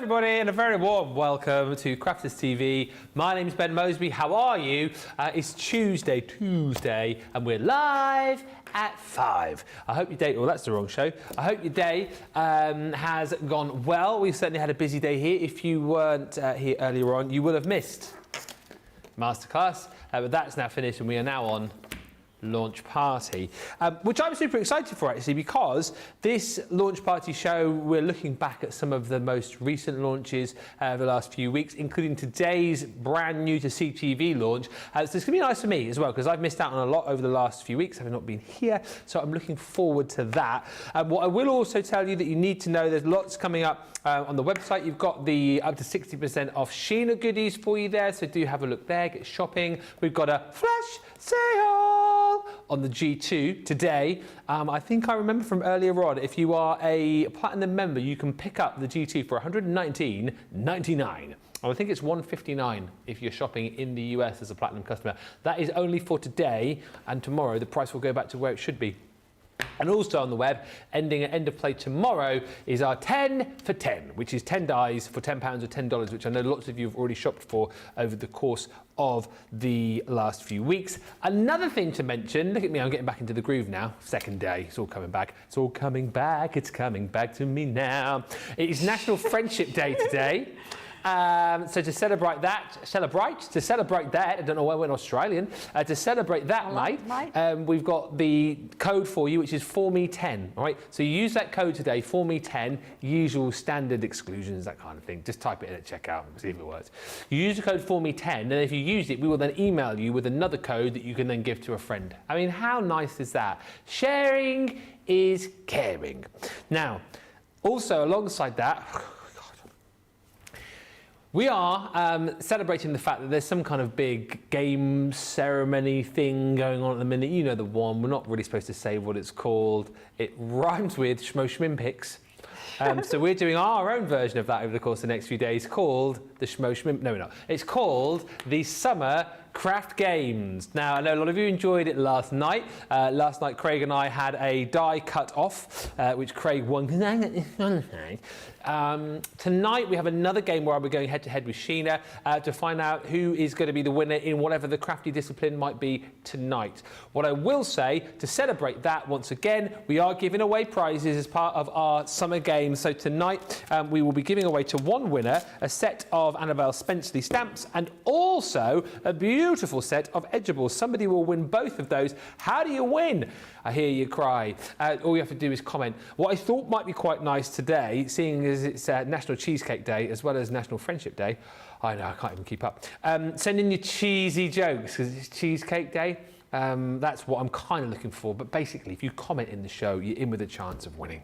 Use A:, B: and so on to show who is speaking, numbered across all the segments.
A: everybody, and a very warm welcome to Crafters TV. My name's Ben Moseby. How are you? It's Tuesday, and we're live at 5. I hope your day, well, that's the wrong show. I hope your day has gone well. We've certainly had a busy day here. If you weren't here earlier on, you will have missed Masterclass, but that's now finished, and we are now on launch party, which I'm super excited for actually, because this launch party show, we're looking back at some of the most recent launches of the last few weeks, including today's brand new to CTV launch. So it's going to be nice for me as well, because I've missed out on a lot over the last few weeks, having not been here, so I'm looking forward to that. What I will also tell you that you need to know, there's lots coming up on the website. You've got the up to 60% off Sheena goodies for you there, so do have a look there, get shopping. We've got a flash sale on the G2 today. I think I remember from earlier on, if you are a platinum member, you can pick up the G2 for $119.99. I think it's $159 if you're shopping in the US as a platinum customer. That is only for today, and tomorrow the price will go back to where it should be. And also on the web, ending at end of play tomorrow, is our 10 for 10, which is 10 dies for £10 or $10, which I know lots of you have already shopped for over the course of the last few weeks. Another thing to mention, look at me, I'm getting back into the groove now. Second day, it's all coming back. It's all coming back, it's coming back to me now. It is National Friendship Day today. So to celebrate that, I don't know why I went Australian, to celebrate that, mate, we've got the code for you, which is 4me10, all right? So you use that code today, 4me10, usual standard exclusions, that kind of thing. Just type it in at checkout and see if it works. You use the code 4me10, and if you use it, we will then email you with another code that you can then give to a friend. I mean, how nice is that? Sharing is caring. Now, also alongside that, we are celebrating the fact that there's some kind of big game ceremony thing going on at the minute. You know the one. We're not really supposed to say what it's called. It rhymes with Schmo-Schmimpix. So we're doing our own version of that over the course of the next few days, called the Schmo-Schmimp. No, we're not. It's called the Summer Craft Games. Now, I know a lot of you enjoyed it last night. Last night, Craig and I had a die cut off, which Craig won. Tonight, we have another game where I'll be going head-to-head with Sheena to find out who is going to be the winner in whatever the crafty discipline might be tonight. What I will say, to celebrate that, once again, we are giving away prizes as part of our summer games. So tonight, we will be giving away to one winner a set of Annabelle Spenceley stamps and also a beautiful set of edgeables. Somebody will win both of those. How do you win? I hear you cry. All you have to do is comment. What I thought might be quite nice today, seeing as it's National Cheesecake Day as well as National Friendship Day. I know, I can't even keep up. Send in your cheesy jokes, because it's Cheesecake Day. That's what I'm kind of looking for. But basically, if you comment in the show, you're in with a chance of winning.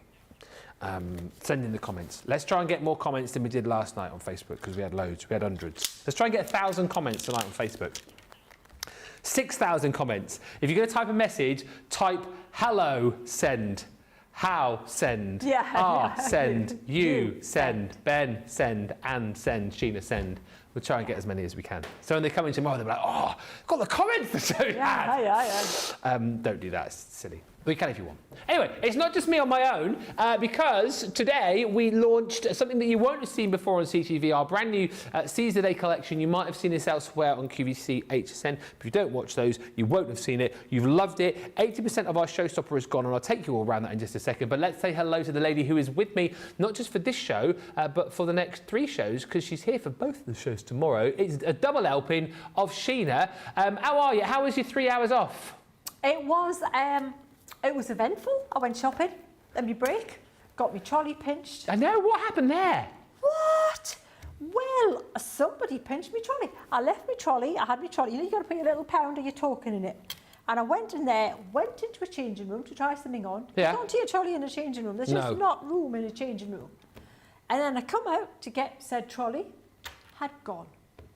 A: Send in the comments. Let's try and get more comments than we did last night on Facebook, because we had loads. We had hundreds. Let's try and get 1,000 comments tonight on Facebook. 6,000 comments. If you're going to type a message, type hello, send. How, send. Yeah. Send. You, send. Ben, send. And send. Sheena, send. We'll try and get as many as we can. So when they come in tomorrow, they'll be like, oh, got the comments to show you. Don't do that. It's silly. But you can if you want. Anyway, it's not just me on my own, because today we launched something that you won't have seen before on CTV, our brand new Caesar Day collection. You might have seen this elsewhere on QVC HSN. But if you don't watch those, you won't have seen it. You've loved it. 80% of our Showstopper is gone, and I'll take you all around that in just a second. But let's say hello to the lady who is with me, not just for this show, but for the next 3 shows, because she's here for both of the shows tomorrow. It's a double helping of Sheena. How are you? How was your 3 hours off?
B: It was eventful. I went shopping, then my break, got my trolley pinched.
A: I know, what happened there?
B: What? Well, somebody pinched my trolley. I left my trolley, I had my trolley, you know, you got to put your little pound of your token in it. And I went in there, went into a changing room to try something on. Yeah. You don't see a trolley in a changing room, there's just not room in a changing room. And then I come out to get said trolley, had gone.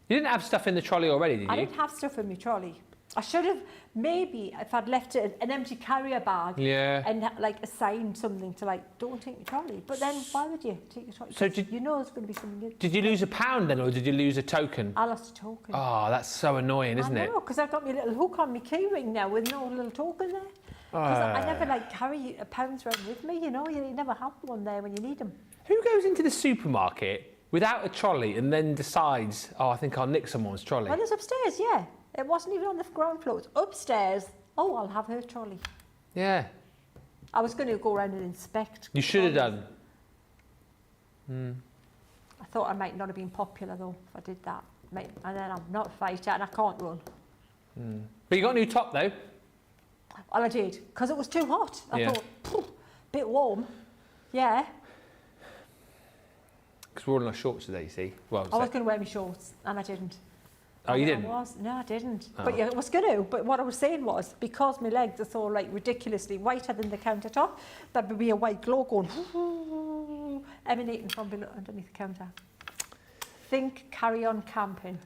A: You didn't have stuff in the trolley already, did you?
B: I didn't have stuff in my trolley. I should have, maybe, if I'd left it an empty carrier bag and like assigned something to like, don't take your trolley. But then why would you take your trolley? So you know there's going to be something in.
A: Did you lose a pound then, or did you lose a token?
B: I lost a token.
A: Oh, that's so annoying, isn't it?
B: I know, because I've got my little hook on my key ring now with no little token there. Because I never like carry pounds around with me, you know, you never have one there when you need them.
A: Who goes into the supermarket without a trolley and then decides, oh, I think I'll nick someone's trolley.
B: Well, it's upstairs, yeah. It wasn't even on the ground floor. It's upstairs. Oh, I'll have her trolley.
A: Yeah.
B: I was going to go around and inspect.
A: You should have done.
B: I thought I might not have been popular, though, if I did that. And then I'm not a fighter and I can't run.
A: But you got a new top, though.
B: Well, I did, because it was too hot. I
A: Yeah.
B: thought, bit warm. Yeah.
A: Because we're all in our shorts today, you see. Well,
B: I was going to wear my shorts, and I didn't.
A: Oh, you didn't?
B: No, I didn't.
A: Oh.
B: But yeah, I was going to. But what I was saying was, because my legs are so like ridiculously whiter than the countertop, there would be a white glow going emanating from below, underneath the counter. Think Carry On Camping.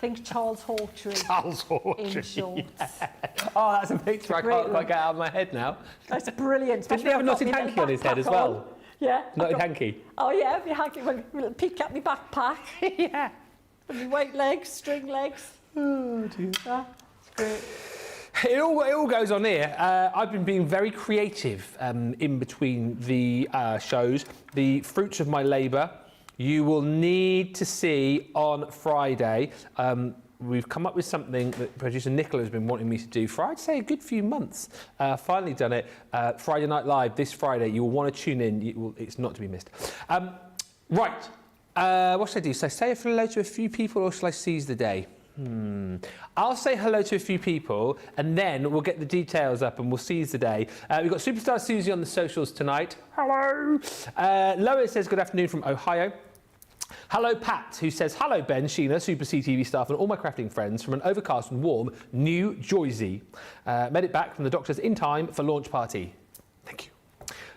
B: Think Charles Hawtrey.
A: Charles Hawtrey.
B: In shorts.
A: Yeah. Oh, that's a picture I can't quite get out of my head now.
B: That's brilliant.
A: Did he have a knotted hanky on his head as well?
B: Yeah.
A: Knotted hanky?
B: Oh yeah, my hanky, a little peek at my backpack.
A: Yeah.
B: And my white legs, string legs.
A: Oh, dear.
B: It's great.
A: It all goes on here. I've been being very creative in between the shows. The fruits of my labour. You will need to see on Friday. We've come up with something that producer Nicola has been wanting me to do for, I'd say, a good few months. Finally done it. Friday Night Live this Friday. You'll want to tune in. It's not to be missed. Right. What should I do? Shall I say hello to a few people or shall I seize the day? I'll say hello to a few people and then we'll get the details up and we'll seize the day. We've got Superstar Susie on the socials tonight. Hello. Lois says good afternoon from Ohio. Hello Pat, who says, hello Ben, Sheena, Super CTV staff and all my crafting friends from an overcast and warm New Jersey. Made it back from the doctors in time for launch party. Thank you.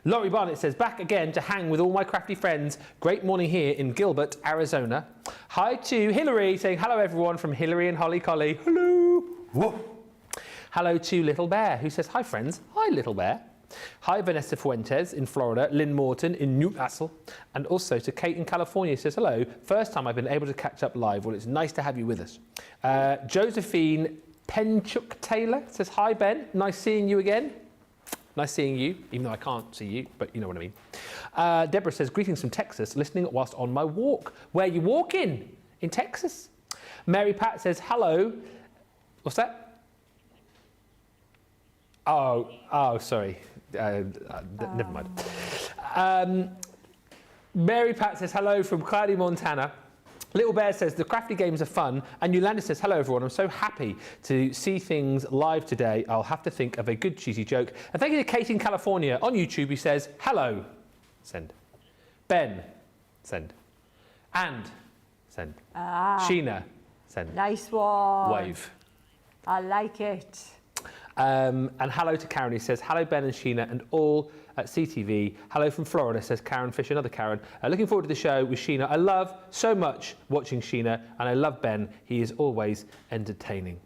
A: Laurie Barnett says, back again to hang with all my crafty friends. Great morning here in Gilbert, Arizona. Hi to Hillary, saying hello everyone from Hillary and Holly Collie. Hello. Whoa. Hello to Little Bear, who says, hi friends. Hi Little Bear. Hi Vanessa Fuentes in Florida, Lynn Morton in Newcastle, and also to Kate in California, says hello. First time I've been able to catch up live. Well, it's nice to have you with us. Josephine Penchuk Taylor says, hi Ben, nice seeing you again. Nice seeing you, even though I can't see you, but you know what I mean. Deborah says, greetings from Texas, listening whilst on my walk. Where you walking? In Texas. Mary Pat says, hello. What's that? Oh, sorry. Never mind. Mary Pat says, hello from Cloudy, Montana. Little Bear says, the crafty games are fun. And Yolanda says, hello everyone, I'm so happy to see things live today. I'll have to think of a good cheesy joke. And thank you to Kate in California on YouTube who says, hello, send. Ben, send. And, send. Sheena, send.
B: Nice one.
A: Wave.
B: I like it.
A: And hello to Karen, who says, hello Ben and Sheena and all at CTV. Hello from Florida, says Karen Fisher, another Karen. Looking forward to the show with Sheena. I love so much watching Sheena and I love Ben. He is always entertaining.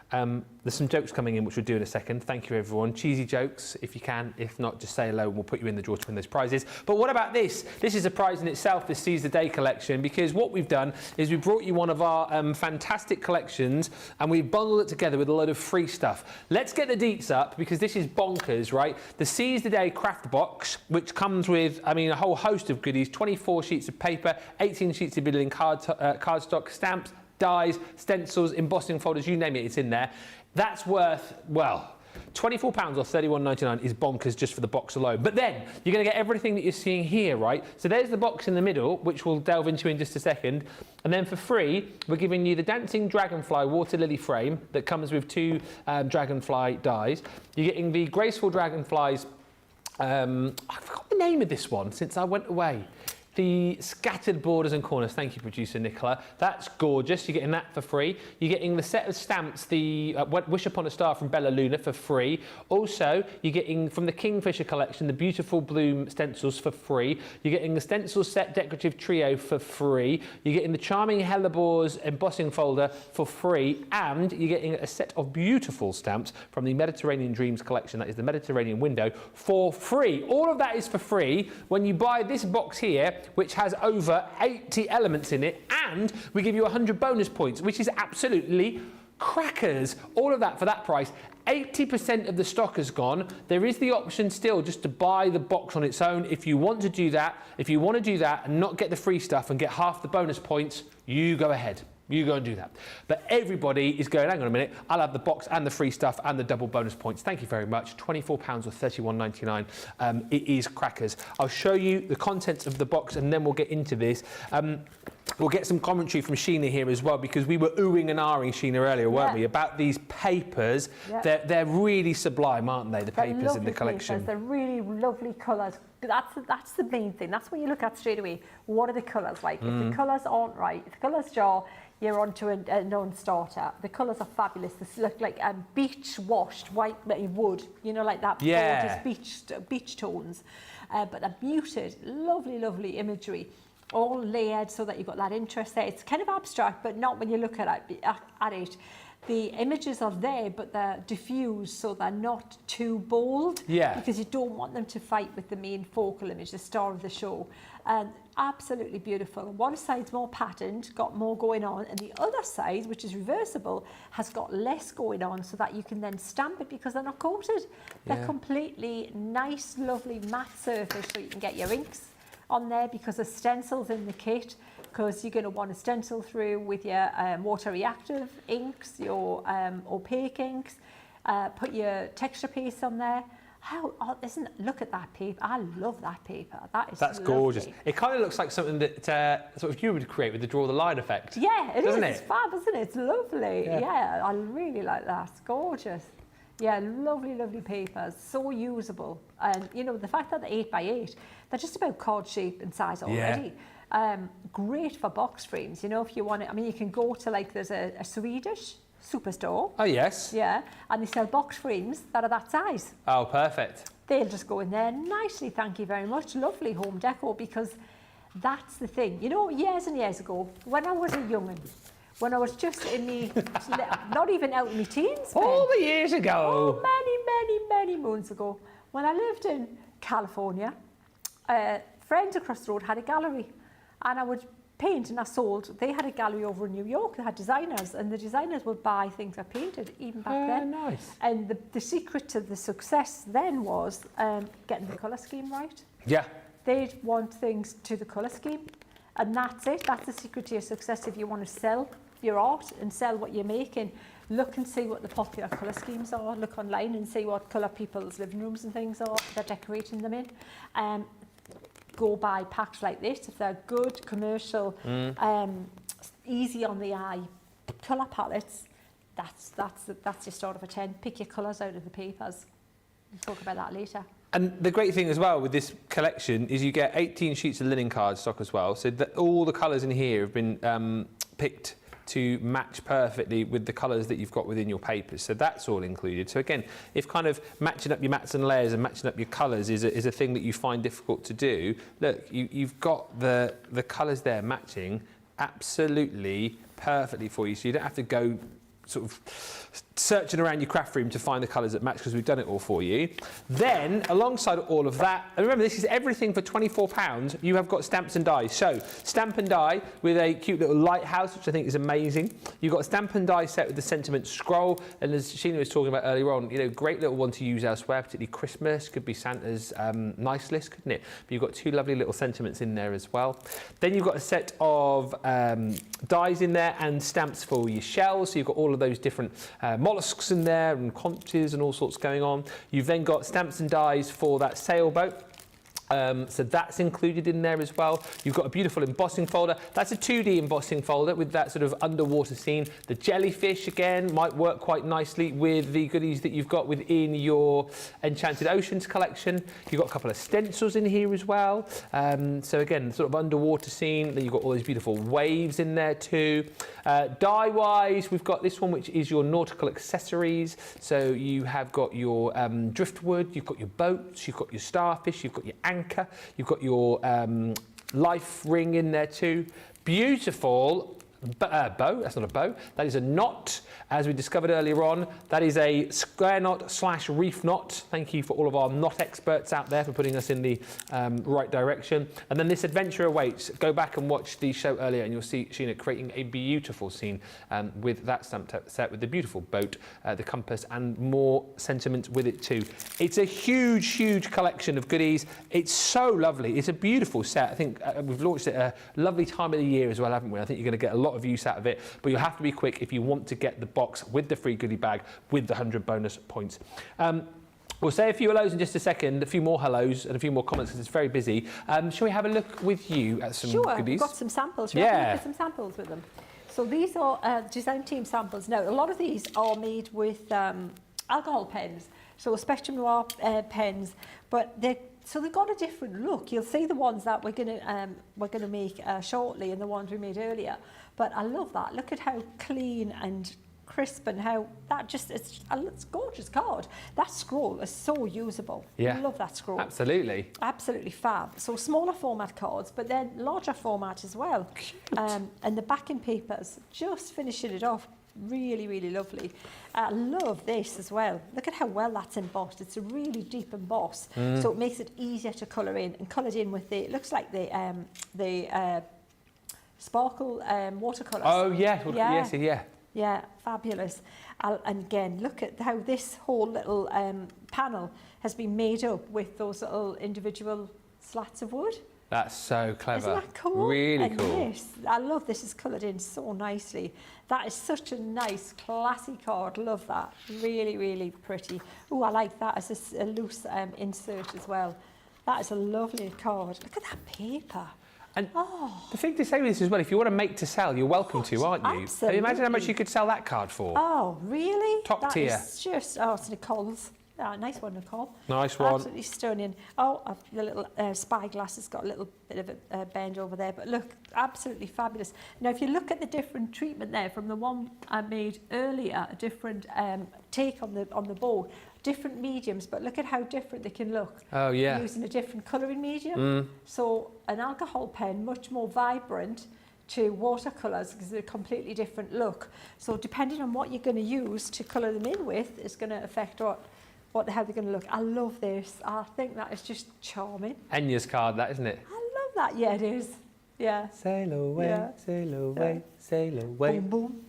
A: There's some jokes coming in, which we'll do in a second. Thank you, everyone. Cheesy jokes, if you can. If not, just say hello and we'll put you in the draw to win those prizes. But what about this? This is a prize in itself, this Seize the Day collection, because what we've done is we brought you one of our fantastic collections and we've bundled it together with a load of free stuff. Let's get the deets up, because this is bonkers, right? The Seize the Day craft box, which comes with, I mean, a whole host of goodies, 24 sheets of paper, 18 sheets of Bidling cardstock, stamps, dies, stencils, embossing folders, you name it, it's in there. That's worth, well, £24 or £31.99 is bonkers just for the box alone. But then you're going to get everything that you're seeing here, right? So there's the box in the middle, which we'll delve into in just a second. And then for free, we're giving you the Dancing Dragonfly Water Lily frame that comes with 2 dragonfly dies. You're getting the Graceful Dragonflies, I forgot the name of this one since I went away. The Scattered Borders and Corners. Thank you, producer Nicola. That's gorgeous. You're getting that for free. You're getting the set of stamps, the Wish Upon a Star from Bella Luna for free. Also, you're getting from the Kingfisher collection, the Beautiful Bloom stencils for free. You're getting the stencil set decorative trio for free. You're getting the Charming Hellebores embossing folder for free. And you're getting a set of beautiful stamps from the Mediterranean Dreams collection. That is the Mediterranean window for free. All of that is for free when you buy this box here, which has over 80 elements in it, and we give you 100 bonus points, which is absolutely crackers, all of that for that price. 80% of the stock has gone. There is the option still just to buy the box on its own if you want to do that. If you want to do that and not get the free stuff and get half the bonus points, you go ahead. You go and do that. But everybody is going, hang on a minute, I'll have the box and the free stuff and the double bonus points. Thank you very much. £24 or £31.99. It is crackers. I'll show you the contents of the box and then we'll get into this. We'll get some commentary from Sheena here as well, because we were oohing and ahhing Sheena earlier, weren't we, about these papers. They're really sublime, aren't they, the papers in the collection?
B: Papers. They're really lovely colours. That's the main thing. That's what you look at straight away. What are the colours like? If the colours aren't right, if the colours jar, you're onto a non-starter. The colours are fabulous. They look like beach washed white wood, you know, like that gorgeous beach tones. But they're muted, lovely imagery. All layered so that you've got that interest there. It's kind of abstract, but not when you look at it. The images are there, but they're diffused, so they're not too bold. Yeah. Because you don't want them to fight with the main focal image, the star of the show. Absolutely beautiful. One side's more patterned, got more going on, and the other side, which is reversible, has got less going on, so that you can then stamp it because they're not coated. They're completely nice, lovely matte surface, so you can get your inks on there, because there's stencils in the kit, because you're going to want to stencil through with your water reactive inks, your opaque inks, put your texture paste on there. Look at that paper. I love that paper. That's lovely. Gorgeous.
A: It kind of looks like something that sort of you would create with the draw the line effect.
B: Yeah, doesn't it? It's fab, isn't it? It's lovely. Yeah, I really like that. It's gorgeous. Yeah, lovely papers, so usable. And you know, the fact that they're 8x8, they're just about card shape and size already. Great for box frames, you know, if you want it. I mean, you can go to, like, there's a Swedish superstore.
A: Oh, yes.
B: Yeah, and they sell box frames that are that size.
A: Oh, perfect.
B: They'll just go in there nicely, thank you very much. Lovely home decor, because that's the thing. You know, years and years ago, when I was a young'un, when I was just in me, not even out in my teens.
A: All the years ago.
B: Oh, many moons ago. When I lived in California, friends across the road had a gallery, and I would paint, and I sold. They had a gallery over in New York. They had designers, and the designers would buy things I painted, even back then.
A: Nice.
B: And the secret to the success then was getting the colour scheme right.
A: Yeah.
B: They'd want things to the colour scheme, and that's it. That's the secret to your success if you want to sell your art and sell what you're making. Look and see what the popular colour schemes are. Look online and see what colour people's living rooms and things are they're decorating them in. Go buy packs like this if they're good, commercial, easy on the eye colour palettes. That's your start of a 10. Pick your colours out of the papers. We'll talk about that later.
A: And the great thing as well with this collection is you get 18 sheets of linen card stock as well. So that all the colours in here have been picked to match perfectly with the colours that you've got within your papers. So that's all included. So again, if kind of matching up your mats and layers and matching up your colours is a thing that you find difficult to do, look, you've got the colours there matching absolutely perfectly for you. So you don't have to go sort of searching around your craft room to find the colours that match, because we've done it all for you. Then, alongside all of that, and remember, this is everything for £24, you have got stamps and dies. So, stamp and die with a cute little lighthouse, which I think is amazing. You've got a stamp and die set with the sentiment scroll, and as Sheena was talking about earlier on, you know, great little one to use elsewhere, particularly Christmas, could be Santa's nice list, couldn't it? But you've got two lovely little sentiments in there as well. Then you've got a set of dies in there and stamps for your shells, so you've got all of those different mollusks in there and conches and all sorts going on. You've then got stamps and dies for that sailboat. So that's included in there as well. You've got a beautiful embossing folder. That's a 2D embossing folder with that sort of underwater scene. The jellyfish, again, might work quite nicely with the goodies that you've got within your Enchanted Oceans collection. You've got a couple of stencils in here as well. So again, sort of underwater scene. Then you've got all these beautiful waves in there too. Die-wise, we've got this one, which is your nautical accessories. So you have got your driftwood, you've got your boats, you've got your starfish, you've got your anchor, you've got your life ring in there too. Beautiful bow. That's not a bow. That is a knot, as we discovered earlier on. That is a square knot / reef knot. Thank you for all of our knot experts out there for putting us in the right direction. And then this adventure awaits. Go back and watch the show earlier and you'll see Sheena creating a beautiful scene with that stamp set with the beautiful boat, the compass, and more sentiment with it too. It's a huge, huge collection of goodies. It's so lovely. It's a beautiful set. I think we've launched it at a lovely time of the year as well, haven't we? I think you're going to get a lot of use out of it, but you'll have to be quick if you want to get the box with the free goodie bag with the 100 bonus points. We'll say a few hellos in just a second, a few more hellos and a few more comments because it's very busy. Shall we have a look with you at some goodies?
B: Sure, we've got some samples. Shall we have a look at some samples with them? So these are design team samples. Now, a lot of these are made with alcohol pens, so Spectrum Noir pens, but they've got a different look. You'll see the ones that we're gonna make shortly and the ones we made earlier. But I love that. Look at how clean and crisp and how that just, it's a gorgeous card. That scroll is so usable.
A: Yeah.
B: I love that scroll.
A: Absolutely.
B: Absolutely fab. So smaller format cards, but then larger format as well. And the backing papers, just finishing it off. Really, really lovely. I love this as well. Look at how well that's embossed. It's a really deep emboss, so it makes it easier to colour in and coloured in with the, it looks like the sparkle watercolours.
A: Oh, yes. Yes, yeah.
B: Yeah, fabulous. And again, look at how this whole little panel has been made up with those little individual slats of wood.
A: That's so clever.
B: Isn't that cool?
A: Really
B: and
A: cool.
B: This, I love this. It's coloured in so nicely. That is such a nice, classy card. Love that. Really, really pretty. Oh, I like that as a loose insert as well. That is a lovely card. Look at that paper.
A: And the thing to say with this as well, if you want to make to sell, you're welcome to, aren't you?
B: Absolutely.
A: Imagine how much you could sell that card for.
B: Oh, really?
A: Top tier.
B: That is just, it's Nicole's. Oh, nice one, Nicole.
A: Nice one.
B: Absolutely stunning. Oh, the little spyglass has got a little bit of a bend over there, but look, absolutely fabulous. Now, if you look at the different treatment there from the one I made earlier, a different take on the board, different mediums, but look at how different they can look.
A: Oh, yeah.
B: Using a different colouring medium. So an alcohol pen, much more vibrant, to watercolours because they're a completely different look. So depending on what you're going to use to colour them in with is going to affect how they're going to look. I love this. I think that is just charming.
A: Enya's card, that, isn't it?
B: I love that. Yeah, it is. Yeah.
A: Sail away, sail away, sail away.
B: Boom, boom.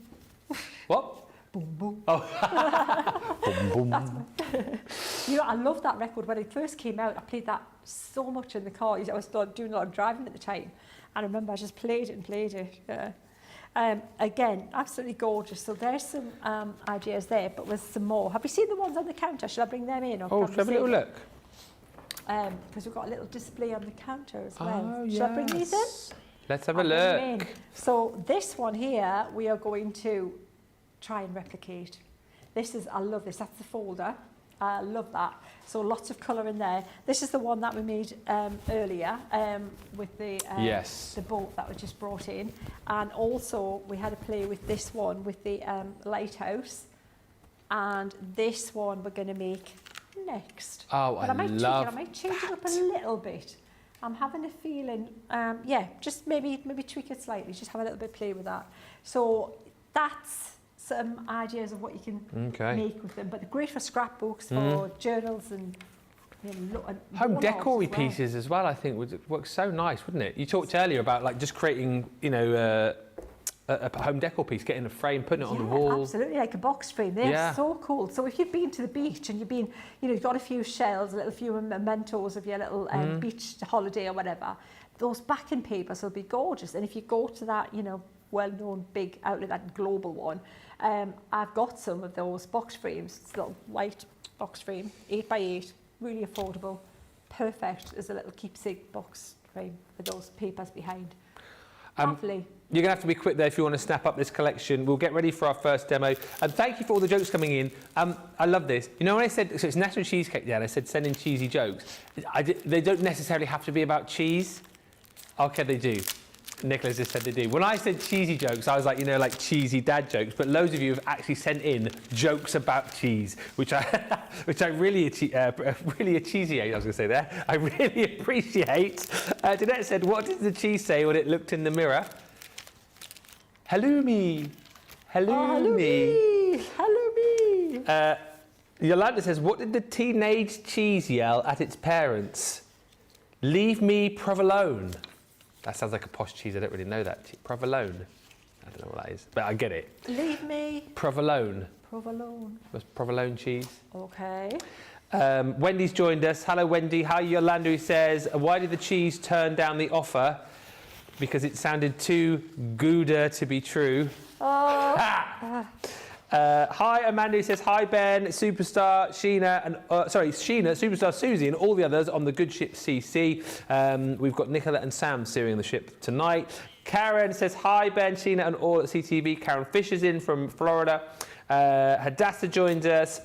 A: What?
B: Boom, boom.
A: Oh. Boom, boom.
B: You know, I love that record. When it first came out, I played that so much in the car. I was doing a lot of driving at the time. And I remember I just played it and played it. Yeah. Again, absolutely gorgeous. So there's some ideas there, but with some more. Have you seen the ones on the counter? Should I bring them in? Or
A: Have a little look.
B: Because we've got a little display on the counter as well.
A: Oh,
B: Should I bring these in?
A: Let's have a look.
B: So this one here, we are going to try and replicate. I love this. That's the folder. I love that. So lots of colour in there. This is the one that we made earlier with the boat that was just brought in. And also we had to play with this one with the lighthouse. And this one we're going to make next.
A: Oh,
B: but I might change it up a
A: that.
B: little bit. I'm having a feeling, just maybe tweak it slightly. Just have a little bit play with that. So that's some ideas of what you can make with them, but great for scrapbooks, for journals, and
A: home decor pieces as well. I think would work so nice, wouldn't it? You talked earlier about like just creating, a home decor piece, getting a frame, putting it on the wall.
B: Absolutely, like a box frame. They're so cool. So if you've been to the beach and you've got a few shells, a few mementos of your little beach holiday or whatever, those backing papers will be gorgeous. And if you go to that, well-known big outlet, that global one, I've got some of those box frames. It's a little white box frame, 8x8, really affordable, perfect as a little keepsake box frame with those papers behind. Lovely.
A: You're going to have to be quick there if you want to snap up this collection. We'll get ready for our first demo. And thank you for all the jokes coming in. I love this. When I said, so it's National Cheesecake Day, and I said send in cheesy jokes. They don't necessarily have to be about cheese. Okay, they do. Nicholas just said they do. When I said cheesy jokes, I was like, like cheesy dad jokes. But loads of you have actually sent in jokes about cheese, which I really cheesy. I was going to say there. I really appreciate. Danette said, "What did the cheese say when it looked in the mirror?" Halloumi.
B: Halloumi. Halloumi.
A: Yolanda says, what did the teenage cheese yell at its parents? Leave me provolone. That sounds like a posh cheese. I don't really know that. Provolone. I don't know what that is, but I get it.
B: Leave me.
A: Provolone.
B: Provolone.
A: What's provolone cheese?
B: Okay.
A: Wendy's joined us. Hello, Wendy. Hi, Yolanda, who says, why did the cheese turn down the offer? Because it sounded too Gouda to be true.
B: Oh.
A: Hi, Amanda, who says, hi, Ben, Superstar, Sheena, and Sheena, Superstar Susie, and all the others on the good ship CC. We've got Nicola and Sam steering the ship tonight. Karen says, hi, Ben, Sheena, and all at CTV. Karen Fisher's in from Florida. Hadassah joined us.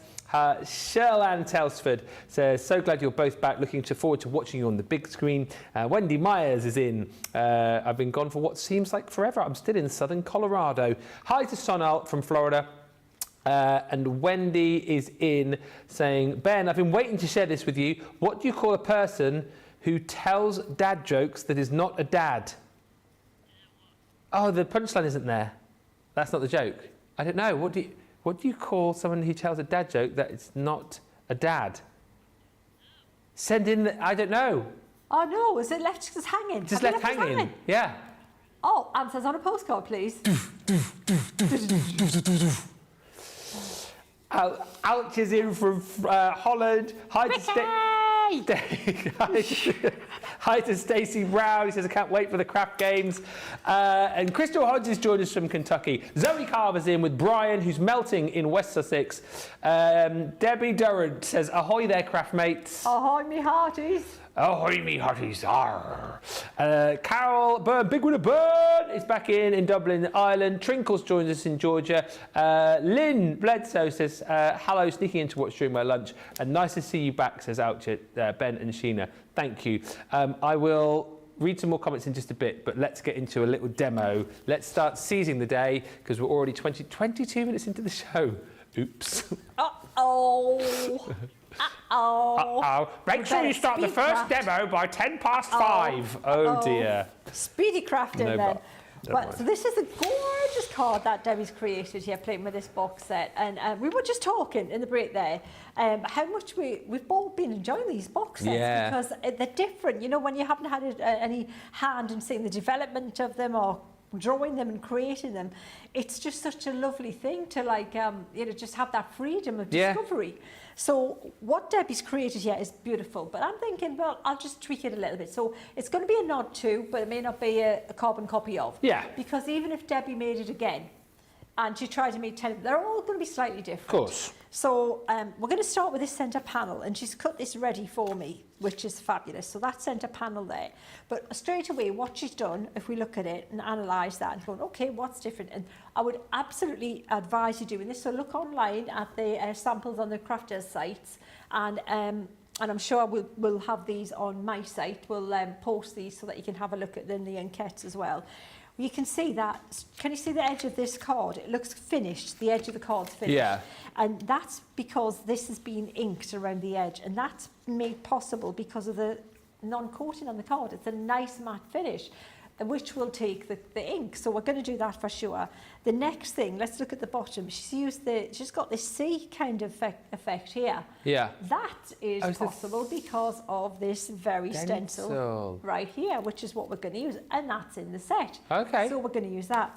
A: Sherlan Telsford says, so glad you're both back. Looking forward to watching you on the big screen. Wendy Myers is in. I've been gone for what seems like forever. I'm still in southern Colorado. Hi to Sonal from Florida. And Wendy is in saying, Ben, I've been waiting to share this with you. What do you call a person who tells dad jokes that is not a dad? Oh, the punchline isn't there. That's not the joke. I don't know. What do you call someone who tells a dad joke that it's not a dad? Send in I don't know.
B: Oh no, is it left just hanging?
A: Just left hanging. Yeah.
B: Oh, answers on a postcard, please.
A: Alch is in from Holland. Hi to Stacey Brown. He says, I can't wait for the craft games. And Crystal Hodge has joined us from Kentucky. Zoe Carver's in with Brian, who's melting in West Sussex. Debbie Durrant says, ahoy there, craft mates.
B: Ahoy, me hearties.
A: Ahoy, me hearties. Carol Byrne, Big Winner Byrne, is back in Dublin, Ireland. Trinkles joins us in Georgia. Lynn Bledsoe says, hello, sneaking in to watch during my lunch. And nice to see you back, says Ouchet, Ben and Sheena. Thank you. I will read some more comments in just a bit, but let's get into a little demo. Let's start seizing the day, because we're already 22 minutes into the show. Oops.
B: Uh-oh. Uh-oh.
A: Make sure you start the first demo by 5:10. Oh dear.
B: Speedy crafting then. Well,
A: mind.
B: so this is a gorgeous card that Debbie's created here, playing with this box set. And we were just talking in the break there how much we've both been enjoying these box sets because they're different. You know, when you haven't had any hand in seeing the development of them or drawing them and creating them, it's just such a lovely thing to just have that freedom of discovery. So what Debbie's created here is beautiful, but I'm thinking, well, I'll just tweak it a little bit. So it's going to be a nod to, but it may not be a carbon copy of. Yeah. Because even if Debbie made it again, and she tried to make 10, they're all going to be slightly different. Of course. So we're going to start with this centre panel, and she's cut this ready for me, which is fabulous. So that centre panel there. But straight away, what she's done, if we look at it and analyse that and go, okay, what's different? And I would absolutely advise you doing this. So look online at the samples on the crafters sites, and I'm sure we'll have these on my site. We'll post these so that you can have a look at them, the enquetes as well. You can see that, can you see the edge of this card? It looks finished, the edge of the card's finished. Yeah. And that's because this has been inked around the edge, and that's made possible because of the non-coating on the card. It's a nice matte finish, which will take the ink. So we're going to do that for sure. The next thing, let's look at the bottom. She's got this C kind of effect here. Yeah. That is possible because of this very stencil right here, which is what we're going to use, and that's in the set. Okay. So we're going to use that.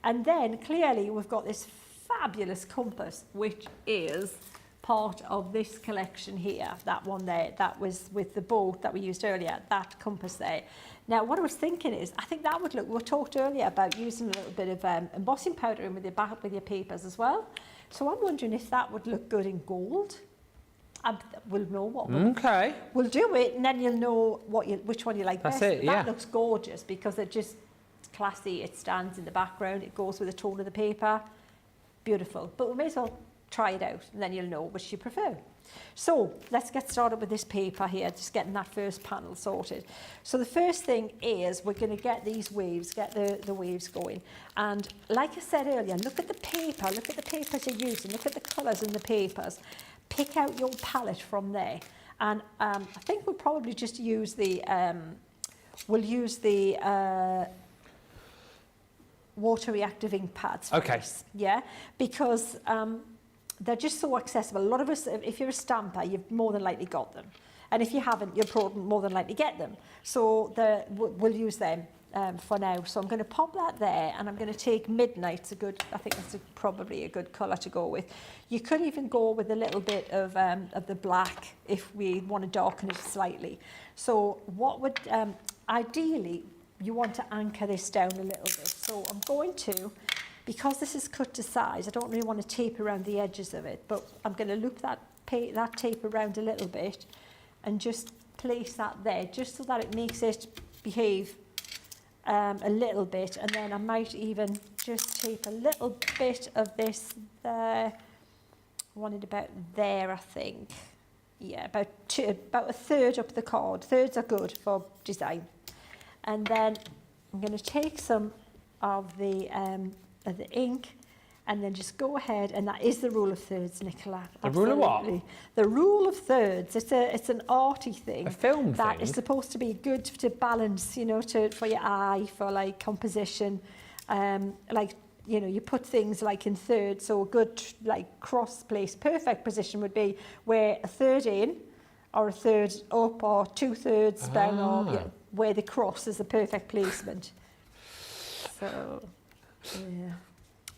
B: And then clearly we've got this fabulous compass, which is part of this collection here. That one there, that was with the boat that we used earlier, that compass there. Now, what I was thinking is, I think that would look, we talked earlier about using a little bit of embossing powder in with your papers as well. So I'm wondering if that would look good in gold. We'll know what we'll do it, and then you'll know which one you like best. That's it, yeah. That looks gorgeous because it's classy, it stands in the background, it goes with the tone of the paper. Beautiful. But we may as well try it out, and then you'll know which you prefer. So let's get started with this paper here, just getting that first panel sorted. So the first thing is we're going to get these waves, get the waves going. And like I said earlier, look at the paper, look at the papers you're using, look at the colours in the papers. Pick out your palette from there. And I think we'll probably just use the, water reactive ink pads for this, yeah, because they're just so accessible. A lot of us, if you're a stamper, you've more than likely got them. And if you haven't, you'll probably more than likely get them. So we'll use them for now. So I'm going to pop that there, and I'm going to take Midnight. I think that's probably a good colour to go with. You could even go with a little bit of the black if we want to darken it slightly. So what would, ideally, you want to anchor this down a little bit. So I'm going to, because this is cut to size, I don't really want to tape around the edges of it, but I'm going to loop that tape around a little bit and just place that there, just so that it makes it behave a little bit. And then I might even just tape a little bit of this there. I want it about there, I think. Yeah, about a third up the card. Thirds are good for design. And then I'm going to take some of the ink and then just go ahead, and that is the rule of thirds, Nicola.
A: The rule of what?
B: The rule of thirds. It's an arty thing.
A: A film
B: that
A: thing?
B: Is supposed to be good to balance, you know, for your eye, for like composition. Like, you know, you put things like in thirds, so a good like cross place, perfect position would be where a third in, or a third up, or 2/3 down, or where the cross is the perfect placement. So, yeah.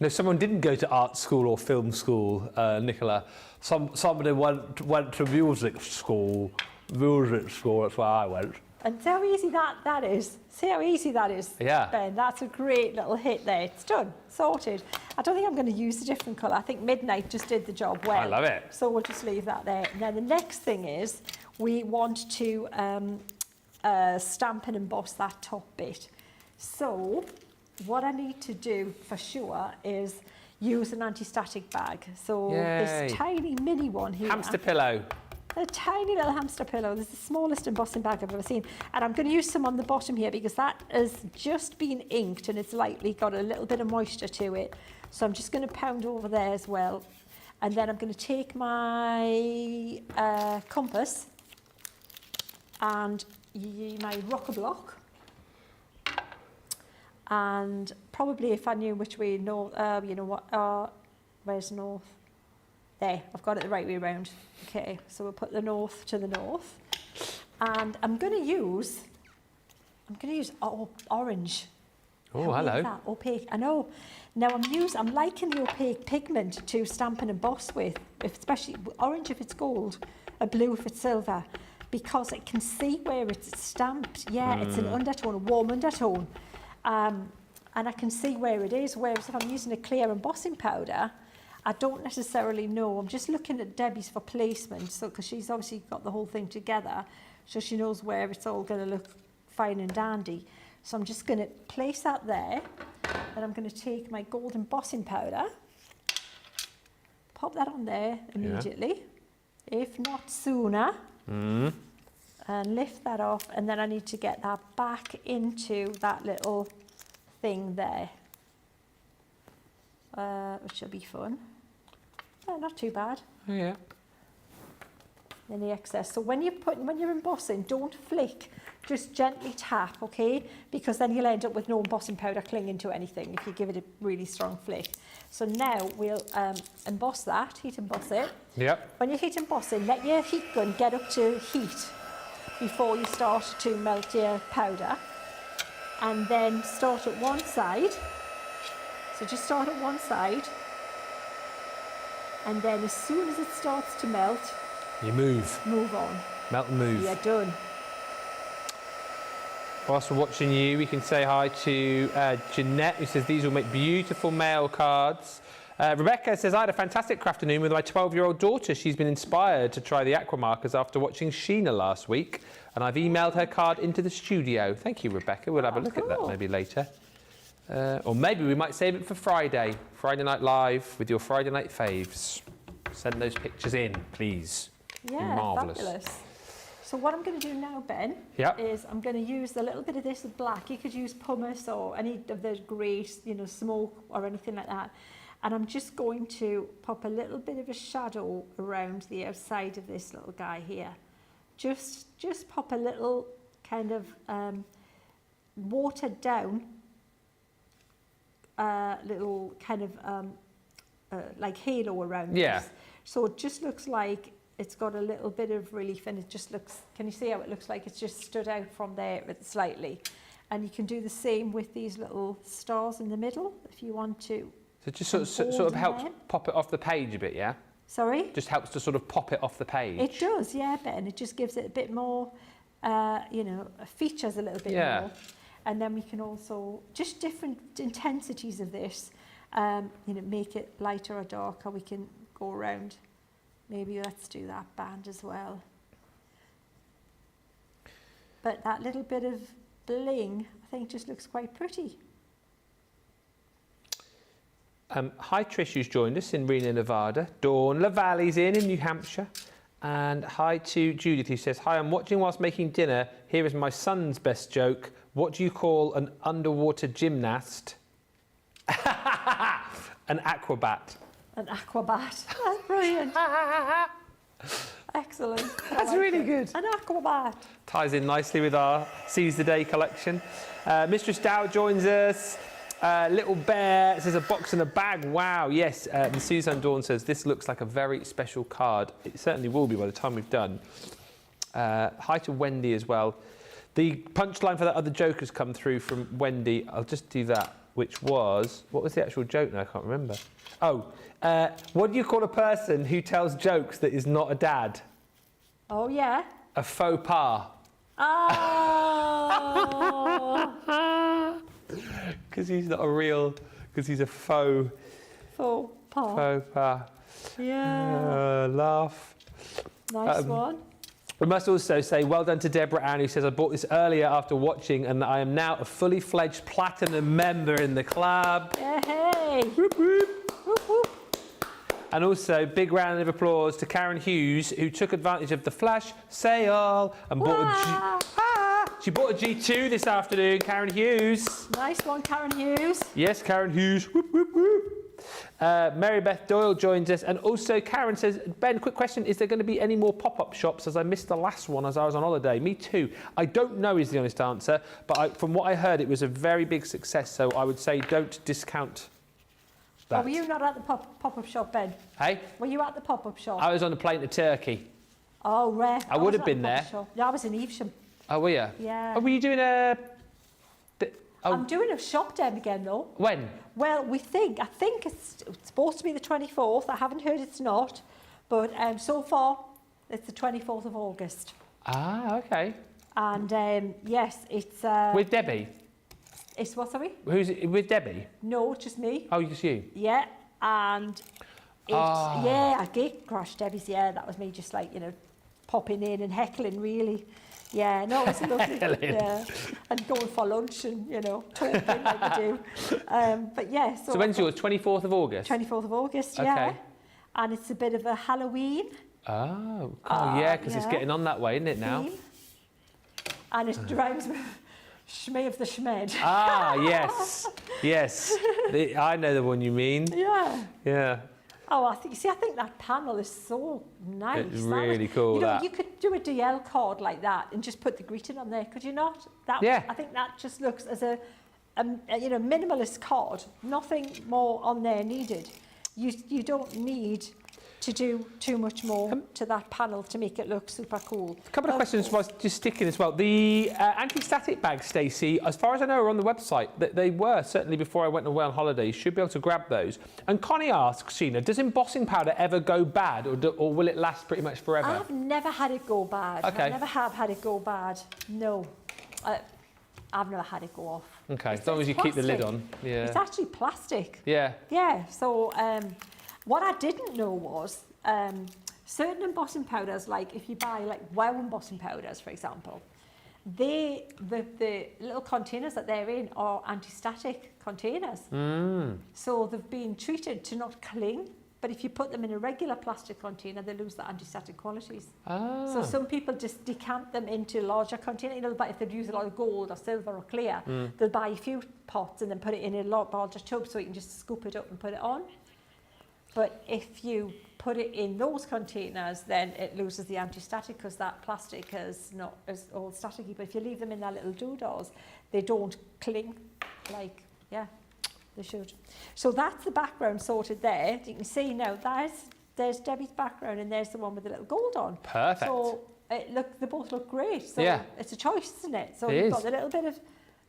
A: No, someone didn't go to art school or film school, Nicola. Somebody went to music school. That's where I went.
B: And see how easy that is. See how easy that is,
A: yeah.
B: Ben. That's a great little hit there. It's done, sorted. I don't think I'm going to use a different colour. I think Midnight just did the job well.
A: I love it.
B: So we'll just leave that there. Now the next thing is we want to stamp and emboss that top bit. So what I need to do for sure is use an anti-static bag. So this tiny mini one here.
A: Hamster pillow.
B: A tiny little hamster pillow. This is the smallest embossing bag I've ever seen. And I'm going to use some on the bottom here because that has just been inked and it's lightly got a little bit of moisture to it. So I'm just going to pound over there as well. And then I'm going to take my compass and my rocker block. And probably if I knew which way north, you know what, where's north? There, I've got it the right way around. Okay, so we'll put the north to the north. And I'm going to use orange.
A: Oh, hello.
B: That? Opaque, I know. Now I'm liking the opaque pigment to stamp and emboss with, especially orange if it's gold, or blue if it's silver, because it can see where it's stamped. Yeah, it's an undertone, a warm undertone. And I can see where it is, whereas if I'm using a clear embossing powder, I don't necessarily know. I'm just looking at Debbie's for placement, so because she's obviously got the whole thing together, so she knows where it's all going to look fine and dandy. So I'm just going to place that there, and I'm going to take my gold embossing powder, pop that on there immediately, if not sooner, and lift that off, and then I need to get that back into that little thing there, which will be fun. Not too bad.
A: Oh, yeah.
B: Then the excess. So when you're embossing, don't flick. Just gently tap, okay? Because then you'll end up with no embossing powder clinging to anything if you give it a really strong flick. So now we'll emboss that, heat emboss it.
A: Yep.
B: When you're heat embossing, let your heat gun get up to heat before you start to melt your powder. And then start at one side. So just start at one side. And then as soon as it starts to melt,
A: you move.
B: Move on.
A: Melt and move.
B: You're done.
A: Whilst we're watching you, we can say hi to Jeanette, who says these will make beautiful mail cards. Rebecca says, I had a fantastic afternoon with my 12-year-old daughter. She's been inspired to try the aqua markers after watching Sheena last week, and I've emailed her card into the studio. Thank you, Rebecca. We'll have a look at that maybe later. Or maybe we might save it for Friday. Friday Night Live with your Friday Night faves. Send those pictures in, please.
B: Yeah,
A: marvellous.
B: Fabulous. So what I'm going to do now, Ben, is I'm going to use a little bit of this black. You could use pumice or any of the grey, you know, smoke or anything like that. And I'm just going to pop a little bit of a shadow around the outside of this little guy here. Just pop a little kind of watered down little kind of like halo around
A: Yeah.
B: this. So it just looks like it's got a little bit of relief, and it just looks, can you see how it looks like it's just stood out from there slightly? And you can do the same with these little stars in the middle if you want to.
A: So it just sort of helps pop it off the page a bit, yeah?
B: Sorry?
A: Just helps to sort of pop it off the page.
B: It does, yeah, Ben. It just gives it a bit more, you know, features a little bit more. And then we can also, just different intensities of this, you know, make it lighter or darker. We can go around. Maybe let's do that band as well. But that little bit of bling, I think, just looks quite pretty.
A: Hi Trish, who's joined us in Reno, Nevada. Dawn LaValle's in New Hampshire. And hi to Judith, who says, hi, I'm watching whilst making dinner. Here is my son's best joke. What do you call an underwater gymnast? An aquabat.
B: An aquabat. That's brilliant. Excellent.
A: That's really good.
B: An aquabat.
A: Ties in nicely with our Seize the Day collection. Mistress Dow joins us. Little Bear says a box and a bag. Wow, yes. And Suzanne Dawn says this looks like a very special card. It certainly will be by the time we've done. Hi to Wendy as well. The punchline for that other joke has come through from Wendy. I'll just do that, which was, what was the actual joke now? I can't remember. Oh, what do you call a person who tells jokes that is not a dad?
B: Oh, yeah.
A: A faux pas.
B: Oh.
A: Because he's not a real, because he's a faux
B: Faux pas.
A: faux pas.
B: Yeah.
A: Laugh.
B: Nice one.
A: We must also say well done to Deborah Ann, who says I bought this earlier after watching and I am now a fully fledged platinum member in the club.
B: Yeah, hey.
A: Whoop, whoop.
B: Whoop, whoop.
A: And also big round of applause to Karen Hughes, who took advantage of the flash sale and bought she bought a G2 this afternoon. Karen Hughes.
B: Nice one, Karen Hughes.
A: Yes, Karen Hughes. Whoop, whoop, whoop. Mary Beth Doyle joins us, and also Karen says, Ben, quick question, is there going to be any more pop-up shops, as I missed the last one as I was on holiday? Me too. I don't know is the honest answer, but from what I heard, it was a very big success, so I would say don't discount that.
B: Oh, were you not at the pop-up shop, Ben?
A: Hey?
B: Were you at the pop-up shop?
A: I was on the plane to Turkey.
B: Oh, rare.
A: I would have been there.
B: Yeah, I was in Evesham.
A: Oh, were you?
B: Yeah.
A: Oh, were you doing a...
B: I'm doing a shop day again, though.
A: When?
B: Well, I think it's supposed to be the 24th. I haven't heard it's not. But so far, it's the 24th of August.
A: Ah, okay.
B: And yes, it's...
A: with Debbie?
B: It's what, sorry?
A: Who's it, with Debbie?
B: No, just me.
A: Oh, just you?
B: Yeah, and yeah, I gate crashed Debbie's. Yeah, that was me just like, you know, popping in and heckling, really. Yeah, no, it was lovely. Yeah, and going for lunch and, you know, talking like we do. But yeah.
A: So when's yours? 24th of August?
B: 24th of August, yeah.
A: Okay.
B: And it's a bit of a Halloween.
A: Oh, yeah, because it's getting on that way, isn't it now?
B: Theme. And it rhymes with Shmee of the Shmed.
A: Ah, yes, yes. I know the one you mean.
B: Yeah.
A: Yeah.
B: Oh, I think that panel is so nice.
A: It's really cool,
B: You know,
A: that.
B: you could do a DL card like that and just put the greeting on there, could you not?
A: Yeah.
B: I think that just looks as a you know, minimalist card. Nothing more on there needed. You don't need to do too much more to that panel to make it look super cool.
A: A couple of questions was just sticking as well. The anti-static bags, Stacey, as far as I know, are on the website. They were, certainly before I went away on holiday. You should be able to grab those. And Connie asks, Sheena, does embossing powder ever go bad or will it last pretty much forever?
B: I've never had it go bad.
A: Okay.
B: I never have had it go bad. No. I've never had it go off.
A: Okay, as long as you keep the lid on. Yeah.
B: It's actually plastic.
A: Yeah.
B: Yeah, so what I didn't know was certain embossing powders, like if you buy like WOW embossing powders, for example, the little containers that they're in are anti-static containers. So they've been treated to not cling, but if you put them in a regular plastic container, they lose the anti-static qualities.
A: Ah.
B: So some people just decant them into larger containers. You know, but if they use a lot of gold or silver or clear, they'll buy a few pots and then put it in a larger tub so you can just scoop it up and put it on. But if you put it in those containers, then it loses the anti-static because that plastic is not as all staticky. But if you leave them in their little doodles, they don't cling. Like, yeah. They should. So that's the background sorted there. You can see now there's Debbie's background and there's the one with the little gold on.
A: Perfect.
B: So they both look great. So
A: yeah.
B: it's a choice, isn't it? So
A: It
B: you've
A: is.
B: got a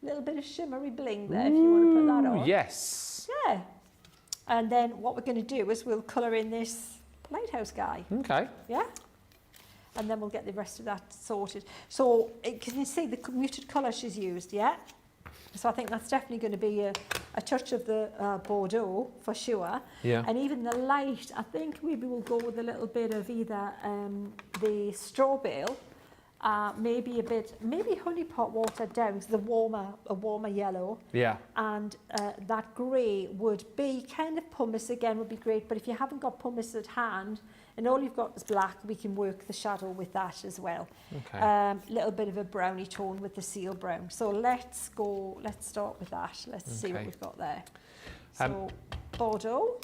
B: little bit of shimmery bling there if you want to put that on.
A: Yes.
B: Yeah. And then what we're going to do is we'll colour in this lighthouse guy.
A: Okay.
B: Yeah. And then we'll get the rest of that sorted. So can you see the muted colour she's used, yeah? So I think that's definitely going to be a touch of the Bordeaux for sure.
A: Yeah.
B: And even the light, I think maybe we'll go with a little bit of either the straw bale, maybe honey pot watered down, so a warmer yellow.
A: Yeah.
B: And that grey would be kind of pumice again, would be great. But if you haven't got pumice at hand and all you've got is black, we can work the shadow with that as well.
A: Okay.
B: Little bit of a browny tone with the seal brown. So let's start with that. Let's see what we've got there. So Bordeaux.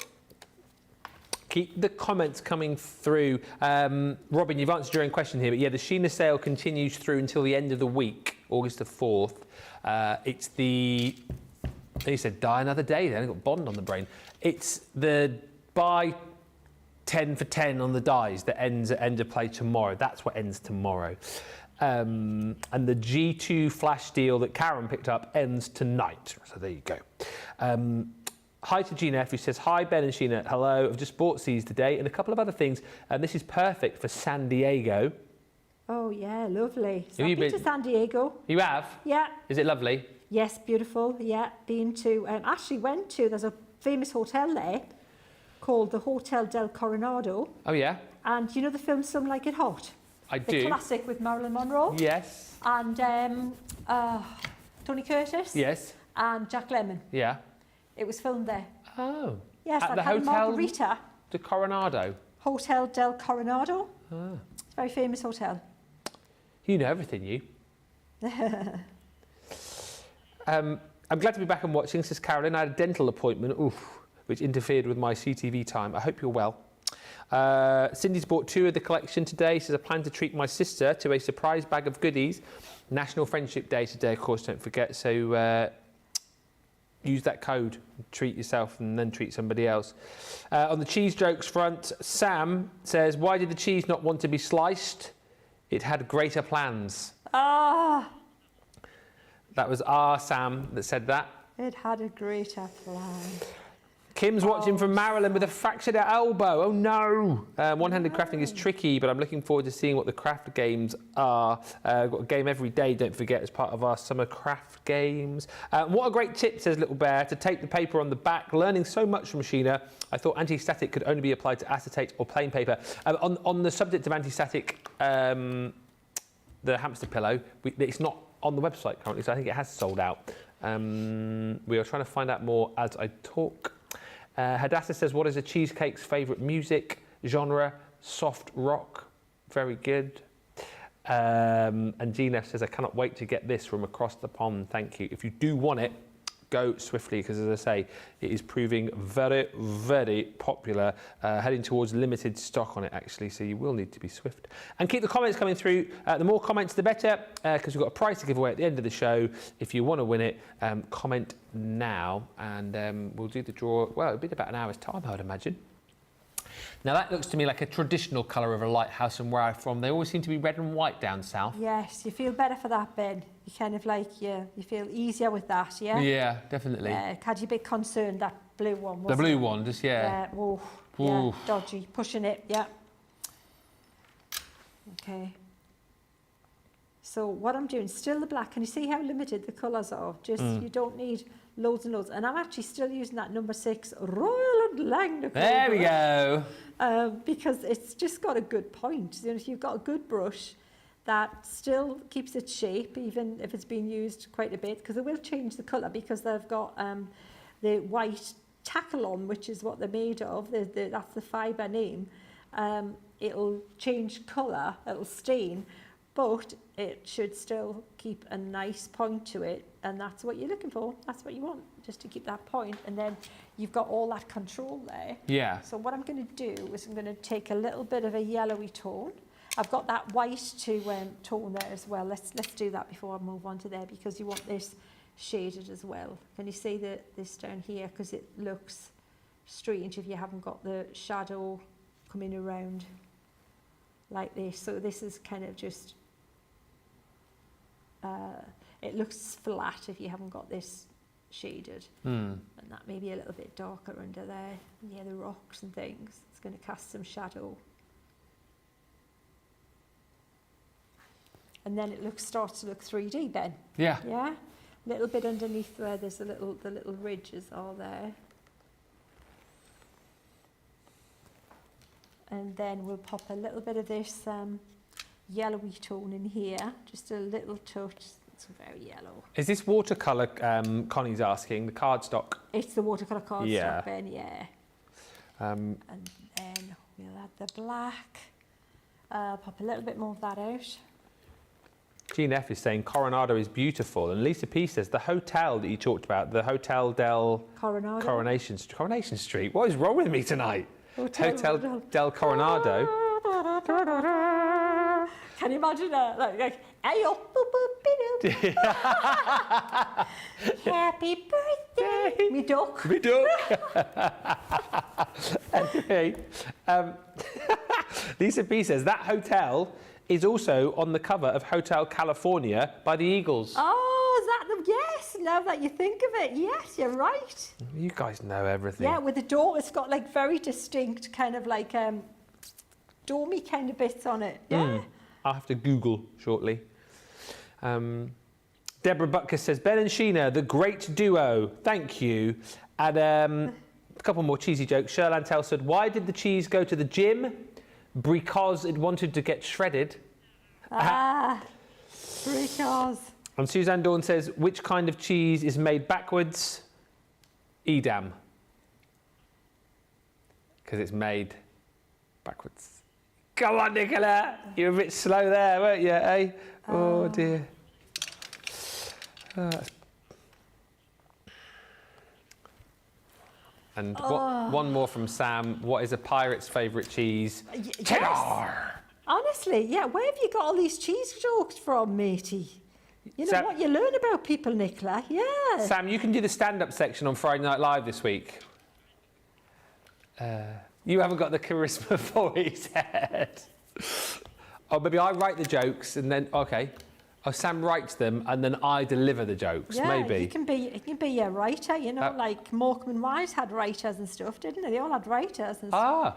A: Keep the comments coming through. Robin, you've answered your own question here, but yeah, the Sheena sale continues through until the end of the week, August the 4th. It's the, you said die another day then, I got Bond on the brain. It's the buy 10 for 10 on the dies that ends at end of play tomorrow. That's what ends tomorrow. And the G2 flash deal that Karen picked up ends tonight. So there you go. Hi to Gina F, who says, hi Ben and Sheena, hello, I've just bought these today and a couple of other things, and this is perfect for San Diego.
B: Oh yeah, lovely. So
A: Have
B: I've
A: you
B: been to
A: been-
B: San Diego.
A: You have?
B: Yeah.
A: Is it lovely?
B: Yes, beautiful. Yeah, been to, actually went to, there's a famous hotel there called the Hotel del Coronado.
A: Oh yeah?
B: And you know the film Some Like It Hot?
A: I
B: The
A: do.
B: classic with Marilyn Monroe.
A: Yes.
B: And Tony Curtis.
A: Yes.
B: And Jack Lemmon.
A: Yeah.
B: It was filmed there.
A: Oh.
B: Yes,
A: At
B: I
A: the
B: had a
A: Hotel
B: margarita.
A: de Coronado.
B: Hotel del Coronado.
A: Ah.
B: It's a very famous hotel.
A: You know everything, you. I'm glad to be back and watching, says Carolyn. I had a dental appointment, which interfered with my CTV time. I hope you're well. Cindy's bought 2 of the collection today. Says I plan to treat my sister to a surprise bag of goodies. National Friendship Day today, of course, don't forget. So use that code, treat yourself and then treat somebody else. On the cheese jokes front, Sam says, why did the cheese not want to be sliced? It had greater plans.
B: Ah,
A: That was our Sam that said that.
B: it had a greater plan.
A: Kim's watching from Maryland with a fractured elbow. Oh no! One-handed crafting is tricky, but I'm looking forward to seeing what the craft games are. Got a game every day, don't forget, as part of our summer craft games. What a great tip, says Little Bear, to tape the paper on the back. Learning so much from Sheena. I thought anti-static could only be applied to acetate or plain paper. On the subject of anti-static, the hamster pillow, it's not on the website currently, so I think it has sold out. We are trying to find out more as I talk. Hadassah says, what is a cheesecake's favourite music genre? Soft rock. Very good. And Gina says, I cannot wait to get this from across the pond. Thank you. If you do want it, go swiftly, because as I say, it is proving very, very popular, heading towards limited stock on it actually, so you will need to be swift. And keep the comments coming through. The more comments, the better, because we've got a prize to give away at the end of the show. If you want to win it, comment now, and we'll do the draw, well, it'll be about an hour's time, I would imagine. Now that looks to me like a traditional colour of a lighthouse, and where I'm from, they always seem to be red and white down south.
B: Yes, you feel better for that, Ben. You kind of like, you feel easier with that, yeah?
A: Yeah, definitely.
B: Had you a bit concerned, that blue one,
A: The
B: wasn't
A: blue
B: it?
A: one, just, yeah.
B: Yeah, dodgy, pushing it, yeah. Okay. So what I'm doing, still the black, can you see how limited the colours are? Just, you don't need loads and loads. And I'm actually still using that number 6 Royal and Langdon.
A: There we go.
B: Because it's just got a good point. You know, if you've got a good brush that still keeps its shape, even if it's been used quite a bit, because it will change the colour because they've got the white tackle on, which is what they're made of. That's the fibre name. It'll change colour, it'll stain, but it should still keep a nice point to it, and that's what you're looking for. That's what you want, just to keep that point, and then you've got all that control there.
A: Yeah.
B: So what I'm going to do is I'm going to take a little bit of a yellowy tone. I've got that white to tone there as well. Let's do that before I move on to there, because you want this shaded as well. Can you see this down here? Because it looks strange if you haven't got the shadow coming around like this. So this is kind of just, it looks flat if you haven't got this shaded. And that may be a little bit darker under there, near the rocks and things. It's going to cast some shadow. And then it starts to look 3D, Ben.
A: Yeah.
B: Yeah? A little bit underneath where there's the little ridges are there. And then we'll pop a little bit of this yellowy tone in here, just a little touch. It's very yellow.
A: Is this watercolour, Connie's asking, the cardstock?
B: It's the watercolour cardstock,
A: Yeah.
B: Ben, yeah. And then we'll add the black. Pop a little bit more of that out.
A: Jean F is saying Coronado is beautiful, and Lisa P says the hotel that you talked about, the Hotel del Coronation Street. What is wrong with me tonight? Hotel del Coronado.
B: Can you imagine that? Like hey, oh, boop, boop, happy birthday, me duck.
A: Me duck. Anyway, Lisa P says that hotel is also on the cover of Hotel California by the Eagles.
B: Oh, is that them? Yes, now that you think of it, yes, you're right.
A: You guys know everything.
B: Yeah, with the door, it's got like very distinct kind of like domey kind of bits on it. Yeah.
A: I'll have to Google shortly. Deborah Butkus says, Ben and Sheena, the great duo. Thank you. And a couple more cheesy jokes. Sherlan Tell said, why did the cheese go to the gym? Because it wanted to get shredded.
B: Because.
A: And Suzanne Dawn says, which kind of cheese is made backwards? Edam. Because it's made backwards. Come on, Nicola. You were a bit slow there, weren't you, eh? Oh, dear. And one more from Sam. What is a pirate's favourite cheese? Cheddar!
B: Yes. Honestly, yeah. Where have you got all these cheese jokes from, matey? You know what you learn about people, Nicola. Yeah.
A: Sam, you can do the stand-up section on Friday Night Live this week. You haven't got the charisma for it, he said. Oh, maybe I write the jokes and then, okay. Oh, Sam writes them and then I deliver the jokes, maybe.
B: Yeah, he can be a writer, you know, like Morecambe and Wise had writers and stuff, didn't they? They all had writers and stuff.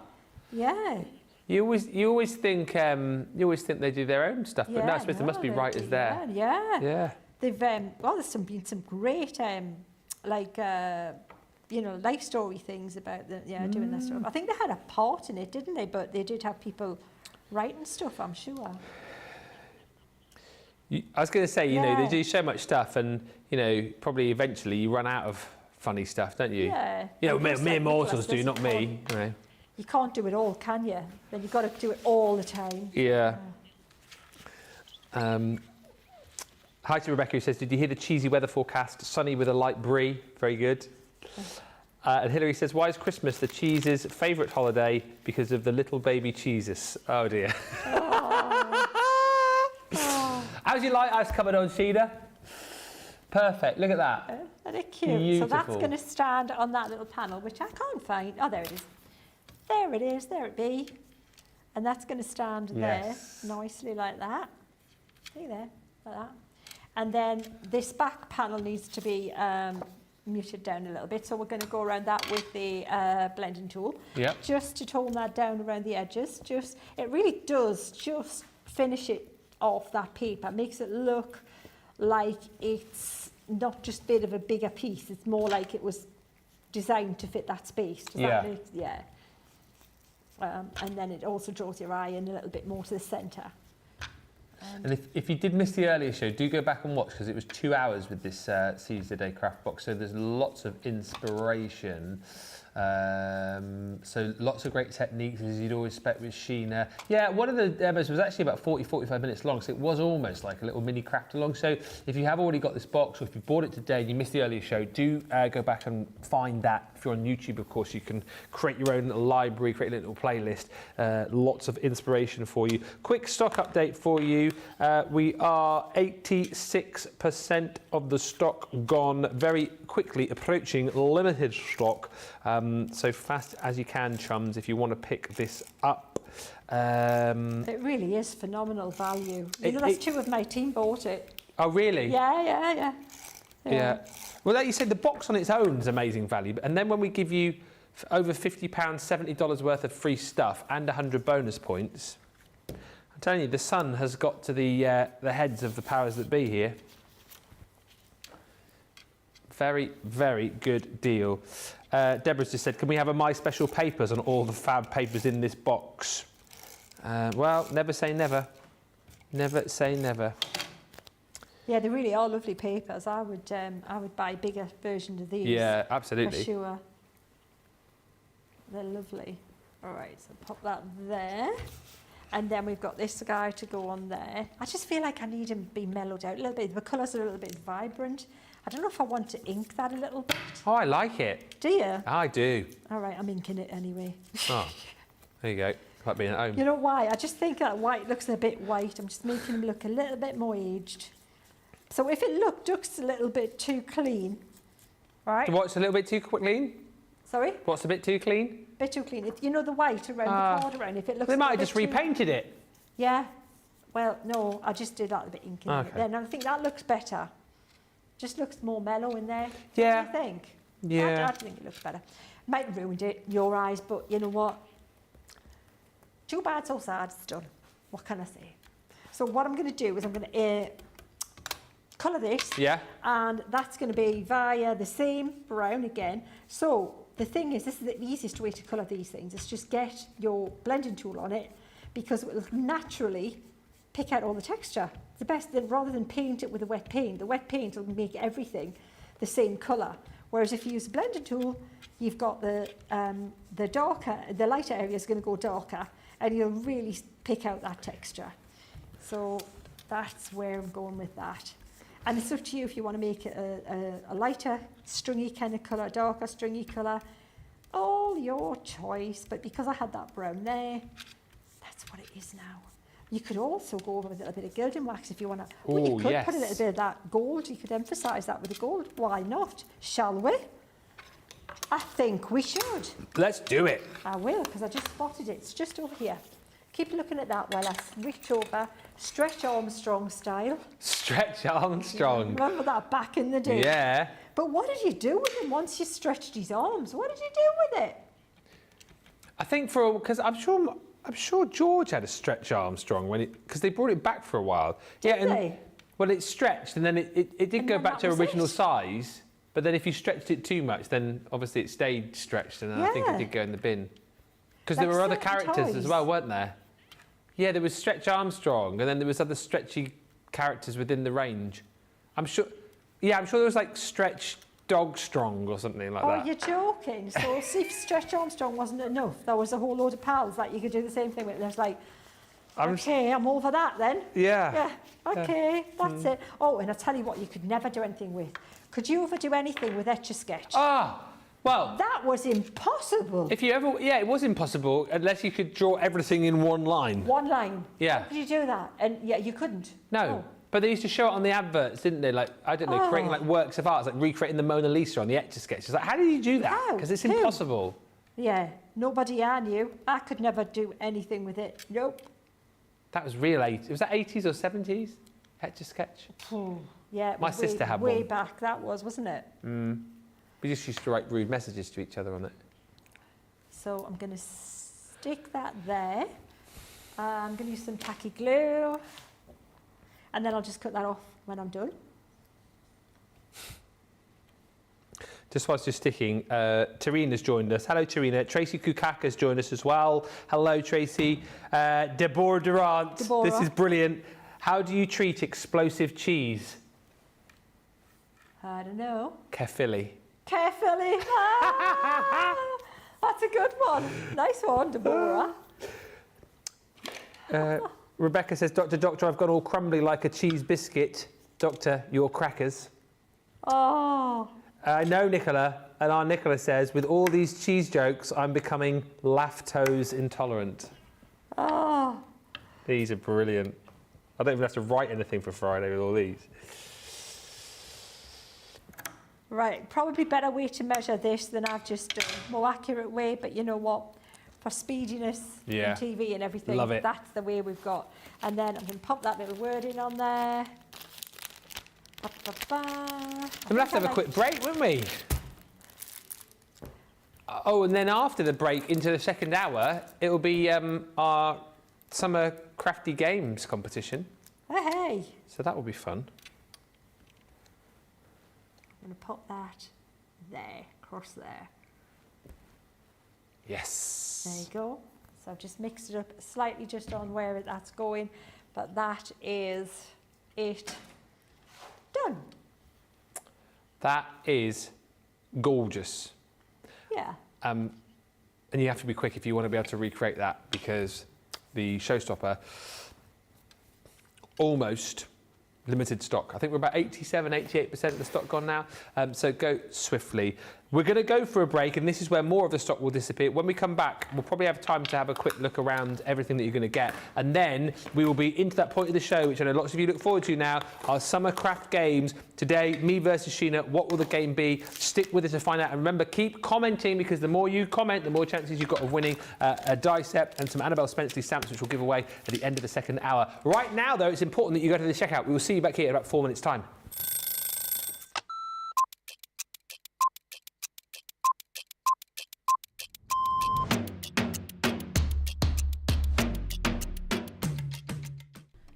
B: Yeah.
A: You always think they do their own stuff, but no, I suppose there must be writers there.
B: Yeah. They've there's been some great you know, life story things about doing that stuff. I think they had a part in it, didn't they? But they did have people writing stuff, I'm sure.
A: I was going to say, you know, they do so much stuff, and you know, probably eventually you run out of funny stuff, don't you?
B: Yeah.
A: You know, mere mortals do, not me. You know.
B: You can't do it all, can you? Then you've got to do it all the time.
A: Yeah. Hi to Rebecca, who says, did you hear the cheesy weather forecast? Sunny with a light brie. Very good. And Hilary says, why is Christmas the cheese's favourite holiday? Because of the little baby cheeses. Oh, dear. How's your lighthouse coming on, Sheena? Perfect. Look at that.
B: Isn't it cute?
A: Beautiful.
B: So that's going to stand on that little panel, which I can't find. Oh, there it is. There it is. There it be. And that's going to stand there nicely like that. See there, like that. And then this back panel needs to be muted down a little bit. So we're going to go around that with the blending tool.
A: Yep.
B: Just to tone that down around the edges. It really does just finish it off that paper. It makes it look like it's not just a bit of a bigger piece. It's more like it was designed to fit that space. Does that make, and then it also draws your eye in a little bit more to the centre.
A: And if you did miss the earlier show, do go back and watch, because it was 2 hours with this Seize the Day craft box. So there's lots of inspiration. So lots of great techniques, as you'd always expect with Sheena. Yeah, one of the demos was actually about 40-45 minutes long, so it was almost like a little mini craft along. So if you have already got this box, or if you bought it today and you missed the earlier show, do go back and find that. If you're on YouTube, of course, you can create your own little library, create a little playlist. Lots of inspiration for you. Quick stock update for you. We are 86% of the stock gone, very quickly approaching limited stock. So fast as you can, chums, if you want to pick this up.
B: It really is phenomenal value. That's two of my team bought it.
A: Oh, really?
B: Yeah.
A: Well, like you said, the box on its own is amazing value. And then when we give you over £50, $70 worth of free stuff and 100 bonus points, I'm telling you, the sun has got to the heads of the powers that be here. Very, very good deal. Deborah's just said, can we have a My Special Papers on all the fab papers in this box? Well, never say never. Never say never.
B: Yeah, they really are lovely papers. I would buy a bigger version of these.
A: Yeah, absolutely.
B: For sure. They're lovely. All right, so pop that there. And then we've got this guy to go on there. I just feel like I need him to be mellowed out a little bit. The colours are a little bit vibrant. I don't know if I want to ink that a little bit.
A: Oh, I like it.
B: Do you?
A: I do.
B: All right, I'm inking it anyway.
A: Oh, there you go. Like being at home.
B: You know why? I just think that white looks a bit white. I'm just making him look a little bit more aged. So if it looks a little bit too clean, right?
A: What's a little bit too clean?
B: Sorry?
A: What's a bit too clean?
B: Bit too clean. You know the white around the border around. If it looks,
A: they might have just repainted it.
B: Yeah. Well, no, I just did that a bit inking.
A: Okay.
B: Then I think that looks better. Just looks more mellow in there.
A: Yeah.
B: What do you think?
A: Yeah.
B: I think it looks better. Might have ruined it, your eyes, but you know what? Too bad, so sad. It's done. What can I say? So what I'm going to do is I'm going to colour this.
A: Yeah.
B: And that's going to be via the same brown again. So the thing is, this is the easiest way to colour these things. Is just get your blending tool on it, because it will naturally pick out all the texture. It's the best, rather than paint it with a wet paint. The wet paint will make everything the same colour. Whereas if you use a blending tool, you've got the lighter area is going to go darker, and you'll really pick out that texture. So that's where I'm going with that. And it's up to you if you want to make it a lighter, stringy kind of colour, darker, stringy colour. All your choice. But because I had that brown there, that's what it is now. You could also go over with a little bit of gilding wax if you want to. Well, you could put a little bit of that gold. You could emphasise that with the gold. Why not? Shall we? I think we should.
A: Let's do it.
B: I will, because I just spotted it. It's just over here. Keep looking at that while I reach over. Stretch Armstrong style.
A: Stretch Armstrong.
B: Remember that back in the day?
A: Yeah.
B: But what did you do with him once you stretched his arms? What did you do with it?
A: I think because I'm sure George had a Stretch Armstrong because they brought it back for a while.
B: Did they?
A: Well, it stretched and then it did go back to original size. But then if you stretched it too much, then obviously it stayed stretched, and then I think it did go in the bin. Because there were other characters as well, weren't there? Yeah, there was Stretch Armstrong, and then there was other stretchy characters within the range. I'm sure there was like Stretch Dogstrong or something like that.
B: Oh, you're joking. So see if Stretch Armstrong wasn't enough, there was a whole load of pals that you could do the same thing with. There's like, I'm over that then.
A: Yeah.
B: Okay, that's it. Oh, and I tell you what, you could never do anything with. Could you ever do anything with Etch-a-Sketch?
A: Well,
B: that was impossible.
A: It was impossible unless you could draw everything in one line.
B: One line.
A: Yeah.
B: How could you do that? And you couldn't.
A: No. But they used to show it on the adverts, didn't they? Like, I don't know, creating like works of art, like recreating the Mona Lisa on the Etch-a-Sketch. It's like, how did you do that? Because it's impossible.
B: Yeah. Nobody I knew. I could never do anything with it. Nope.
A: That was real 80s. Was that 80s or 70s? Etch-a-Sketch?
B: Yeah.
A: My sister had
B: way
A: one.
B: back that was, wasn't it?
A: We just used to write rude messages to each other on it.
B: So I'm going to stick that there. I'm going to use some tacky glue. And then I'll just cut that off when I'm done.
A: Just whilst you're sticking, Tarina's joined us. Hello, Tarina. Tracy Kukaka's joined us as well. Hello, Tracy. Deborah Durant. This is brilliant. How do you treat explosive cheese?
B: I don't know.
A: Carefully.
B: Carefully. That's a good one. Nice one, Deborah.
A: Rebecca says, Doctor, I've got all crumbly like a cheese biscuit. Doctor, your crackers.
B: Oh.
A: I know, Nicola. And our Nicola says, with all these cheese jokes, I'm becoming lactose intolerant.
B: Oh.
A: These are brilliant. I don't even have to write anything for Friday with all these.
B: Right, probably better way to measure this than I've just done. More accurate way, but you know what? For speediness and TV and everything,
A: Love it.
B: That's the way we've got. And then I'm going to pop that little wording on there.
A: We'll have to have a quick break, wouldn't we? Oh, and then after the break into the second hour, it will be our summer crafty games competition.
B: Hey!
A: So that will be fun.
B: I'm going to pop that there, across there.
A: Yes.
B: There you go. So I've just mixed it up slightly just on where that's going, but that is it done.
A: That is gorgeous.
B: Yeah.
A: And you have to be quick if you want to be able to recreate that, because the Showstopper almost limited stock. I think we're about 87, 88% of the stock gone now. So go swiftly. We're going to go for a break, and this is where more of the stock will disappear. When we come back, we'll probably have time to have a quick look around everything that you're going to get. And then we will be into that point of the show, which I know lots of you look forward to now, our summer craft games. Today, me versus Sheena. What will the game be? Stick with us to find out. And remember, keep commenting, because the more you comment, the more chances you've got of winning a die set and some Annabelle Spenceley stamps, which we'll give away at the end of the second hour. Right now, though, it's important that you go to the checkout. We will see you back here in about 4 minutes' time.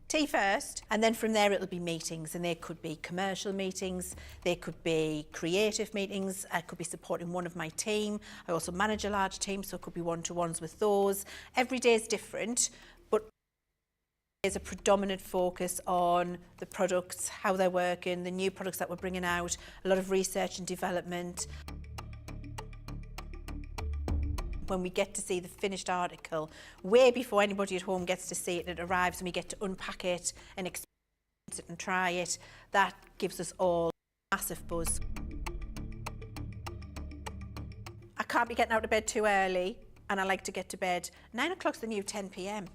C: Tea first, and then from there it'll be meetings, and they could be commercial meetings, they could be creative meetings, I could be supporting one of my team. I also manage a large team, so it could be one-to-ones with those. Every day is different, but there's a predominant focus on the products, how they're working, the new products that we're bringing out, a lot of research and development. When we get to see the finished article, way before anybody at home gets to see it, it arrives and we get to unpack it and experience it and try it, that gives us all a massive buzz. I can't be getting out of bed too early, and I like to get to bed. 9 o'clock's the new 10 p.m.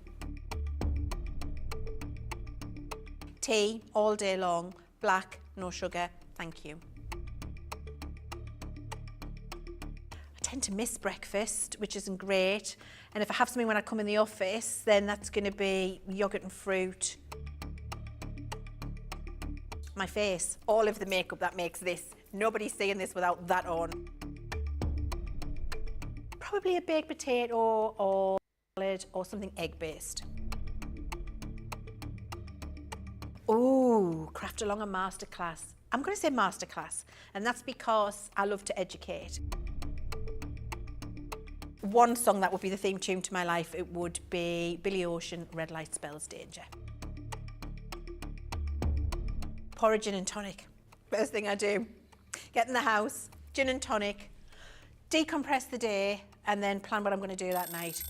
C: Tea all day long, black, no sugar, thank you. I tend to miss breakfast, which isn't great, and if I have something when I come in the office, then that's going to be yogurt and fruit. My face, all of the makeup that makes this, nobody's seeing this without that on. Probably a baked potato or salad or something egg-based. Ooh, craft along a masterclass. I'm going to say masterclass, and that's because I love to educate. One song that would be the theme tune to my life, it would be Billy Ocean, Red Light Spells Danger. Pour a gin and tonic. First thing I do, get in the house, gin and tonic, decompress the day, and then plan what I'm going to do that night.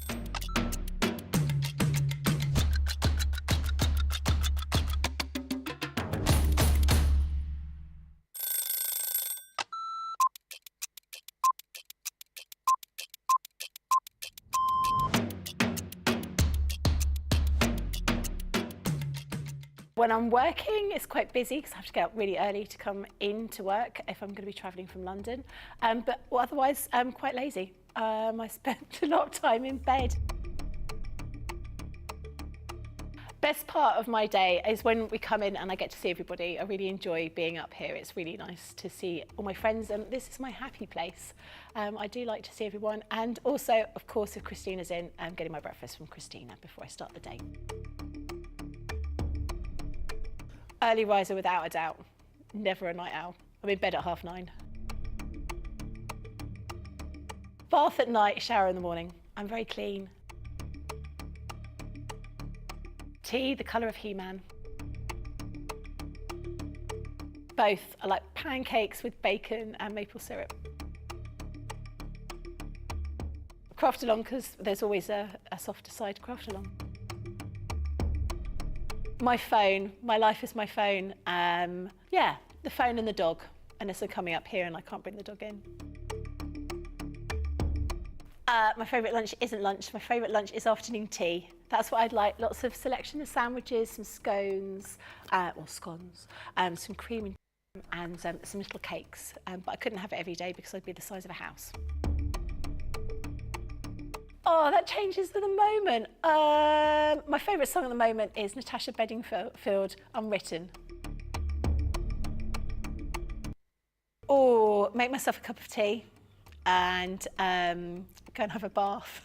D: When I'm working, it's quite busy because I have to get up really early to come into work if I'm going to be travelling from London. But otherwise, I'm quite lazy. I spend a lot of time in bed. Best part of my day is when we come in and I get to see everybody. I really enjoy being up here. It's really nice to see all my friends, and this is my happy place. I do like to see everyone, and also, of course, if Christina's in, I'm getting my breakfast from Christina before I start the day. Early riser without a doubt, never a night owl. I'm in bed at 9:30. Bath at night, shower in the morning. I'm very clean. Tea, the colour of He-Man. Both. I like pancakes with bacon and maple syrup. Craft along, because there's always a softer side to craft along. My phone, my life is my phone. Yeah, the phone and the dog, unless I'm coming up here and I can't bring the dog in. My favourite lunch isn't lunch. My favourite lunch is afternoon tea. That's what I'd like. Lots of selection of sandwiches, some scones, or scones, some cream and some little cakes. But I couldn't have it every day because I'd be the size of a house. Oh, that changes to the moment. My favourite song at the moment is Natasha Bedingfield, Unwritten. Or make myself a cup of tea and go and have a bath.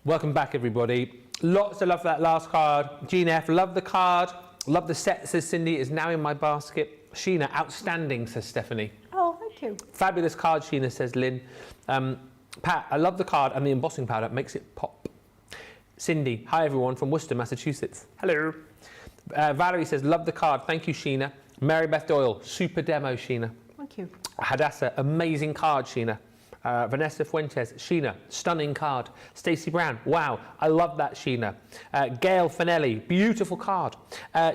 A: Welcome back, everybody. Lots of love for that last card. Gene F, love the card. Love the set, says Cindy. Is now in my basket. Sheena, outstanding, says Stephanie.
B: Oh, thank you.
A: Fabulous card, Sheena, says Lynn. Pat, I love the card and the embossing powder. Makes it pop. Cindy, hi everyone from Worcester, Massachusetts. Hello. Valerie says, love the card. Thank you, Sheena. Mary Beth Doyle, super demo, Sheena.
B: Thank you.
A: Hadassah, amazing card, Sheena. Vanessa Fuentes, Sheena, stunning card. Stacey Brown, wow, I love that, Sheena. Gail Finelli, beautiful card.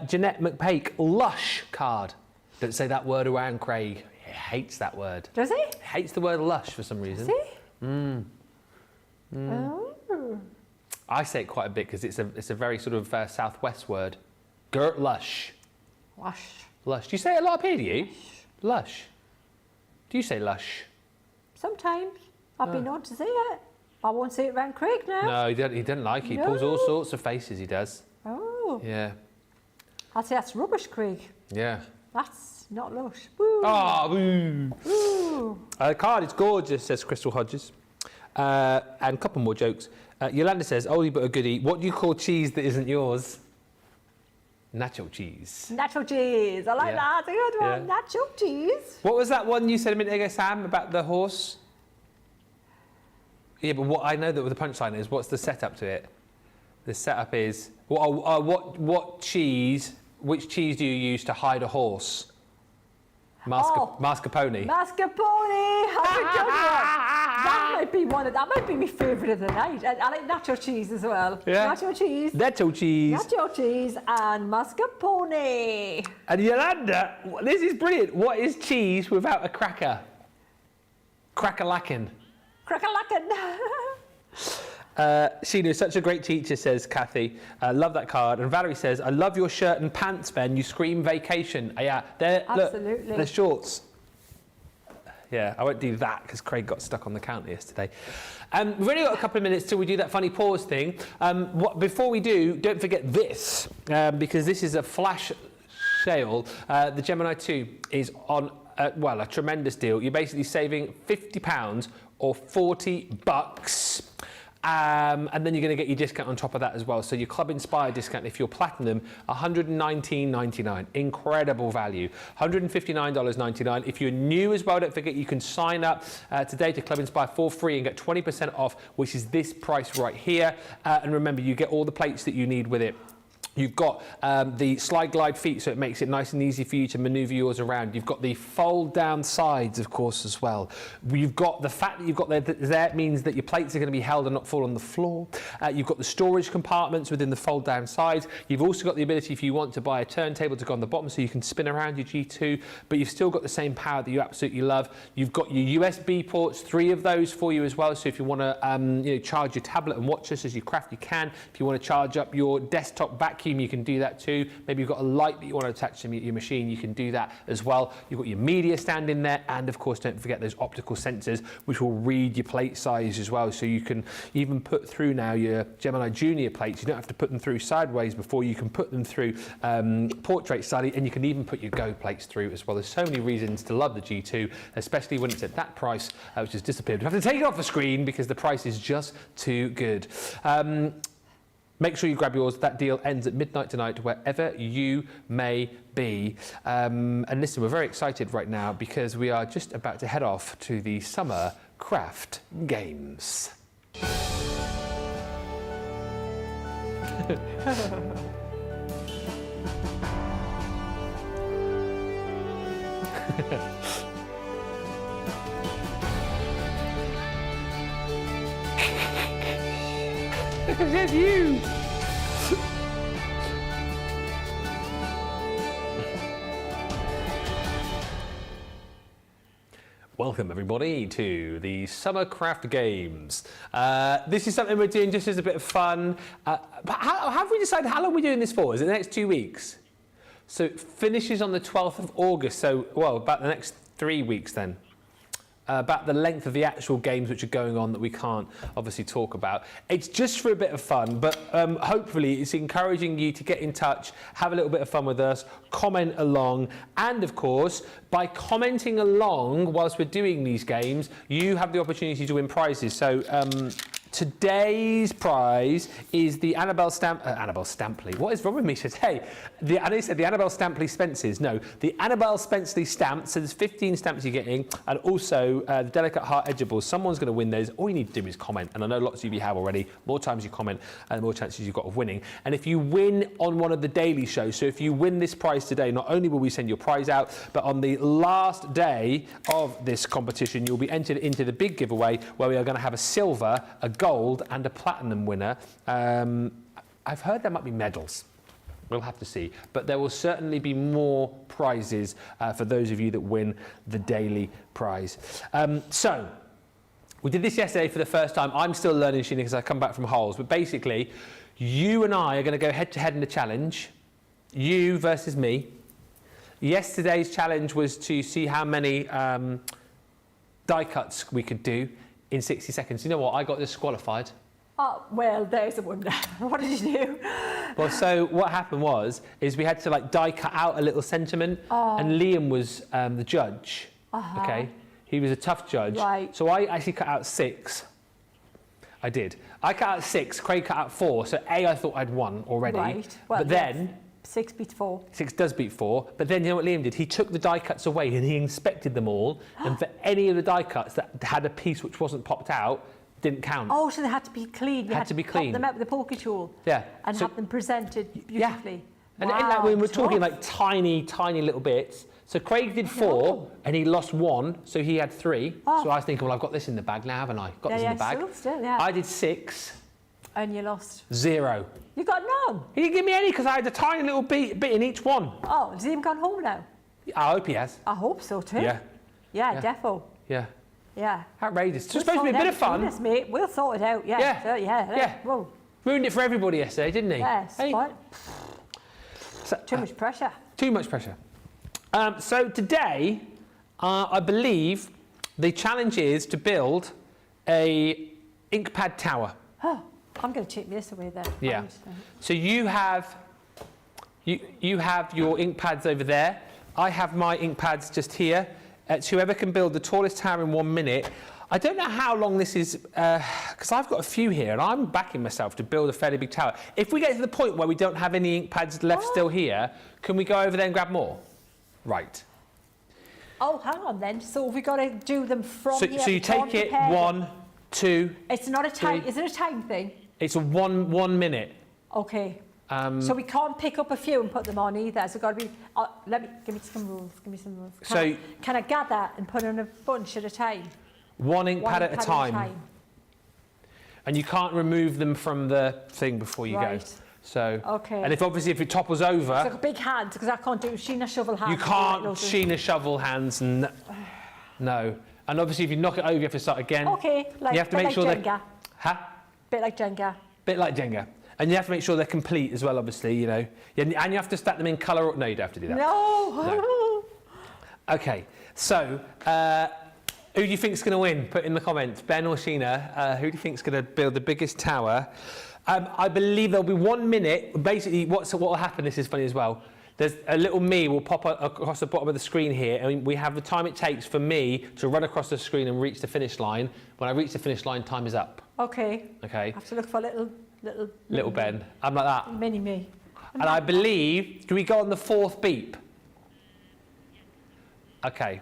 A: Jeanette McPake, lush card. Don't say that word around Craig. He hates that word.
B: Does he?
A: Hates the word lush for some reason.
B: Does he? Oh.
A: I say it quite a bit because it's a very sort of southwest word. Gert lush.
B: Lush.
A: Lush. Do you say it a lot up here, do you? Lush. Do you say lush?
B: Sometimes. I've been known to say it. I won't say it around Craig now.
A: No, he doesn't like it. He pulls all sorts of faces, he does.
B: Oh.
A: Yeah.
B: I'd say that's rubbish, Craig.
A: Yeah.
B: That's not lush. Woo.
A: Ah, boo.
B: Woo.
A: The card is gorgeous, says Crystal Hodges. And a couple more jokes. Yolanda says, oldie but a goodie. What do you call cheese that isn't yours? Nacho cheese.
B: Nacho cheese. I like that. That's a good one.
A: Yeah.
B: Nacho cheese.
A: What was that one you said a minute ago, Sam, about the horse? Yeah, but what I know that the punchline is, what's the setup to it? The setup is, what cheese, which cheese do you use to hide a horse? Mascarpone.
B: Mascarpone. That's a good one. That might be my favourite of the night. I like nacho cheese as well.
A: Yeah.
B: Nacho cheese.
A: Nacho cheese.
B: Nacho cheese and mascarpone.
A: And Yolanda, this is brilliant. What is cheese without a cracker? Cracker-lackin'.
B: Cracker-lackin'.
A: Sheena is such a great teacher, says Kathy. Love that card. And Valerie says, I love your shirt and pants, Ben. You scream vacation. Yeah,
B: absolutely.
A: Look, they're shorts. Yeah, I won't do that because Craig got stuck on the counter yesterday. We've only got a couple of minutes till we do that funny pause thing. Before we do, don't forget this, because this is a flash sale. The Gemini II is on, a tremendous deal. You're basically saving £50 or $40. And then you're going to get your discount on top of that as well. So your Club Inspired discount, if you're Platinum, $119.99. Incredible value. $159.99. If you're new as well, don't forget you can sign up today to Club Inspire for free and get 20% off, which is this price right here. And remember, you get all the plates that you need with it. You've got the slide glide feet, so it makes it nice and easy for you to maneuver yours around. You've got the fold down sides, of course, as well. You've got the fact that you've got there means that your plates are going to be held and not fall on the floor. You've got the storage compartments within the fold down sides. You've also got the ability, if you want, to buy a turntable to go on the bottom so you can spin around your G2, but you've still got the same power that you absolutely love. You've got your USB ports, 3 of those for you as well. So if you want to charge your tablet and watch this as you craft, you can. If you want to charge up your desktop vacuum, you can do that too. Maybe you've got a light that you want to attach to your machine, you can do that as well. You've got your media stand in there, and of course don't forget those optical sensors which will read your plate size as well, so you can even put through now your Gemini Junior plates. You don't have to put them through sideways before, you can put them through portrait study, and you can even put your Go plates through as well. There's so many reasons to love the G2, especially when it's at that price, which has disappeared. We have to take it off the screen because the price is just too good. Make sure you grab yours. That deal ends at midnight tonight, wherever you may be. And listen, we're very excited right now because we are just about to head off to the Summer Craft Games. That's you. Welcome everybody to the Summer Craft Games. This is something we're doing just as a bit of fun. But how have we decided how long we're doing this for? Is it the next 2 weeks? So it finishes on the 12th of August, so, well, about the next 3 weeks then. About the length of the actual games which are going on that we can't obviously talk about. It's just for a bit of fun, but hopefully it's encouraging you to get in touch, have a little bit of fun with us, comment along, and of course, by commenting along whilst we're doing these games, you have the opportunity to win prizes. So today's prize is the Annabelle Stampley. What is wrong with me today? I know you said the Annabelle Stampley Spencers. No, the Annabelle Stampley stamps. So there's 15 stamps you're getting, and also the Delicate Heart Edgeables. Someone's going to win those. All you need to do is comment, and I know lots of you have already. More times you comment, and the more chances you've got of winning. And if you win on one of the daily shows, so if you win this prize today, not only will we send your prize out, but on the last day of this competition, you'll be entered into the big giveaway where we are going to have a silver, a gold and a platinum winner. I've heard there might be medals. We'll have to see. But there will certainly be more prizes for those of you that win the daily prize. So, we did this yesterday for the first time. I'm still learning, Sheena, because I come back from Holes. But basically, you and I are going to go head-to-head in the challenge. You versus me. Yesterday's challenge was to see how many die cuts we could do in 60 seconds. You know what? I got disqualified.
B: Oh, well, there's a wonder. What did you do?
A: Well, so what happened is we had to like die cut out a little sentiment, and Leann was the judge. Okay, he was a tough judge.
B: Right.
A: So I actually cut out 6. I did. I cut out 6. Craig cut out 4. So I thought I'd won already.
B: Right. Well,
A: but then
B: 6 beats 4.
A: 6 does beat 4, but then you know what Liam did? He took the die cuts away and he inspected them all, and for any of the die cuts that had a piece which wasn't popped out, didn't count.
B: Oh, so they had to be clean. You had to be clean. Pop them out with a poker tool.
A: Yeah.
B: And have them presented beautifully.
A: And
B: wow,
A: like, we're talking like tiny little bits. So Craig did 4 and he lost 1, so he had 3. So I was thinking, well, I've got this in the bag now, haven't I? Got this in the bag.
B: Still, yeah.
A: I did 6.
B: And you lost?
A: 0.
B: You got none?
A: He didn't give me any because I had a tiny little bit in each one.
B: Oh, has he even gone home now?
A: I hope he has.
B: I hope so too.
A: Yeah.
B: Yeah, defo.
A: Yeah.
B: Yeah.
A: Outrageous. It's supposed to be a bit of fun.
B: Goodness, mate. We'll sort it out. Yeah.
A: Yeah.
B: So, yeah. Whoa.
A: Ruined it for everybody yesterday, didn't he?
B: Yeah,
A: Hey? So,
B: too much pressure.
A: Too much pressure. So today, I believe the challenge is to build a ink pad tower.
B: Oh, I'm going to take this away then.
A: Yeah. So you have your ink pads over there. I have my ink pads just here. It's whoever can build the tallest tower in 1 minute. I don't know how long this is, because I've got a few here, and I'm backing myself to build a fairly big tower. If we get to the point where we don't have any ink pads left still here, can we go over there and grab more? Right.
B: Oh, hang on then. So we got to do them from here.
A: So you take it 1, 2.
B: It's not a time.
A: 3.
B: Is it a time thing?
A: It's a 1 minute.
B: Okay. So we can't pick up a few and put them on either. So got to be. Give me some rules. Can I gather and put in a bunch at a time?
A: 1 ink pad at a time. And you can't remove them from the thing before you go. So.
B: Okay.
A: And if it topples over.
B: It's like a big hand because I can't do Sheena shovel hands.
A: You can't Sheena shovel hands. No. And obviously, if you knock it over, you have to start again.
B: Okay.
A: You have to make sure
B: Jenga. Bit like Jenga.
A: Bit like Jenga. And you have to make sure they're complete as well, obviously, you know. And you have to stack them in colour. No, you don't have to do that.
B: No.
A: Okay, so who do you think is going to win? Put in the comments, Ben or Sheena. Who do you think is going to build the biggest tower? I believe there'll be 1 minute. Basically, what will happen, this is funny as well. There's a little me will pop across the bottom of the screen here, and we have the time it takes for me to run across the screen and reach the finish line. When I reach the finish line, time is up.
B: Okay.
A: Okay.
B: I have to look for little
A: Ben. I'm like that.
B: Mini me.
A: And I believe, do we go on the 4th beep? Okay.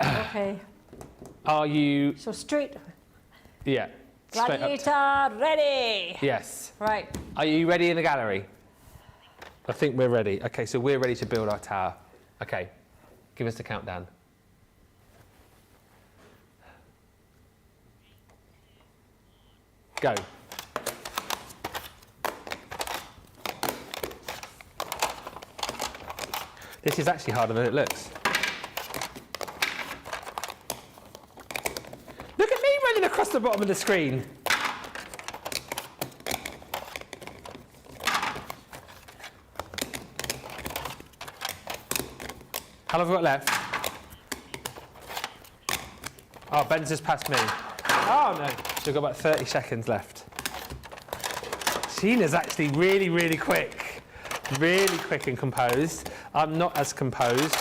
B: Okay.
A: Are you...
B: So straight.
A: Yeah.
B: Gladiator ready.
A: Yes.
B: Right.
A: Are you ready in the gallery? I think we're ready. Okay, so we're ready to build our tower. Okay. Give us the countdown. Go. This is actually harder than it looks. the bottom of the screen. How long have we got left? Oh, Ben's just passed me. Oh, no. So we've got about 30 seconds left. Sheena's actually really, really quick. Really quick and composed. I'm not as composed.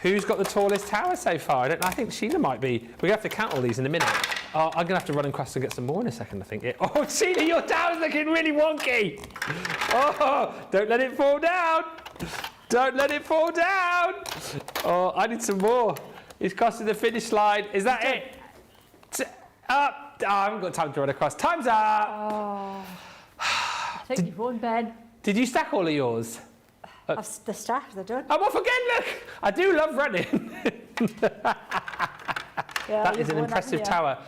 A: Who's got the tallest tower so far? I think Sheena might be. We're going to have to count all these in a minute. Oh, I'm going to have to run across and get some more in a second, I think. Oh, Sheena, your tower's looking really wonky. Oh, don't let it fall down. Don't let it fall down. Oh, I need some more. It's crossing the finish line. Is that it? Up. Oh, I haven't got time to run across. Time's up.
B: Oh. I think you've won, Ben.
A: Did you stack all of yours?
B: The staff, they're done.
A: I'm off again, look. I do love running.
B: Yeah,
A: That is an impressive tower.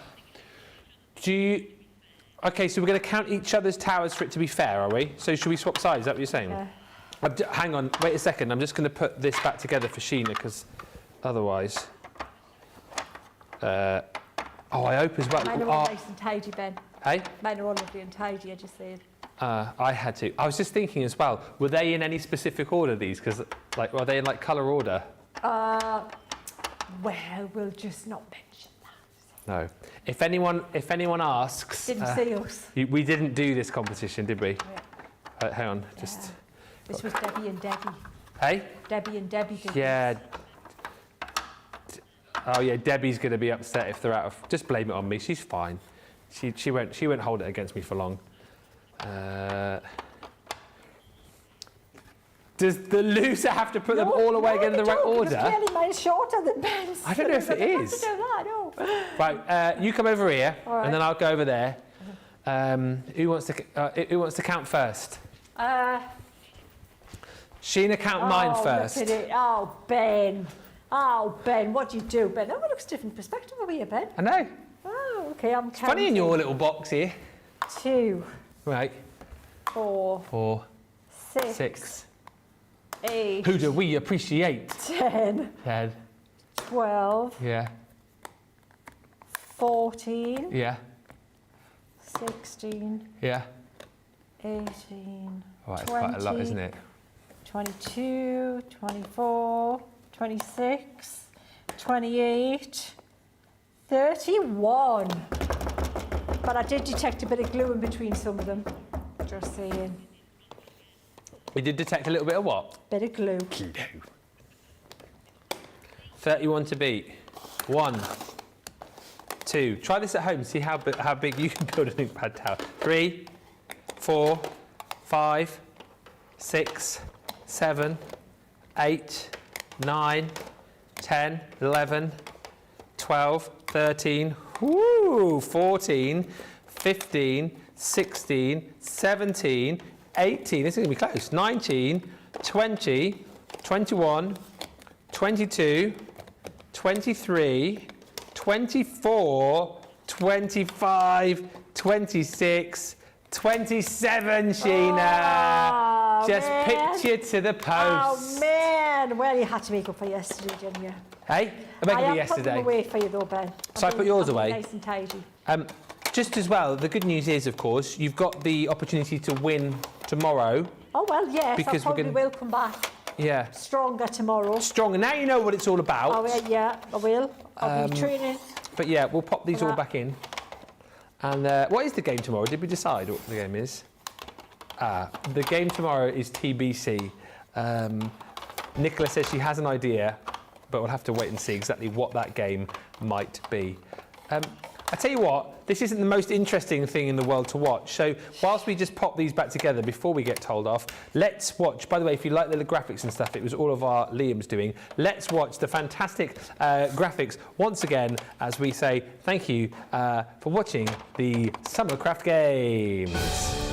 A: Okay, so we're going to count each other's towers for it to be fair, are we? So should we swap sides? Is that what you're saying?
B: Yeah.
A: Hang on, wait a second. I'm just going to put this back together for Sheena because otherwise... I hope as well...
B: Mine are all nice and tidy, Ben.
A: Hey?
B: Mine are all lovely and tidy, I just said.
A: I had to. I was just thinking as well, were they in any specific order, these? Because, like, were they in, like, colour order?
B: Well, we'll just not mention that.
A: No. If anyone asks...
B: Didn't see us.
A: We didn't do this competition, did we?
B: Yeah.
A: Hang on, just...
B: Yeah. This was Debbie and Debbie.
A: Hey?
B: Debbie and Debbie did
A: Yeah.
B: this.
A: Oh yeah, Debbie's going to be upset if they're out of... Just blame it on me, she's fine. She won't hold it against me for long. Does the loser have to put them all away again in the right order?
B: Clearly mine's shorter than Ben's.
A: I don't know if it is.
B: Have to do that, no.
A: Right, you come over here,
B: All right.
A: and then I'll go over there. Who wants to count first? Sheena, count mine first.
B: Look at it. Oh, Ben. Oh, Ben, what do you do, Ben? Oh, it looks different perspective over here, Ben.
A: I know.
B: Oh, okay, I'm
A: It's funny in your little box here.
B: 2,
A: Right.
B: 4, 6, 8.
A: Who do we appreciate?
B: 10,
A: 10.
B: 12,
A: Yeah.
B: 14,
A: Yeah.
B: 16,
A: Yeah.
B: 18,
A: All right, it's
B: 20,
A: quite a lot, isn't it?
B: 22, 24, 26, 28, 31. But I did detect a bit of glue in between some of them. Just saying.
A: We did detect a little bit of what?
B: Bit of glue.
A: 31 to beat. 1, 2. Try this at home. See how big you can build an ink pad tower. 3, 4, 5, 6, 7, 8, 9, 10, 11, 12, 13, 14, 15, 16, 17, 18, this is going to be close, 19, 20, 21, 22, 23, 24, 25, 26, 27, Sheena.
B: Oh,
A: Just
B: man.
A: picture to the post.
B: Oh, man. Well, you had to make up for yesterday, didn't you?
A: Hey, I make it
B: I have put
A: yesterday.
B: them away for you, though, Ben.
A: So I put yours
B: I'm
A: away?
B: Nice and tidy.
A: Just as well, the good news is, of course, you've got the opportunity to win tomorrow.
B: Oh, well, yes,
A: Because
B: I
A: we're
B: probably
A: gonna-
B: will come back
A: Yeah.
B: stronger tomorrow.
A: Strong. And now you know what it's all about.
B: Oh, yeah, I will. I'll be training.
A: But yeah, we'll pop these all
B: Yeah.
A: back in. And what is the game tomorrow? Did we decide what the game is? The game tomorrow is TBC. Nicola says she has an idea, but we'll have to wait and see exactly what that game might be. I tell you what, this isn't the most interesting thing in the world to watch. So whilst we just pop these back together before we get told off, let's watch. By the way, if you like the graphics and stuff, it was all of our Liam's doing. Let's watch the fantastic graphics once again as we say thank you for watching the Summercraft Games.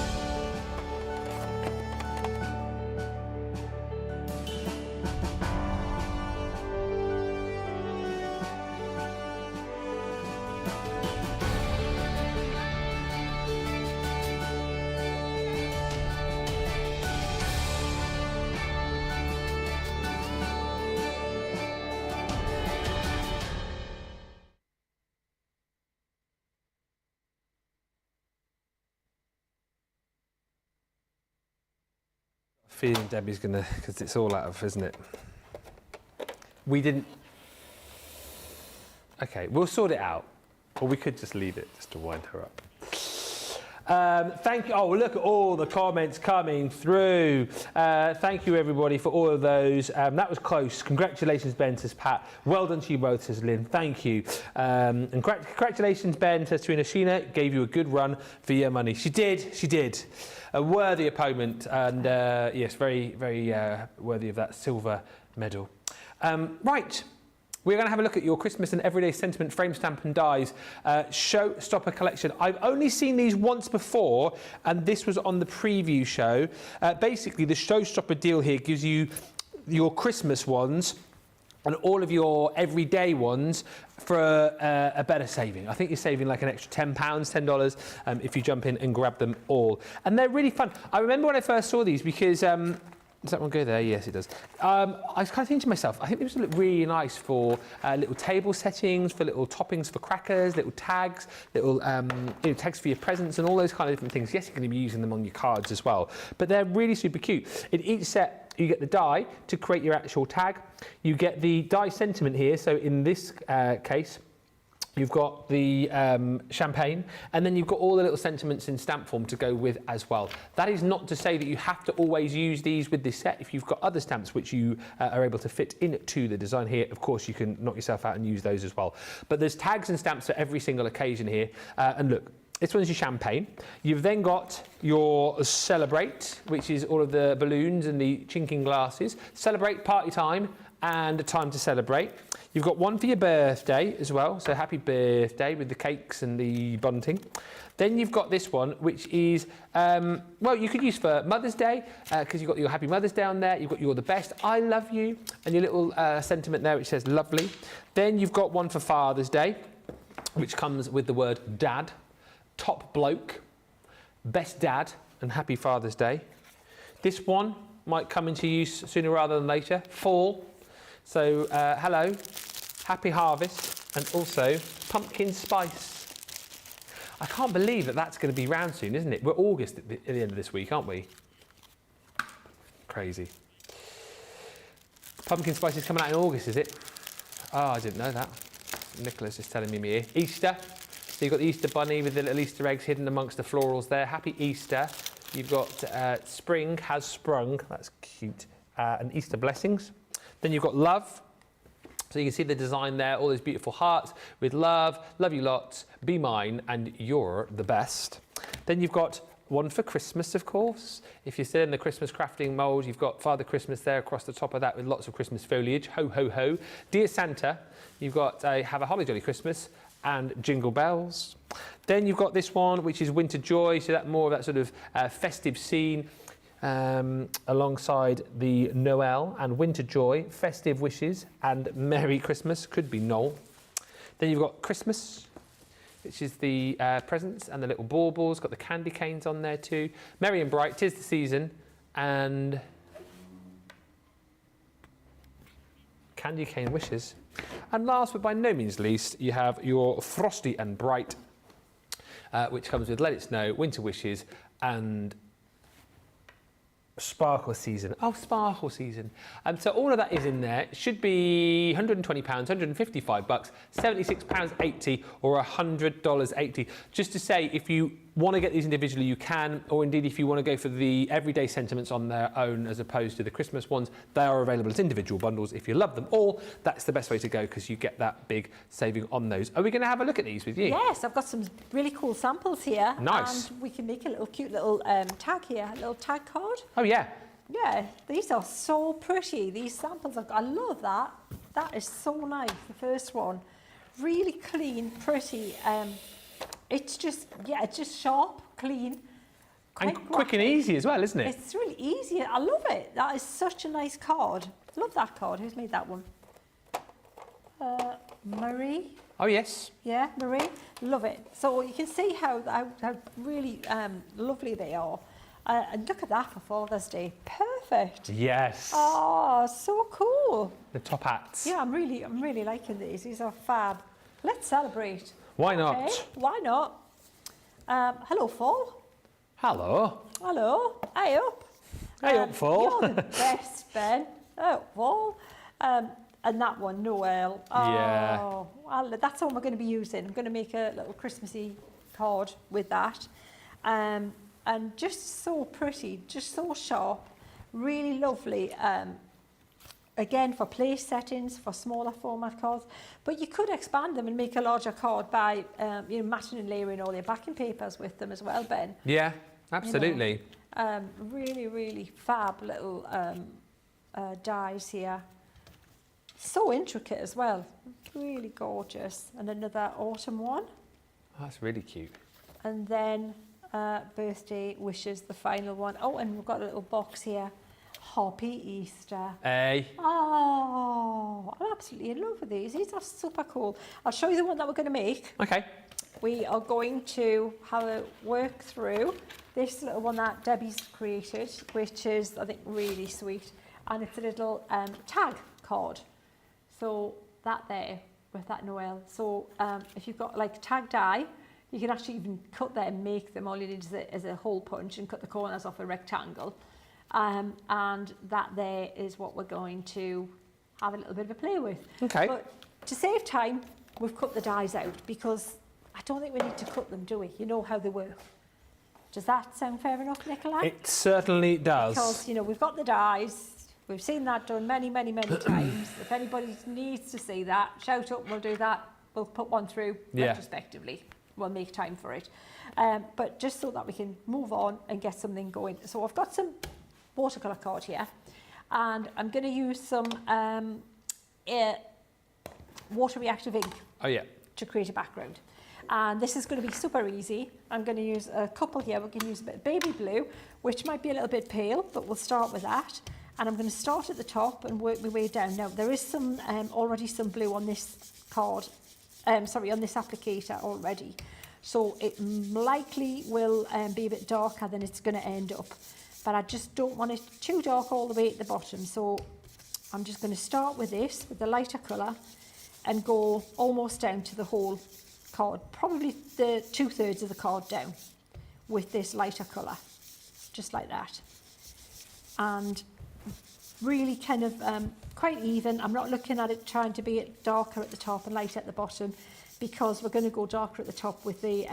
A: Feeling Debbie's going to, because it's all out of, isn't it? We didn't... Okay, we'll sort it out. Or we could just leave it, just to wind her up. Thank you. Oh, look at all the comments coming through. Thank you, everybody, for all of those. That was close. Congratulations, Ben, says Pat. Well done to you both, says Lynn. Thank you. And congratulations, Ben, says Serena Sheena. Gave you a good run for your money. She did. She did. A worthy opponent. And, yes, very, very worthy of that silver medal. Right. We're going to have a look at your Christmas and Everyday Sentiment frame stamp and dies Showstopper collection. I've only seen these once before, and this was on the preview show. Basically, the Showstopper deal here gives you your Christmas ones and all of your everyday ones for a better saving. I think you're saving like an extra £10, $10 if you jump in and grab them all. And they're really fun. I remember when I first saw these because... does that one go there? Yes, it does. I was kind of thinking to myself, I think these would look really nice for little table settings, for little toppings for crackers, little tags, little tags for your presents and all those kind of different things. Yes, you're going to be using them on your cards as well. But they're really super cute. In each set, you get the die to create your actual tag. You get the die sentiment here. So in this case, you've got the champagne, and then you've got all the little sentiments in stamp form to go with as well. That is not to say that you have to always use these with this set. If you've got other stamps which you are able to fit into the design here, of course you can knock yourself out and use those as well. But there's tags and stamps for every single occasion here. And look, this one's your champagne. You've then got your Celebrate, which is all of the balloons and the chinking glasses. Celebrate, party time, and a time to celebrate. You've got one for your birthday as well, so happy birthday with the cakes and the bunting. Then you've got this one, which is, well, you could use for Mother's Day, because you've got your Happy Mother's Day on there. You've got You're the Best, I Love You, and your little sentiment there, which says lovely. Then you've got one for Father's Day, which comes with the word Dad, Top Bloke, Best Dad, and Happy Father's Day. This one might come into use sooner rather than later, Fall. So, hello, Happy Harvest, and also Pumpkin Spice. I can't believe that that's going to be round soon, isn't it? We're August at the end of this week, aren't we? Crazy. Pumpkin Spice is coming out in August, is it? Oh, I didn't know that. Nicholas is telling me here. Easter. So you've got the Easter bunny with the little Easter eggs hidden amongst the florals there. Happy Easter. You've got Spring Has Sprung. That's cute. And Easter blessings. Then you've got Love. So you can see the design there, all those beautiful hearts with love, love you lots, be mine, and you're the best. Then you've got one for Christmas, of course. If you're still in the Christmas crafting mould, you've got Father Christmas there across the top of that with lots of Christmas foliage. Ho, ho, ho. Dear Santa, you've got Have a Holly Jolly Christmas and Jingle Bells. Then you've got this one, which is Winter Joy, so that more of that sort of festive scene. Alongside the Noel and Winter Joy, Festive Wishes and Merry Christmas, could be Noel. Then you've got Christmas, which is the presents and the little baubles, got the candy canes on there too. Merry and Bright, 'Tis the Season, and Candy Cane Wishes. And last but by no means least, you have your Frosty and Bright, which comes with Let It Snow, Winter Wishes, and Sparkle Season. Oh, Sparkle Season. So all of that is in there. It should be £120, £155, £76.80 or $100.80. Just to say, if you want to get these individually, you can, or indeed if you want to go for the everyday sentiments on their own as opposed to the Christmas ones, they are available as individual bundles. If you love them all, that's the best way to go because you get that big saving on those. Are we going to have a look at these with you?
B: Yes, I've got some really cool samples here.
A: Nice.
B: And we can make a little cute little tag here, a little tag card.
A: Oh, yeah.
B: Yeah, these are so pretty. These samples, I love that. That is so nice, the first one. Really clean, pretty. It's just, yeah, it's just sharp, clean.
A: And quick and easy as well, isn't it?
B: It's really easy. I love it. That is such a nice card. Love that card. Who's made that one? Marie.
A: Oh, yes.
B: Yeah, Marie. Love it. So you can see how really lovely they are. And look at that for Father's Day. Perfect.
A: Yes.
B: Oh, so cool.
A: The top hats.
B: Yeah, I'm really liking these. These are fab. Let's celebrate.
A: Why not?
B: Okay, why not? Hello, Fall.
A: Hello.
B: Hello. Hey up.
A: Hey, up for.
B: You're the best, Ben. Oh, well. And that one, Noel. Oh,
A: Yeah.
B: well, that's what we're going to be using. I'm going to make a little Christmassy card with that. And just so pretty, just so sharp, really lovely. Again, for place settings, for smaller format cards. But you could expand them and make a larger card by matching and layering all your backing papers with them as well, Ben.
A: Yeah, absolutely.
B: Really, really fab little dies here. So intricate as well. Really gorgeous. And another autumn one.
A: Oh, that's really cute.
B: And then birthday wishes, the final one. Oh, and we've got a little box here. Happy Easter.
A: Hey.
B: Oh, I'm absolutely in love with these. These are super cool. I'll show you the one that we're going to make.
A: Okay.
B: We are going to have a work through this little one that Debbie's created, which is, I think, really sweet. And it's a little tag card. So that there with that Noel. So if you've got like tag die, you can actually even cut them and make them. All you need is a hole punch and cut the corners off a rectangle. And that there is what we're going to have a little bit of a play with.
A: Okay.
B: But to save time, we've cut the dies out because I don't think we need to cut them, do we? You know how they work. Does that sound fair enough, Nicola?
A: It certainly does.
B: Because, we've got the dies. We've seen that done many, many, many times. If anybody needs to see that, shout up, we'll do that. We'll put one through retrospectively. We'll make time for it. But just so that we can move on and get something going. So I've got some watercolour card here. And I'm going to use some water reactive ink to create a background. And this is going to be super easy. I'm going to use a couple here. We're going to use a bit of baby blue, which might be a little bit pale, but we'll start with that. And I'm going to start at the top and work my way down. Now, there is some already some blue on this card, on this applicator already. So it likely will be a bit darker than it's going to end up. But I just don't want it too dark all the way at the bottom. So I'm just going to start with this, with the lighter colour, and go almost down to the whole card, probably the 2/3 of the card down with this lighter colour, just like that. And really kind of quite even. I'm not looking at it trying to be darker at the top and lighter at the bottom, because we're going to go darker at the top with the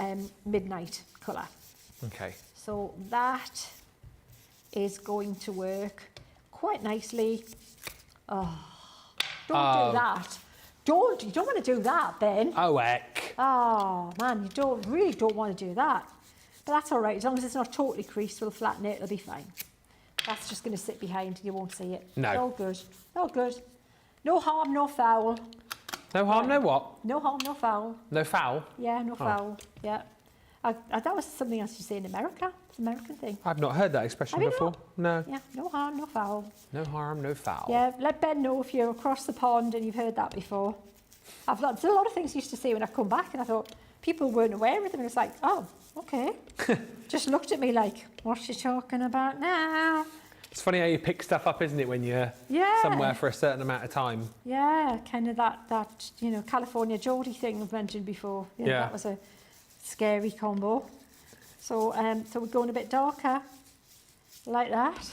B: midnight colour.
A: Okay.
B: So that is going to work quite nicely. Oh, don't do that. You don't want to do that, Ben.
A: Oh, heck.
B: Oh, man, you really don't want to do that. But that's all right. As long as it's not totally creased, we'll flatten it. It'll be fine. That's just going to sit behind. You won't see it.
A: No.
B: It's all good. All good. No harm, no foul.
A: No harm, no what?
B: No harm, no foul.
A: No foul?
B: Yeah, no foul. Yeah. That was something else you say in America. It's an American thing.
A: I've not heard that expression
B: Have you
A: before.
B: not?
A: No.
B: Yeah, no harm, no foul.
A: No harm, no foul.
B: Yeah, let Ben know if you're across the pond and you've heard that before. There's a lot of things I used to say when I come back, and I thought people weren't aware of them. It's like, oh, okay. Just looked at me like, what's she talking about now?
A: It's funny how you pick stuff up, isn't it, when you're somewhere for a certain amount of time?
B: Yeah, kind of that California Geordie thing I've mentioned before. That was a scary combo. So we're going a bit darker, like that.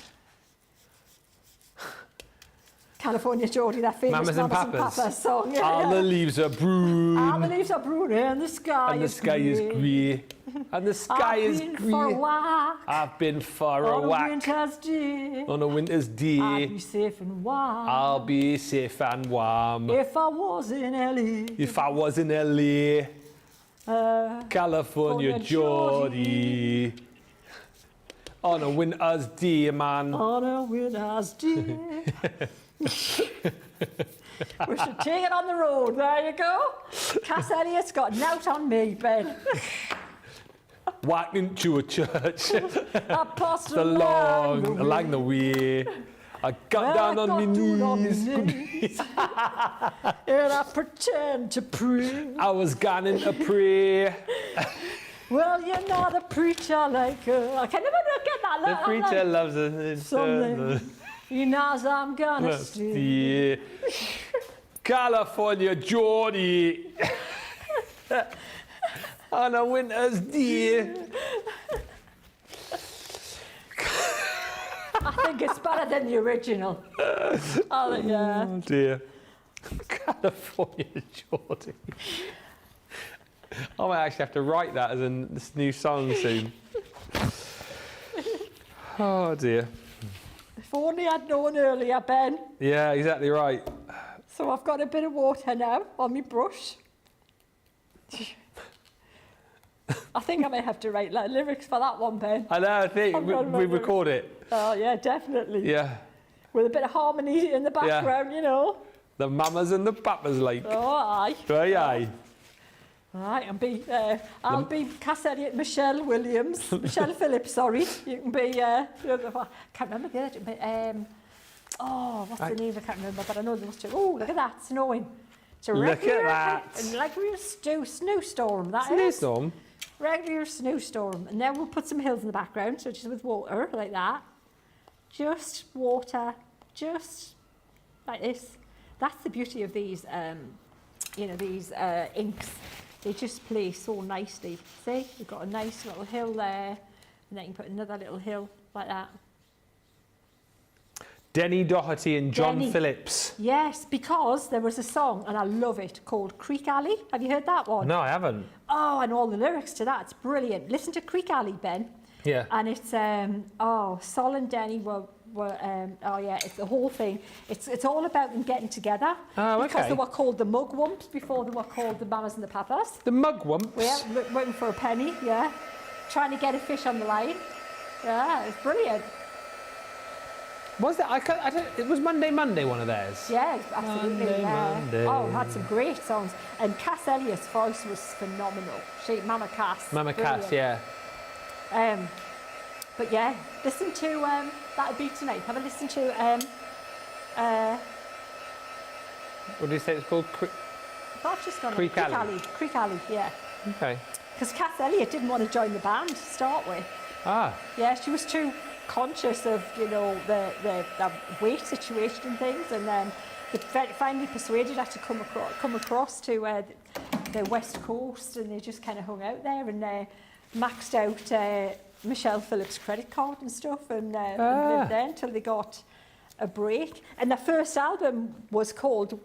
B: California Geordie, that famous
A: Mamas and Papas
B: song.
A: All the leaves are brune.
B: All the leaves are brune and the sky
A: and the sky is grey. And the sky is grey.
B: For a walk.
A: I've been for a walk.
B: On a winter's day.
A: On a winter's day.
B: I'll be safe and warm.
A: I'll be safe and warm.
B: If I was in LA.
A: If I was in LA. California Geordie. On a winter's day, man.
B: On a winter's day. We should take it on the road. There you go. Cass Elliott's got an out on me, Ben.
A: Walked into a church.
B: I passed
A: along the way. I got down on my knees.
B: And I pretend to pray.
A: I was going to pray.
B: Well, you know the preacher like I can never get that.
A: The preacher loves us.
B: Something. He knows I'm gonna stay.
A: California Geordie. On a winter's day.
B: I think it's better than the original. Yeah.
A: Oh dear. California Geordie. I might actually have to write that as this new song soon. Oh dear.
B: If only I'd known earlier, Ben.
A: Yeah, exactly right.
B: So I've got a bit of water now on my brush. I think I may have to write lyrics for that one, Ben.
A: I know, I think we record it.
B: Oh, yeah, definitely.
A: Yeah.
B: With a bit of harmony in the background, you know.
A: The mamas and the papas like.
B: Oh, aye.
A: Aye, aye.
B: Right, I'll be Cass Elliott, Michelle Williams, Michelle Phillips, sorry. You can be, I can't remember the other, what's the name? I can't remember, but I know there was two. Oh, look at that, snowing. It's a
A: Look at that.
B: regular snowstorm, that is.
A: Snowstorm?
B: Regular snowstorm. And then we'll put some hills in the background, so just with water, like that. Just water, just like this. That's the beauty of these, these inks. They just play so nicely. See, you've got a nice little hill there, and then you can put another little hill like that.
A: Denny Doherty and John
B: Denny.
A: Phillips.
B: Yes, because there was a song, and I love it, called Creek Alley. Have you heard that one?
A: No, I haven't.
B: Oh, and all the lyrics to that. It's brilliant. Listen to Creek Alley, Ben.
A: Yeah.
B: And it's, Sol and Denny were it's the whole thing. It's all about them getting together.
A: Oh, okay.
B: Because they were called the Mugwumps before they were called the Mamas and the Papas.
A: The Mugwumps?
B: Yeah, waiting for a penny, yeah. Trying to get a fish on the line. Yeah, it's brilliant.
A: Was it? It was Monday one of theirs.
B: Yeah, absolutely.
A: Monday.
B: Oh, had some great songs. And Cass Elliott's voice was phenomenal. Mama Cass.
A: Mama
B: brilliant.
A: Cass, yeah.
B: But yeah, listen to that'll be tonight. Have a listen to
A: What did you say it's called?
B: I've just gone
A: Creek Alley.
B: Creek Alley, yeah.
A: Okay.
B: Because Cass Elliott didn't want to join the band to start with.
A: Ah.
B: Yeah, she was too conscious of, the weight situation and things, and then they finally persuaded her to come across to the West Coast, and they just kind of hung out there and maxed out Michelle Phillips' credit card and stuff, and lived there until they got a break. And their first album was called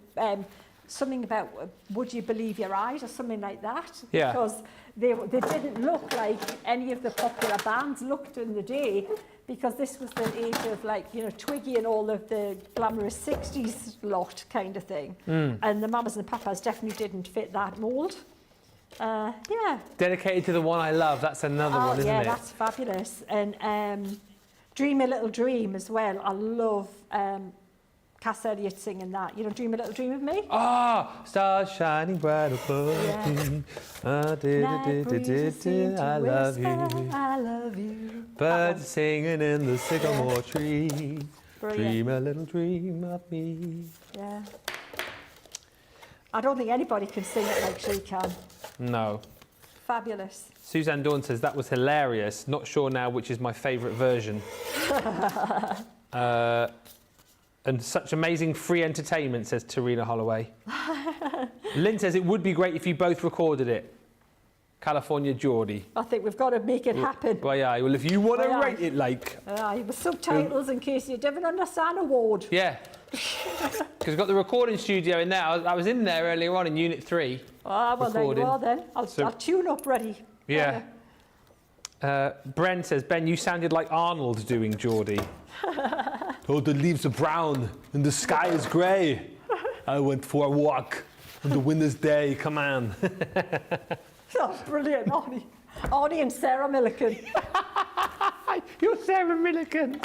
B: something about Would You Believe Your Eyes or something like that.
A: Yeah.
B: Because they didn't look like any of the popular bands looked in the day, because this was the age of Twiggy and all of the glamorous 60s lot kind of thing. And the Mamas and the Papas definitely didn't fit that mould. Yeah.
A: Dedicated to the one I love. That's another one, isn't it?
B: Yeah, that's fabulous. And Dream a Little Dream as well. I love Cass Elliott singing that. Dream a Little Dream of Me?
A: Ah, stars shining bright above me. I love you.
B: I love you.
A: Birds singing in the sycamore tree.
B: Brilliant.
A: Dream a little dream of me.
B: Yeah. I don't think anybody can sing it like she can.
A: No.
B: Fabulous.
A: Suzanne Dawn says, that was hilarious. Not sure now which is my favourite version. And such amazing free entertainment, says Tarina Holloway. Lynn says, it would be great if you both recorded it. California Geordie.
B: I think we've got to make it happen.
A: Well, yeah. Well, if you want to rate it like...
B: with subtitles in case you didn't understand a word.
A: Yeah. Because we've got the recording studio in there. I was in there earlier on in Unit 3.
B: Ah, well,
A: recording.
B: there you are then. I'll tune up ready.
A: Yeah. Bren says, Ben, you sounded like Arnold doing Geordie. Oh, the leaves are brown and the sky is grey. I went for a walk on the winter's day. Come on.
B: Oh, brilliant, Arnie and Sarah Millican.
A: You're Sarah Millican.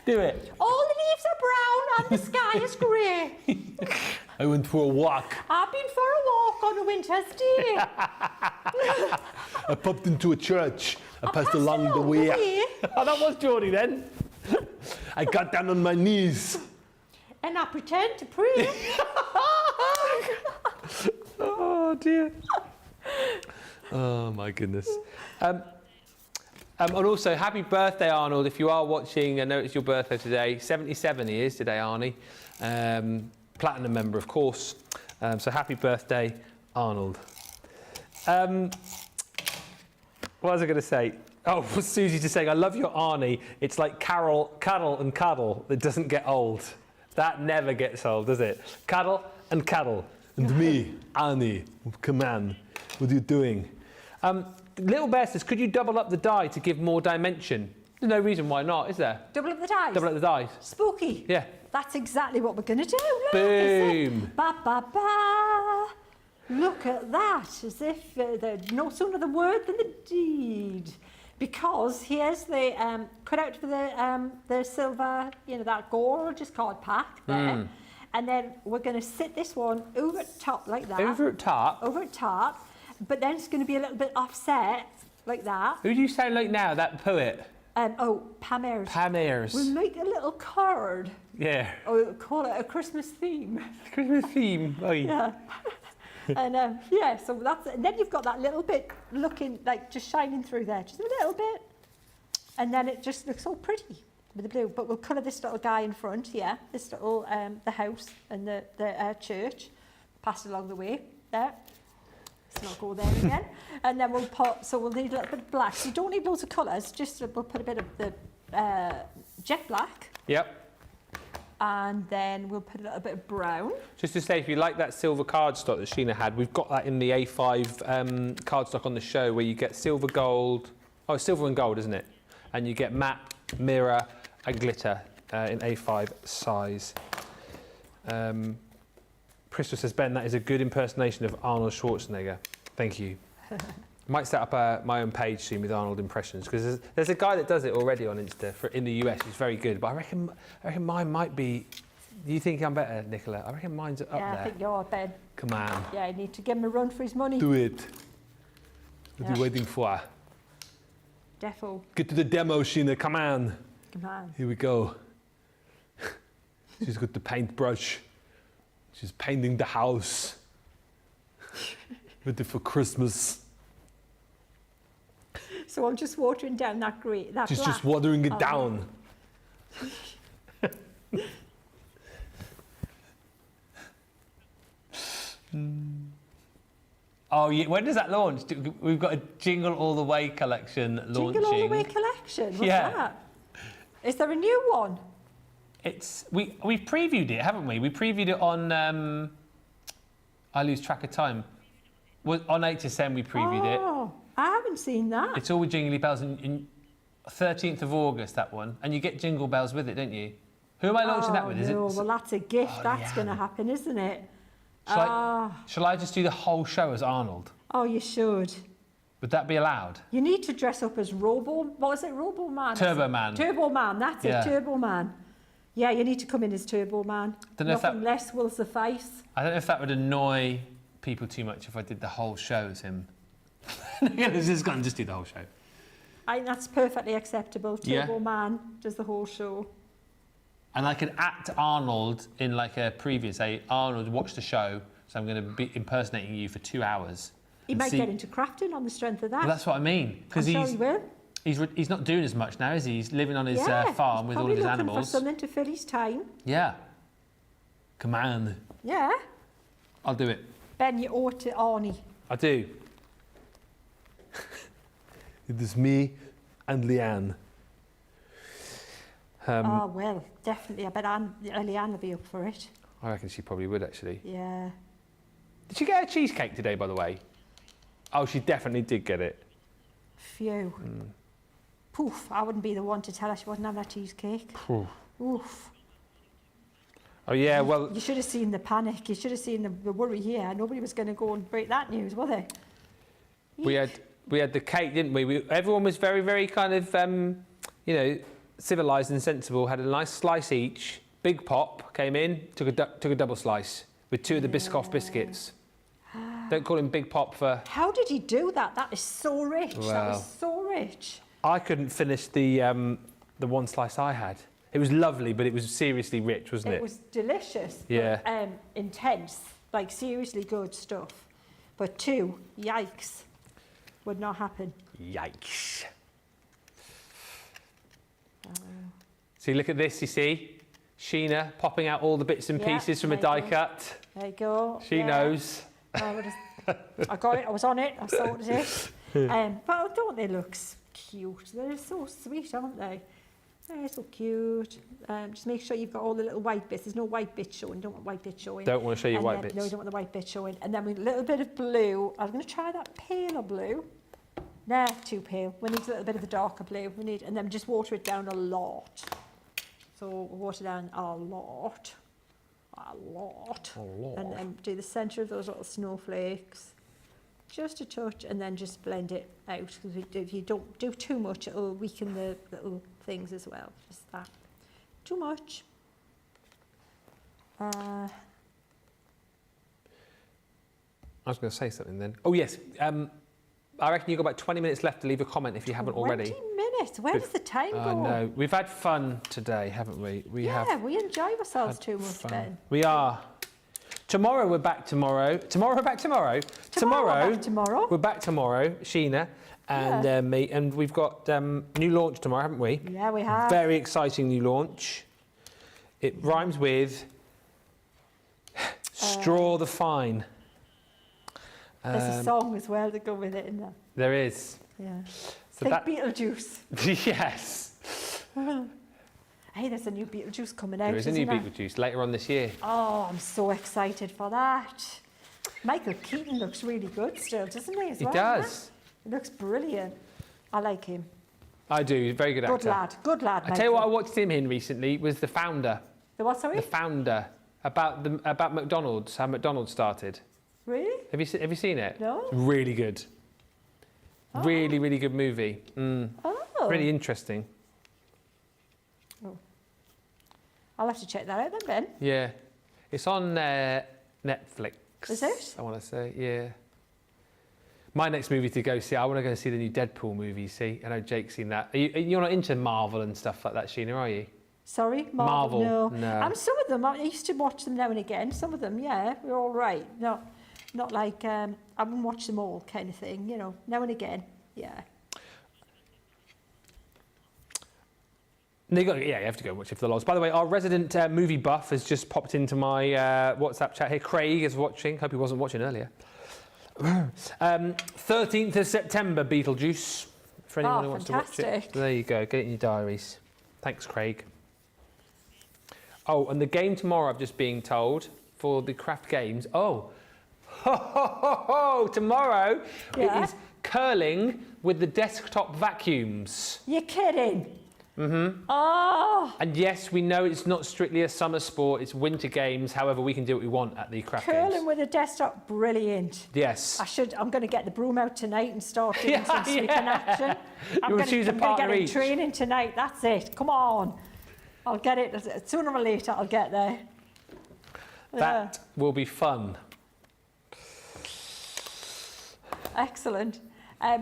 A: Do it.
B: All the leaves are brown and the sky is grey.
A: I went for a walk.
B: I've been for a walk on a winter's day.
A: I popped into a church. I passed along the way. Oh, that was Geordie then. I got down on my knees.
B: And I pretend to pray.
A: Oh, dear. Oh, my goodness. And also, happy birthday, Arnold. If you are watching, I know it's your birthday today. 77 he is today, Arnie. Platinum member, of course. So happy birthday, Arnold. What was I going to say? Oh, Susie just saying, I love your Arnie. It's like cuddle and cuddle that doesn't get old. That never gets old, does it? Cuddle and cuddle. And me, Arnie, come on. What are you doing? Little Bear says, could you double up the die to give more dimension? There's no reason why not, is there?
B: Double up the dice?
A: Double up the dice.
B: Spooky.
A: Yeah.
B: That's exactly what we're going to do. Look,
A: Boom.
B: Ba, ba, ba. Look at that, as if no sooner the word than the deed. Because here's the cutout for the silver, you know, that gorgeous card pack there. And then we're going to sit this one over at top like that.
A: Over at top?
B: Over at top. But then it's going to be a little bit offset like that.
A: Who do you sound like now, that poet?
B: Pam Ayres.
A: Pam Ayres.
B: We'll make a little card.
A: Yeah.
B: Or we'll call it a Christmas theme.
A: Christmas theme. Oh,
B: Yeah. And yeah, so that's it. And then you've got that little bit looking like just shining through there, just a little bit. And then it just looks all pretty with the blue. But we'll colour this little guy in front here, this little, the house and the church, passed along the way there. Let's not go there again. And then we'll put, so we'll need a little bit of black. So you don't need loads of colours, just we'll put a bit of the jet black.
A: Yep.
B: And then we'll put a little bit of brown.
A: Just to say, if you like that silver cardstock that Sheena had, we've got that in the A5 cardstock on the show where you get silver, gold. Oh, it's silver and gold, isn't it? And you get matte, mirror and glitter in A5 size. Crystal says, Ben, that is a good impersonation of Arnold Schwarzenegger. Thank you. I might set up my own page soon with Arnold impressions, because there's a guy that does it already on Insta in the US. He's very good, but I reckon mine might be. Do you think I'm better, Nicola? I reckon mine's up there.
B: Yeah, I think you're, Ben.
A: Come on.
B: Yeah, you need to give him a run for his money.
A: Do it. What are you waiting for?
B: Defo.
A: Get to the demo, Sheena. Come on.
B: Come on.
A: Here we go. She's got the paintbrush. She's painting the house. Ready for Christmas.
B: So I'm just watering down that grey, that
A: She's
B: black.
A: just watering it down. Oh, yeah. When does that launch? We've got a Jingle All the Way collection launching.
B: Jingle All the Way collection? What's
A: Yeah.
B: that? Is there a new one?
A: We previewed it, haven't we? We previewed it on. I lose track of time. On HSN we previewed it.
B: Oh, I haven't seen that.
A: It's all with Jingly Bells in 13th of August, that one. And you get Jingle Bells with it, don't you? Who am I launching that with?
B: No, well, that's a gift.
A: Oh,
B: That's
A: Leann.
B: going to happen, isn't it?
A: Shall I just do the whole show as Arnold?
B: Oh, you should.
A: Would that be allowed?
B: You need to dress up as what was it, Robo Man?
A: Turbo Man.
B: Turbo Man, that's
A: Yeah.
B: it, Turbo Man. Yeah, you need to come in as Turbo Man.
A: Don't know if
B: Nothing less will suffice.
A: I don't know if that would annoy people too much if I did the whole show as him. Just go and just do the whole show.
B: I think that's perfectly acceptable.
A: Yeah.
B: Turbo Man does the whole show.
A: And I could act Arnold in like a previous, say, Arnold, watch the show, so I'm going to be impersonating you for 2 hours.
B: He might get into crafting on the strength of that.
A: Well, that's what I mean.
B: I'm sure he will.
A: He's not doing as much now, is he? He's living on his farm with all of his
B: Probably looking
A: animals.
B: for something to fill his time.
A: Yeah. Come on.
B: Yeah.
A: I'll do it.
B: Ben, you owe it to Arnie.
A: I do. It is me and Leann.
B: Oh, well, definitely. I bet Leann will be up for it.
A: I reckon she probably would, actually.
B: Yeah.
A: Did she get a cheesecake today, by the way? Oh, she definitely did get it.
B: Phew. Poof, I wouldn't be the one to tell her she wasn't having a cheesecake. Oof.
A: Oh, yeah, well...
B: You should have seen the panic. You should have seen the worry here. Nobody was going to go and break that news, were they?
A: We had the cake, didn't we? Everyone was very, very kind of, civilised and sensible. Had a nice slice each. Big Pop came in, took a double slice with 2 of the Biscoff biscuits. Don't call him Big Pop for...
B: How did he do that? That is so rich. That
A: Wow.
B: was so rich.
A: I couldn't finish the one slice I had. It was lovely, but it was seriously rich, wasn't it?
B: It was delicious.
A: Yeah.
B: But, intense. Like, seriously good stuff. But 2, yikes, would not happen.
A: Yikes. See, look at this, you see? Sheena popping out all the bits and
B: Yeah,
A: pieces from a
B: there
A: die
B: you go.
A: cut.
B: There you go.
A: She knows.
B: I got it. I was on it. I saw what it is. But don't they look cute. They're so sweet, aren't they? They're so cute. Just make sure you've got all the little white bits. There's no white bits showing. Don't want white bits showing.
A: Don't want to show you white
B: then,
A: bits.
B: No, you don't want the white bits showing. And then with a little bit of blue. I'm going to try that paler blue. Nah, too pale. We need a little bit of the darker blue. We need, and then just water it down a lot. So water down a lot. A lot.
A: A lot.
B: And then do the centre of those little snowflakes. Just a touch, and then just blend it out. Because if you don't do too much, it'll weaken the little things as well. Just that. Too much.
A: I was going to say something then. Oh, yes. I reckon you've got about 20 minutes left to leave a comment if you haven't already.
B: 20 minutes? Where does the time go?
A: No, we've had fun today, haven't we? We
B: we enjoy ourselves too much,
A: fun.
B: Ben.
A: We are. Tomorrow we're back tomorrow. Tomorrow we're back tomorrow.
B: Tomorrow
A: We're back tomorrow, Sheena and me. And we've got new launch tomorrow, haven't we?
B: Yeah, we have.
A: Very exciting new launch. It rhymes with Straw the Fine.
B: There's a song as well to go with it, isn't there?
A: There is.
B: Yeah.
A: So
B: Think Beetlejuice.
A: Yes.
B: Hey, there's a new Beetlejuice coming out.
A: There is a new
B: there?
A: Beetlejuice later on this year.
B: Oh, I'm so excited for that. Michael Keaton looks really good still, doesn't he? As
A: He
B: well,
A: does.
B: He looks brilliant. I like him.
A: I do. Very good actor.
B: Good lad. Good lad.
A: I tell you what, I watched him in recently was The Founder.
B: The what? Sorry.
A: The Founder about McDonald's. How McDonald's started.
B: Really?
A: Have you seen it?
B: No.
A: It's really good.
B: Oh.
A: Really, really good movie.
B: Oh.
A: Really interesting.
B: Oh. I'll have to check that out then, Ben.
A: Yeah. It's on Netflix.
B: Is it?
A: I want to say, yeah. My next movie to go see, I want to go see the new Deadpool movie, see? I know Jake's seen that. You're not into Marvel and stuff like that, Sheena, are you?
B: Sorry?
A: Marvel,
B: No.
A: no.
B: Some of them, I used to watch them now and again. Some of them, yeah, we're all right. Not like, I wouldn't watch them all kind of thing, you know, now and again, yeah.
A: You have to go watch it for the lols. By the way, our resident movie buff has just popped into my WhatsApp chat here. Craig is watching. Hope he wasn't watching earlier. 13th of September, Beetlejuice. For anyone who wants to watch it. There you go. Get it in your diaries. Thanks, Craig. Oh, and the game tomorrow, I've just been told, for the craft games. Oh, tomorrow it is curling with the desktop vacuums.
B: You're kidding?
A: Mm-hmm.
B: Oh!
A: And yes, we know it's not strictly a summer sport, it's winter games. However, we can do what we want at the craft games.
B: Curling with a desktop, brilliant.
A: Yes.
B: I'm going to get the broom out tonight and start doing some sweeping action.
A: You'll choose a partner
B: get
A: each.
B: training tonight, that's it. Come on. I'll get it. Sooner or later, I'll get there.
A: That will be fun.
B: Excellent.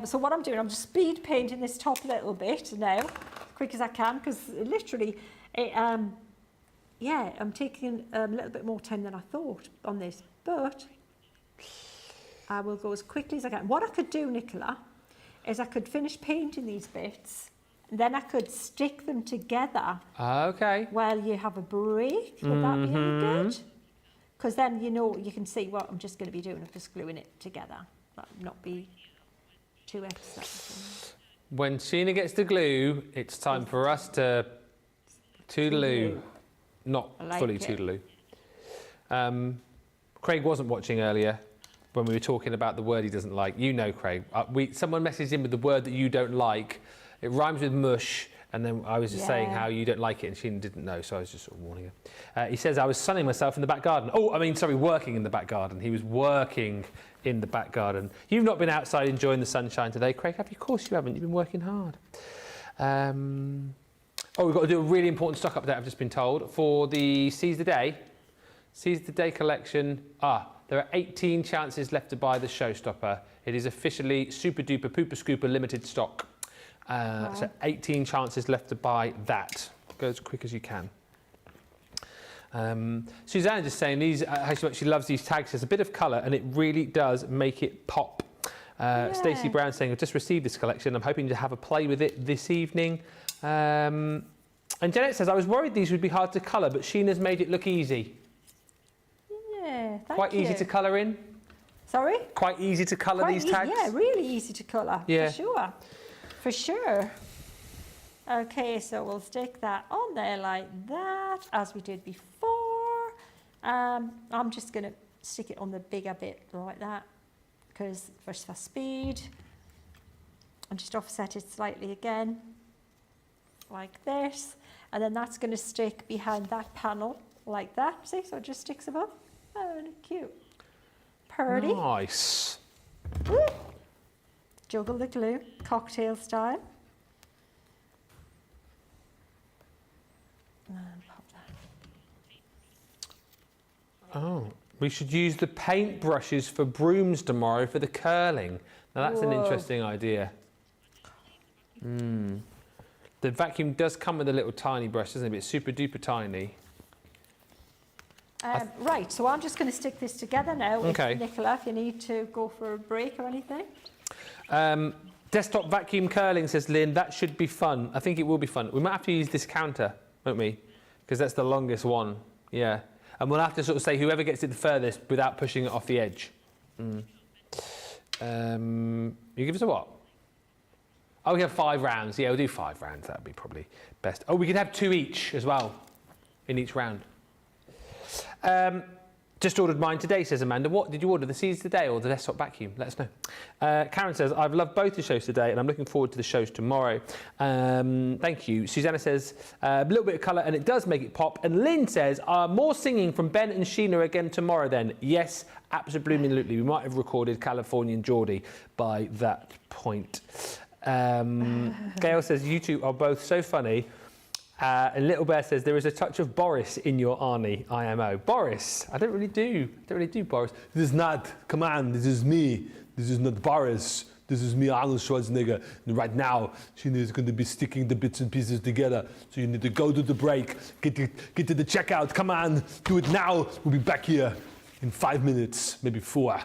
B: So what I'm doing, I'm just speed painting this top little bit now, quick as I can, because literally, I'm taking a little bit more time than I thought on this, but I will go as quickly as I can. What I could do, Nicola, is I could finish painting these bits, and then I could stick them together.
A: Okay.
B: While you have a break. Would that be any good? Because then you can see what I'm just going to be doing. I'm just gluing it together. That would not be too extra.
A: When Sheena gets the glue, it's time for us to toodaloo. Not fully toodaloo. Craig wasn't watching earlier when we were talking about the word he doesn't like. You know, Craig. Someone messaged him with the word that you don't like. It rhymes with mush. And then I was just saying how you don't like it, and Sheena didn't know, so I was just sort of warning her. He says, I was sunning myself in the back garden. Working in the back garden. He was working in the back garden. You've not been outside enjoying the sunshine today, Craig, have you? Of course you haven't. You've been working hard. We've got to do a really important stock update, I've just been told, for the Seize the Day. Seize the Day collection. There are 18 chances left to buy the Showstopper. It is officially super duper pooper scooper limited stock. So 18 chances left to buy that. Go as quick as you can. Susanna just saying how much she loves these tags. There's a bit of colour and it really does make it pop. Stacey Brown saying, I've just received this collection. I'm hoping to have a play with it this evening. And Janet says, I was worried these would be hard to colour, but Sheena's made it look easy.
B: Yeah,
A: Quite easy to colour in.
B: Sorry?
A: Quite easy to colour these tags.
B: Yeah, really easy to colour, for sure. For sure. Okay, so we'll stick that on there like that, as we did before. I'm just going to stick it on the bigger bit like that, because for speed. And just offset it slightly again, like this. And then that's going to stick behind that panel like that. See, so it just sticks above. Oh, cute. Purdy.
A: Nice.
B: Woo. Juggle the glue, cocktail style. And pop that.
A: Oh, we should use the paint brushes for brooms tomorrow for the curling. Now that's an interesting idea. The vacuum does come with a little tiny brush, doesn't it? It's super duper tiny.
B: Right, so I'm just going to stick this together now.
A: Okay.
B: Nicola, if you need to go for a break or anything.
A: Desktop vacuum curling, says Lynn. That should be fun. I think it will be fun. We might have to use this counter, won't we? Because that's the longest one. Yeah. And we'll have to sort of say whoever gets it the furthest without pushing it off the edge. You give us a what? Oh, we have 5 rounds. Yeah, we'll do 5 rounds. That would be probably best. Oh, we could have 2 each as well in each round. Just ordered mine today, says Amanda. What did you order, the seeds today or the desktop vacuum? Let us know. Karen says, I've loved both the shows today and I'm looking forward to the shows tomorrow. Thank you. Susanna says, a little bit of colour and it does make it pop. And Lynn says, more singing from Ben and Sheena again tomorrow then. Yes, absolutely. We might have recorded Californian Geordie by that point. Gail says, you two are both so funny. And Little Bear says, there is a touch of Boris in your Arnie IMO. Boris, I don't really do Boris.
E: This is not, come on, this is me. This is not Boris. This is me, Arnold Schwarzenegger. And right now, Sheena is going to be sticking the bits and pieces together. So you need to go to the break, get to the checkout. Come on, do it now. We'll be back here in 5 minutes, maybe 4.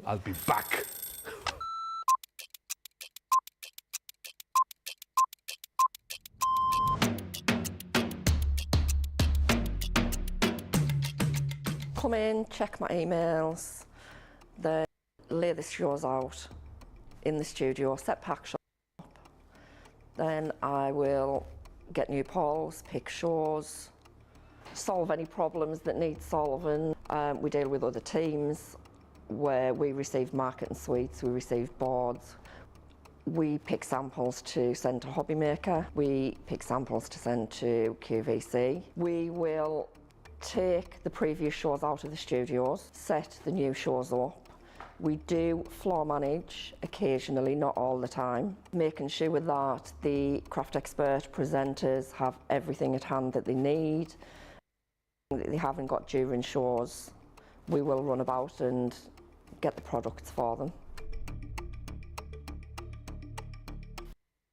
E: I'll be back.
F: Come in, check my emails, then lay the shows out in the studio, set pack shop. Then I will get new polls, pick shows, solve any problems that need solving. We deal with other teams where we receive marketing suites, we receive boards. We pick samples to send to Hobbymaker. We pick samples to send to QVC. We will take the previous shows out of the studios, set the new shows up. We do floor manage occasionally, not all the time, making sure that the craft expert presenters have everything at hand that they need, that they haven't got during shows. We will run about and get the products for them.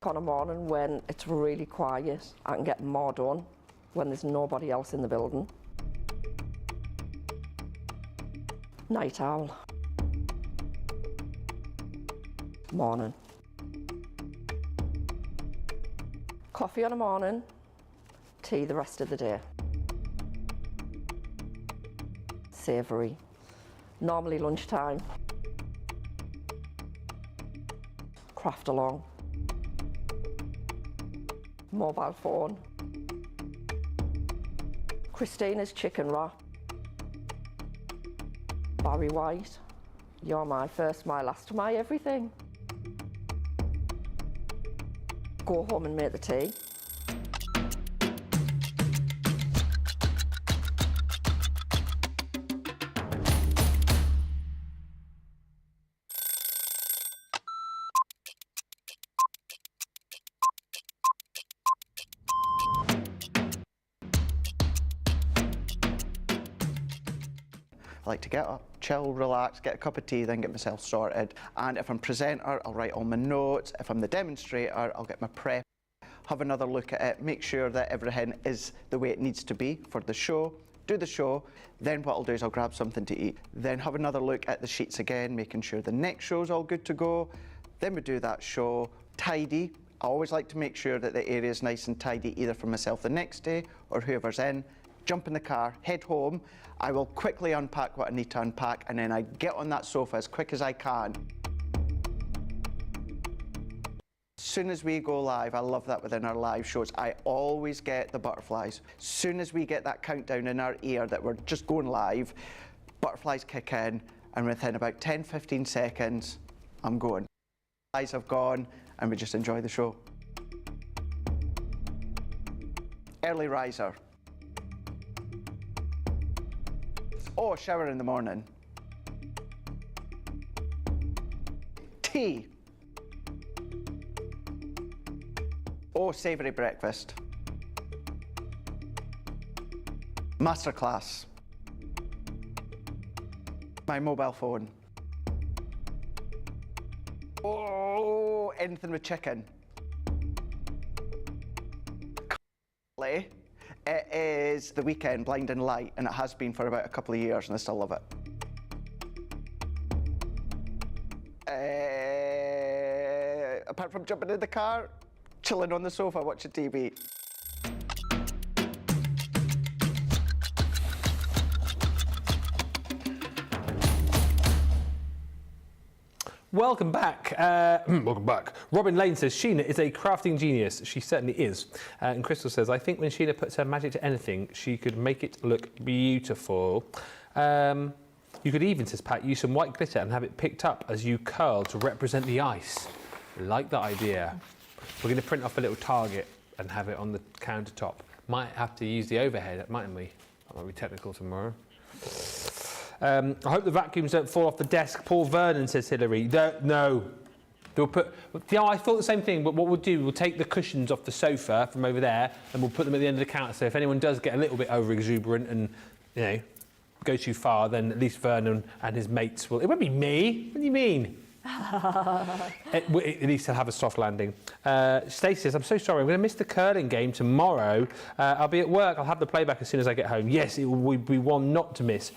F: On a morning when it's really quiet, I can get more done when there's nobody else in the building. Night owl. Morning. Coffee on a morning, tea the rest of the day. Savoury. Normally lunchtime. Craft along. Mobile phone. Christina's chicken wrap. Barry White, you're my first, my last, my everything. Go home and make the tea.
G: I like to get up, chill, relax, get a cup of tea, then get myself sorted. And if I'm presenter, I'll write all my notes. If I'm the demonstrator, I'll get my prep, have another look at it, make sure that everything is the way it needs to be for the show, do the show. Then what I'll do is I'll grab something to eat, then have another look at the sheets again, making sure the next show's all good to go. Then we do that show, tidy. I always like to make sure that the area is nice and tidy, either for myself the next day or whoever's in. Jump in the car, head home. I will quickly unpack what I need to unpack, and then I get on that sofa as quick as I can. soon as we go live, I love that within our live shows, I always get the butterflies. Soon as we get that countdown in our ear that we're just going live, butterflies kick in, and within about 10, 15 seconds, I'm going. Eyes have gone, and we just enjoy the show. Early riser. Oh, shower in the morning. Tea. Oh, savoury breakfast. Masterclass. My mobile phone. Oh, anything with chicken. Currently, it is the weekend, Blinding Light, and it has been for about a couple of years, and I still love it. Apart from jumping in the car, chilling on the sofa, watching TV.
A: Welcome back. Welcome back. Robin Lane says, Sheena is a crafting genius. She certainly is. And Crystal says, I think when Sheena puts her magic to anything, she could make it look beautiful. You could even, says Pat, use some white glitter and have it picked up as you curl to represent the ice. Like that idea. We're going to print off a little target and have it on the countertop. Might have to use the overhead, mightn't we? That might be technical tomorrow. I hope the vacuums don't fall off the desk. Paul Vernon, says Hillary. No. They'll put. You know, I thought the same thing, but what we'll do, we'll take the cushions off the sofa from over there and we'll put them at the end of the counter. So if anyone does get a little bit over exuberant and, you know, go too far, then at least Vernon and his mates will. It won't be me. What do you mean? At least he'll have a soft landing. Stacey says, I'm so sorry, I'm going to miss the curling game tomorrow. I'll be at work. I'll have the playback as soon as I get home. Yes, it will be one not to miss.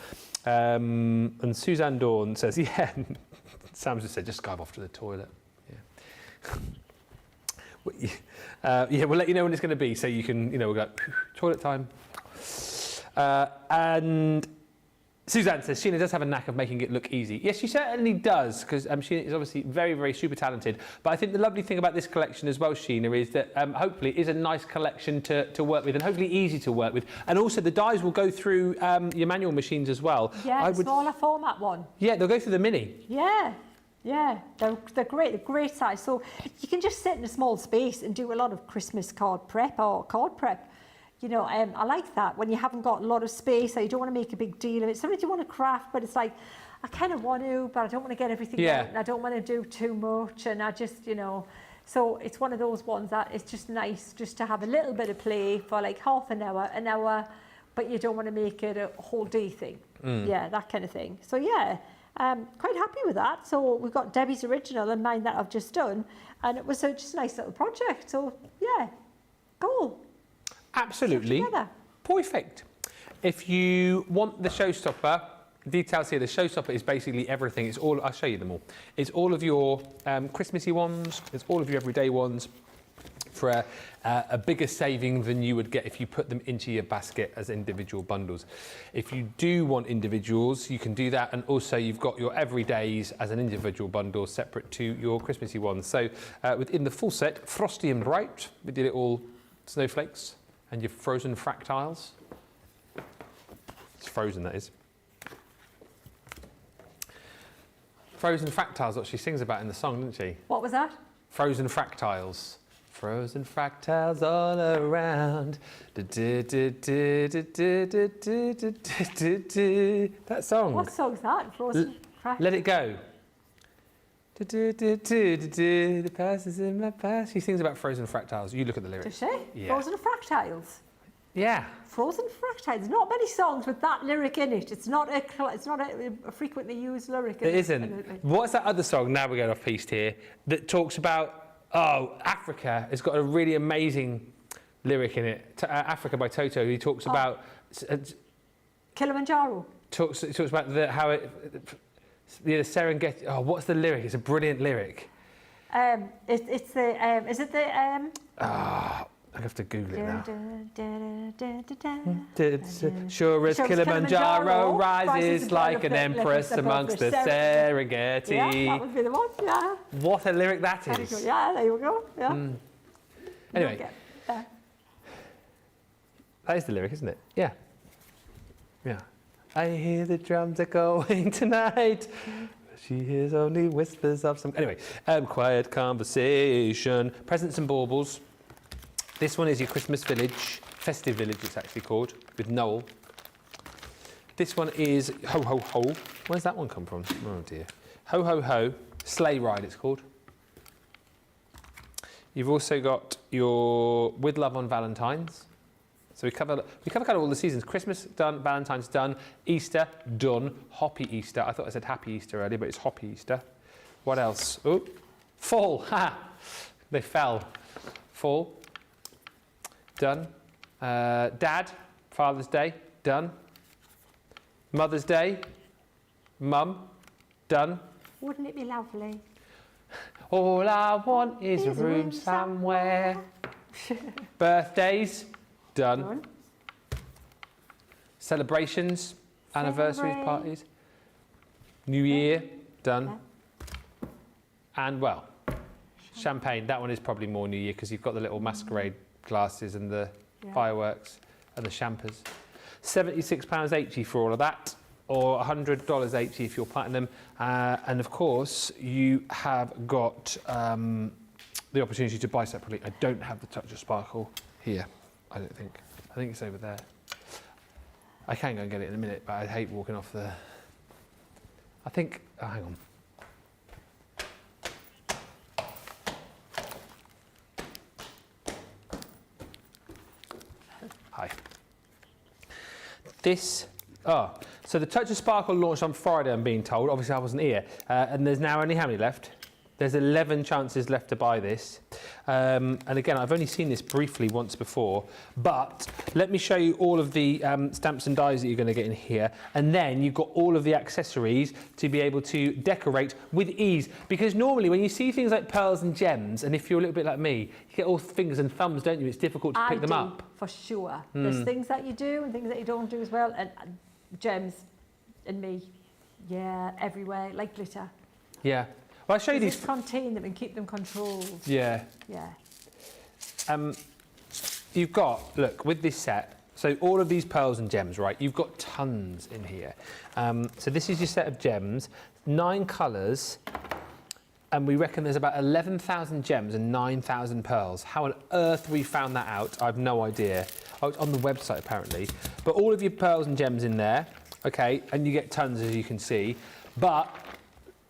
A: And Suzanne Dawn says, yeah, Sam just said, just go off to the toilet. Yeah, we'll let you know when it's going to be, so you can, you know, we'll go, toilet time. And Suzanne says, Sheena does have a knack of making it look easy. Yes, she certainly does, because Sheena is obviously very, very super talented. But I think the lovely thing about this collection as well, Sheena, is that hopefully it is a nice collection to work with and hopefully easy to work with. And also the dies will go through your manual machines as well.
B: Yeah, the smaller format one.
A: Yeah, they'll go through the mini.
B: Yeah, they're great size. So you can just sit in a small space and do a lot of Christmas card prep or card prep. You know, I like that when you haven't got a lot of space or you don't want to make a big deal of it. Sometimes you want to craft, but it's like, I kind of want to, but I don't want to get everything out and I don't want to do too much and I just, you know. So it's one of those ones that it's just nice just to have a little bit of play for like half an hour, but you don't want to make it a whole day thing. Yeah, that kind of thing. So yeah, quite happy with that. So we've got Debbie's original and mine that I've just done, and it was just a nice little project. So yeah, cool.
A: Absolutely perfect. If you want the Showstopper, details here, the Showstopper is basically everything. It's all, I'll show you them all. It's all of your Christmassy ones, it's all of your everyday ones for a bigger saving than you would get if you put them into your basket as individual bundles. If you do want individuals, you can do that, and also you've got your everydays as an individual bundle separate to your Christmassy ones. So within the full set, Frosty and Bright with your little snowflakes and your frozen fractiles. It's frozen, that is. Frozen fractiles, what she sings about in the song, doesn't she?
B: What was that?
A: Frozen fractiles. Frozen fractiles all around. That song.
B: What song's that? Frozen fractiles.
A: Let it go. The past is in my past. She sings about frozen fractiles. You look at the lyrics.
B: Does she? Yeah. Frozen fractiles.
A: Yeah.
B: Frozen fractiles. Not many songs with that lyric in it. It's not a frequently used lyric.
A: It isn't. What's that other song? Now we're going off piste here. That talks about Africa. It's got a really amazing lyric in it. Africa by Toto. He talks about
B: Kilimanjaro.
A: Talks about how it. Yeah, Serengeti. Oh, what's the lyric? It's a brilliant lyric.
B: It's the. Is it the?
A: I have to Google it now.
B: Sure
A: Sure as Kilimanjaro rises like an empress amongst the Serengeti.
B: Yeah, that would be the one, yeah.
A: What a lyric that
B: Very
A: is.
B: good. Yeah, there you go. Yeah.
A: Anyway,
B: You'll get there.
A: that is the lyric, isn't it? Yeah. Yeah. I hear the drums are going tonight. She hears only whispers of some... Anyway, quiet conversation. Presents and baubles. This one is your Christmas village. Festive village, it's actually called, with Noel. This one is Ho Ho Ho. Where's that one come from? Oh dear. Ho Ho Ho. Sleigh Ride, it's called. You've also got your With Love on Valentine's. So we cover kind of all the seasons. Christmas done, Valentine's done, Easter done, Hoppy Easter. I thought I said Happy Easter earlier, but it's Hoppy Easter. What else? Oh, Fall. Ha! They fell. Fall. Done. Dad, Father's Day, done. Mother's Day, Mum, done.
B: Wouldn't it be lovely?
A: All I want is a room somewhere. Birthdays, done. Celebrations, anniversaries, parties. New Year, done. And, well, champagne. That one is probably more New Year because you've got the little masquerade glasses and the fireworks and the champers. £76.80 for all of that, or $100 if you're platinum. And of course, you have got the opportunity to buy separately. I don't have the Touch of Sparkle here, I don't think. I think it's over there. I can go and get it in a minute, but I hate walking off the... I think... Oh, hang on. Hi. This, so the Touch of Sparkle launched on Friday, I'm being told. Obviously, I wasn't here. And there's now only how many left? There's 11 chances left to buy this. And again, I've only seen this briefly once before, but let me show you all of the stamps and dies that you're going to get in here. And then you've got all of the accessories to be able to decorate with ease. Because normally when you see things like pearls and gems, and if you're a little bit like me, you get all fingers and thumbs, don't you? It's difficult to pick them up.
B: For sure. There's things that you do and things that you don't do as well. And gems and me, yeah, everywhere, like glitter.
A: Yeah. Well, I'll show you these.
B: Just contain them and keep them controlled.
A: Yeah.
B: Yeah.
A: You've got, look, with this set, so all of these pearls and gems, right, you've got tons in here. So this is your set of gems, 9 colours, and we reckon there's about 11,000 gems and 9,000 pearls. How on earth we found that out, I've no idea. Oh, it's on the website, apparently. But all of your pearls and gems in there, okay, and you get tons, as you can see. But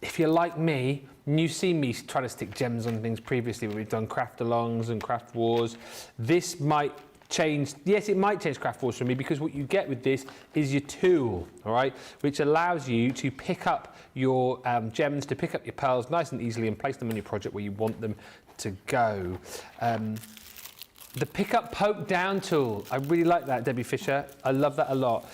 A: if you're like me, you've seen me trying to stick gems on things previously when we've done craft alongs and craft wars. This might change, yes, it might change craft wars for me, because what you get with this is your tool, all right, which allows you to pick up your gems, to pick up your pearls nice and easily and place them in your project where you want them to go. The pick up poke down tool, I really like that, Debbie Fisher. I love that a lot.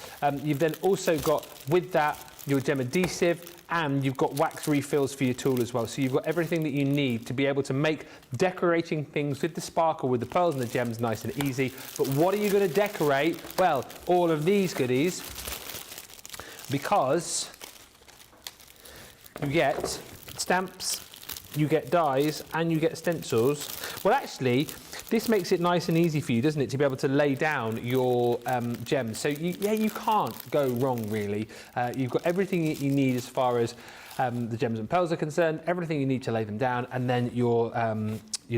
A: You've then also got, with that, your gem adhesive, and you've got wax refills for your tool as well. So you've got everything that you need to be able to make decorating things with the sparkle, with the pearls and the gems nice and easy. But what are you going to decorate? Well, all of these goodies, because you get stamps, you get dies, and you get stencils. Well, actually, this makes it nice and easy for you, doesn't it, to be able to lay down your gems. So, you can't go wrong, really. You've got everything that you need as far as the gems and pearls are concerned, everything you need to lay them down, and then your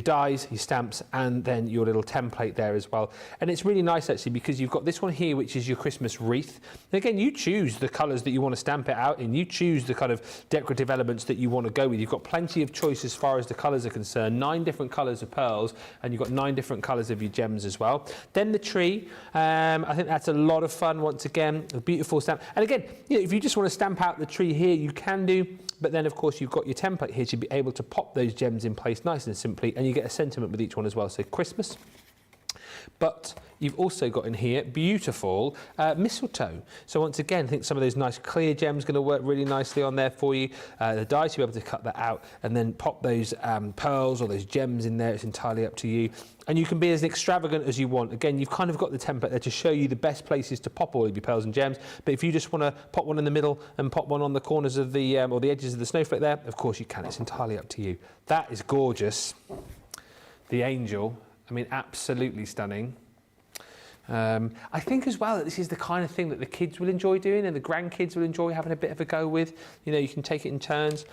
A: dies, your stamps, and then your little template there as well. And it's really nice, actually, because you've got this one here, which is your Christmas wreath. And again, you choose the colours that you want to stamp it out in. You choose the kind of decorative elements that you want to go with. You've got plenty of choice as far as the colours are concerned. 9 different colours of pearls, and you've got 9 different colours of your gems as well. Then the tree. I think that's a lot of fun, once again. A beautiful stamp. And again, if you just want to stamp out the tree here, you can do. But then, of course, you've got your template here to be able to pop those gems in place nice and simply, and you get a sentiment with each one as well. So Christmas, But you've also got in here beautiful mistletoe. So once again, I think some of those nice clear gems going to work really nicely on there for you. The dies, you'll be able to cut that out and then pop those pearls or those gems in there. It's entirely up to you. And you can be as extravagant as you want. Again, you've kind of got the template there to show you the best places to pop all of your pearls and gems. But if you just want to pop one in the middle and pop one on the corners of the, or the edges of the snowflake there, of course you can. It's entirely up to you. That is gorgeous. The angel, I mean, absolutely stunning. I think as well that this is the kind of thing that the kids will enjoy doing and the grandkids will enjoy having a bit of a go with. You know, you can take it in turns.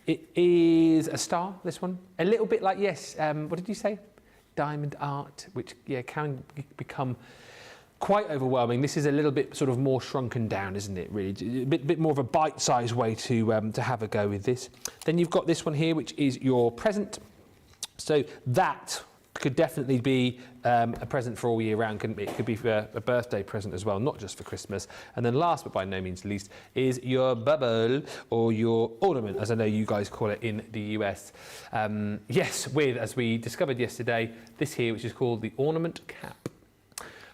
A: It is a star, this one. A little bit like, yes, what did you say? Diamond art, which, yeah, can become quite overwhelming. This is a little bit sort of more shrunken down, isn't it, really? A bit more of a bite-sized way to have a go with this. Then you've got this one here, which is your present. So that could definitely be a present for all year round, couldn't it? It could be for a birthday present as well, not just for Christmas. And then last but by no means least is your bubble or your ornament, as I know you guys call it in the US. Yes, with, as we discovered yesterday, this here, which is called the ornament cap.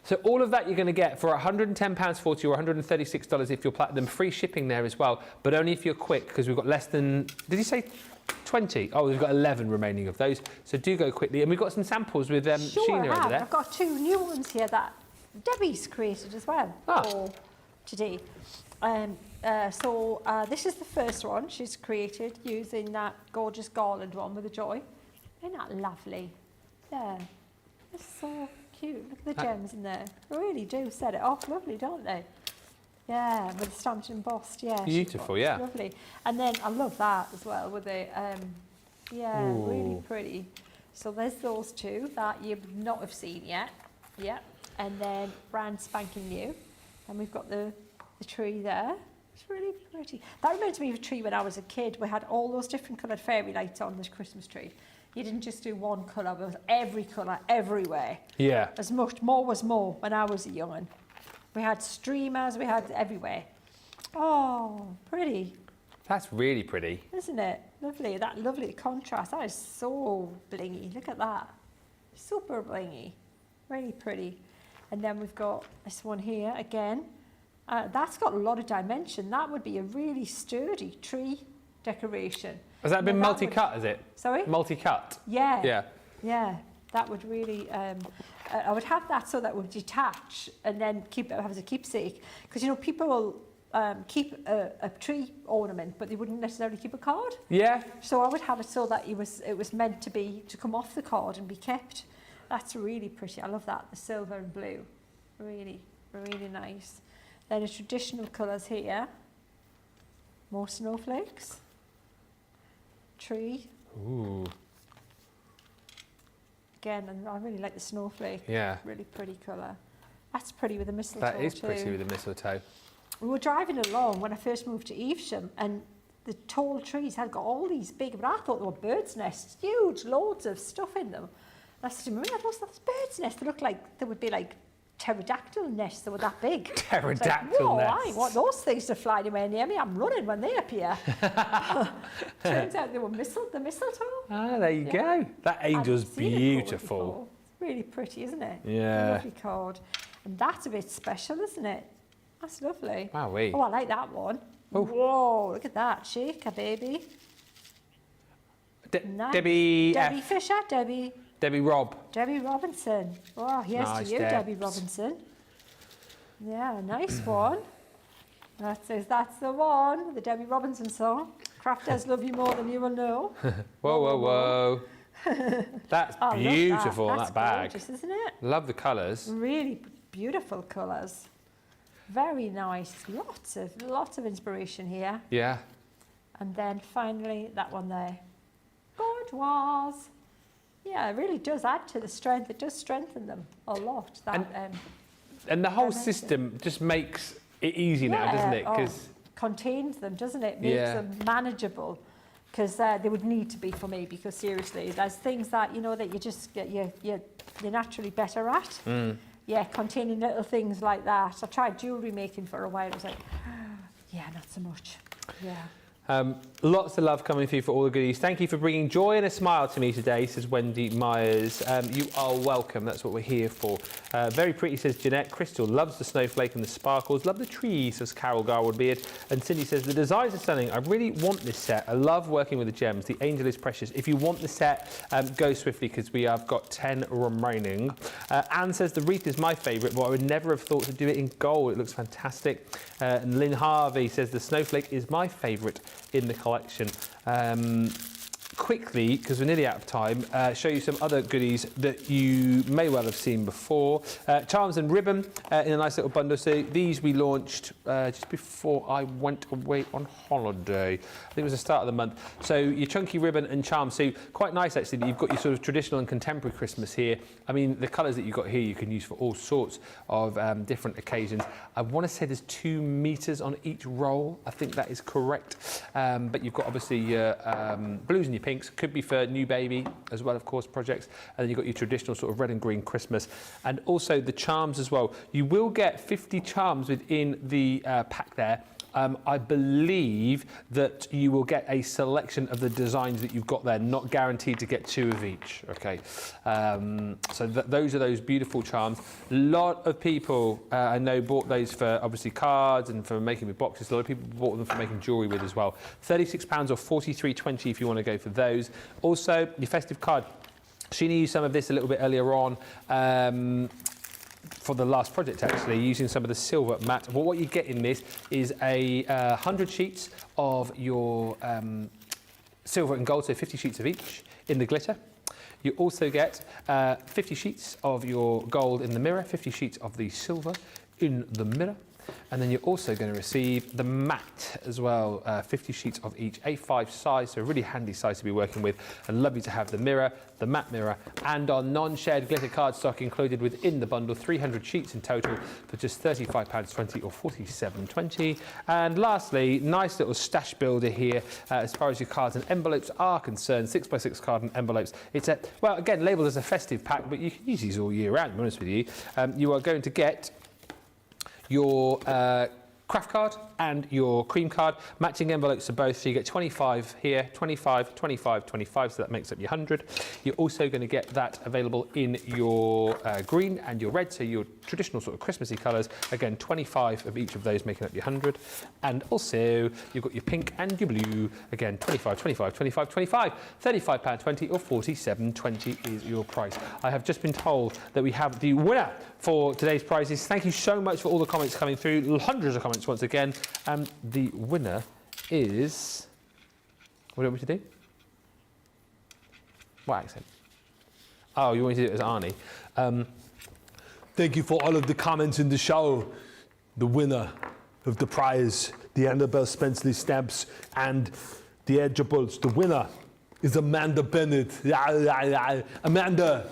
A: So all of that you're going to get for £110.40 or $136 if you're platinum. Free shipping there as well, but only if you're quick, because we've got less than, did you say 20? Oh, we've got 11 remaining of those, so do go quickly. And we've got some samples with Sheena over there.
B: I've got 2 new ones here that Debbie's created as well for today. This is the first one she's created using that gorgeous garland one with the joy. Isn't that lovely? There. It's so cute. Look at the gems in there. They really do set it off lovely, don't they? Yeah, with stamped and embossed, yeah.
A: Beautiful, yeah.
B: Lovely. And then I love that as well with the, really pretty. So there's those 2 that you've not have seen yet. Yeah. And then brand spanking new. And we've got the tree there. It's really pretty. That reminds me of a tree when I was a kid. We had all those different coloured fairy lights on this Christmas tree. You didn't just do one colour, but it was every colour, everywhere.
A: Yeah.
B: As much, more was more when I was a young one. We had streamers, we had everywhere. Oh, pretty.
A: That's really pretty.
B: Isn't it? Lovely, that lovely contrast. That is so blingy. Look at that. Super blingy. Really pretty. And then we've got this one here again. That's got a lot of dimension. That would be a really sturdy tree decoration.
A: Has that been multi-cut, is it?
B: Sorry?
A: Multi-cut?
B: Yeah.
A: Yeah.
B: Yeah. That would really, I would have that so that would detach and then keep it as a keepsake. Because, you know, people will keep a tree ornament, but they wouldn't necessarily keep a card. Yeah. So I would have it so that it was meant to come off the card and be kept. That's really pretty. I love that, the silver and blue. Really, really nice. Then the traditional colours here. More snowflakes. Tree.
A: Ooh.
B: Again, and I really like the snowflake.
A: Yeah.
B: Really pretty colour. That's pretty with the mistletoe.
A: That is pretty with the mistletoe.
B: We were driving along when I first moved to Evesham, and the tall trees had got all these big, but I thought they were birds' nests, huge, loads of stuff in them. And I said to him, that's birds' nests. They looked like they would be like pterodactyl nests. They were that big.
A: Pterodactyl
B: like,
A: nests.
B: I want those things to fly anywhere near me. I'm running when they appear. Turns out they were the mistletoe.
A: Ah, there you go. That angel's beautiful.
B: It's really pretty, isn't it?
A: Yeah.
B: Lovely card. And that's a bit special, isn't it? That's lovely.
A: Wowee.
B: Oh, I like that one.
A: Oh.
B: Whoa, look at that. Shaker, baby. Nice.
A: Debbie
B: Fisher,
A: Debbie Rob.
B: Debbie Robinson. Oh, here's
A: Nice,
B: to you,
A: Deb.
B: Debbie Robinson. Yeah, nice one. That's the one, the Debbie Robinson song. Crafters love you more than you will know.
A: Whoa, whoa, whoa. That's beautiful,
B: That's
A: that bag.
B: gorgeous, isn't it?
A: Love the colours.
B: Really beautiful colours. Very nice. Lots of inspiration here.
A: Yeah.
B: And then finally that one there. Gorgeous. Yeah, it really does add to the strength. It does strengthen them a lot.
A: And the whole system just makes it easy now, doesn't it? Because
B: contains them, doesn't it? Makes them manageable. Because they would need to be for me. Because seriously, there's things that that you just get you're naturally better at. Yeah, containing little things like that. I tried jewellery making for a while. I was like, yeah, not so much. Yeah.
A: Lots of love coming through for all the goodies. Thank you for bringing joy and a smile to me today, says Wendy Myers. You are welcome. That's what we're here for. Very pretty, says Jeanette. Crystal loves the snowflake and the sparkles. Love the tree, says Carol Garwood-Beard. And Cindy says, the designs are stunning. I really want this set. I love working with the gems. The angel is precious. If you want the set, go swiftly because we have got 10 remaining. Anne says, the wreath is my favourite, but I would never have thought to do it in gold. It looks fantastic. And Lynn Harvey says, the snowflake is my favourite in the collection. Quickly, because we're nearly out of time, show you some other goodies that you may well have seen before. Charms and ribbon in a nice little bundle. So these we launched just before I went away on holiday. I think it was the start of the month. So your chunky ribbon and charms. So quite nice actually that you've got your sort of traditional and contemporary Christmas here. I mean, the colours that you've got here you can use for all sorts of different occasions. I want to say there's 2 meters on each roll. I think that is correct. But you've got obviously your blues and your pinks, could be for new baby as well, of course, projects. And then you've got your traditional sort of red and green Christmas. And also the charms as well. You will get 50 charms within the pack there. I believe that you will get a selection of the designs that you've got there, not guaranteed to get 2 of each, okay? So those are those beautiful charms. A lot of people, I know, bought those for obviously cards and for making with boxes. A lot of people bought them for making jewellery with as well. £36 or $43.20 if you want to go for those. Also, your festive card. Sheena used some of this a little bit earlier on. For the last project actually, using some of the silver matte. Well, what you get in this is a 100 sheets of your silver and gold, so 50 sheets of each in the glitter. You also get 50 sheets of your gold in the mirror, 50 sheets of the silver in the mirror. And then you're also going to receive the matte as well, 50 sheets of each, A5 size, so a really handy size to be working with, and lovely to have the mirror, the matte mirror, and our non-shared glitter card stock included within the bundle, 300 sheets in total for just £35.20 or $47.20. And lastly, nice little stash builder here as far as your cards and envelopes are concerned, 6x6 card and envelopes. It's a, well, again, labelled as a festive pack, but you can use these all year round, to be honest with you. You are going to get your craft card and your cream card, matching envelopes for both, so you get 25 here, 25, 25, 25, so that makes up your 100. You're also going to get that available in your green and your red, so your traditional sort of Christmassy colours, again 25 of each of those making up your 100. And also you've got your pink and your blue, again 25, 25, 25, 25, £35.20 or $47.20 is your price. I have just been told that we have the winner for today's prizes. Thank you so much for all the comments coming through, hundreds of comments once again. The winner is, what do you want me to do? What accent? Oh, you want me to do it as Arnie.
E: Thank you for all of the comments in the show. The winner of the prize, the Annabelle Spenceley stamps and the edibles. The winner is Amanda Bennett. Amanda,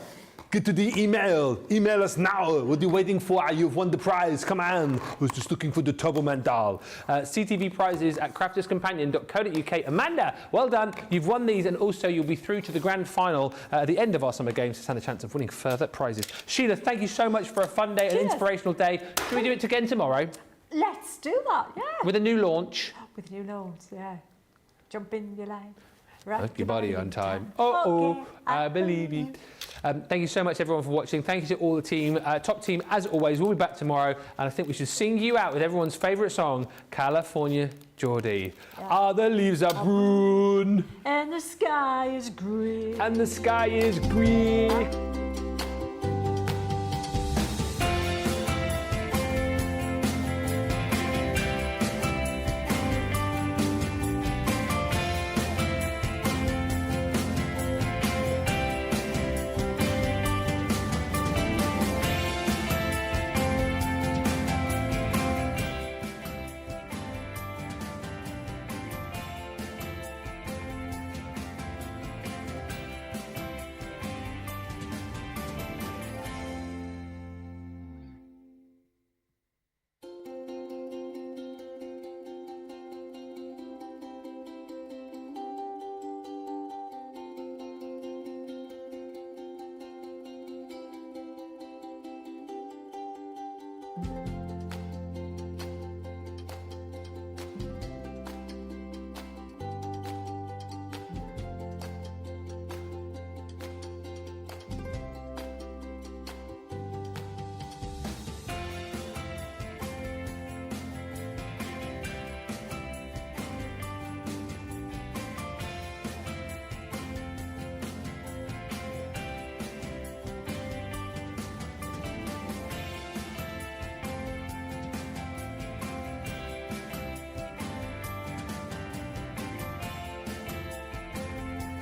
E: get to the email. Email us now. What are you waiting for? You've won the prize. Come on. I was just looking for the Turboman doll.
A: CTV prizes at crafterscompanion.co.uk. Amanda, well done. You've won these, and also you'll be through to the grand final at the end of our summer games to stand a chance of winning further prizes. Sheena, thank you so much for a fun day, an inspirational day. Should we do it again tomorrow?
B: Let's do that, yeah.
A: With a new launch.
B: With new launch, yeah. Jump in your line. Rock
A: your body on time. Okay, I believe you. Thank you so much, everyone, for watching. Thank you to all the team. Top team, as always. We'll be back tomorrow, and I think we should sing you out with everyone's favourite song, California Geordie. Yeah. Ah, the leaves are brune.
B: And the sky is green.
A: And the sky is green.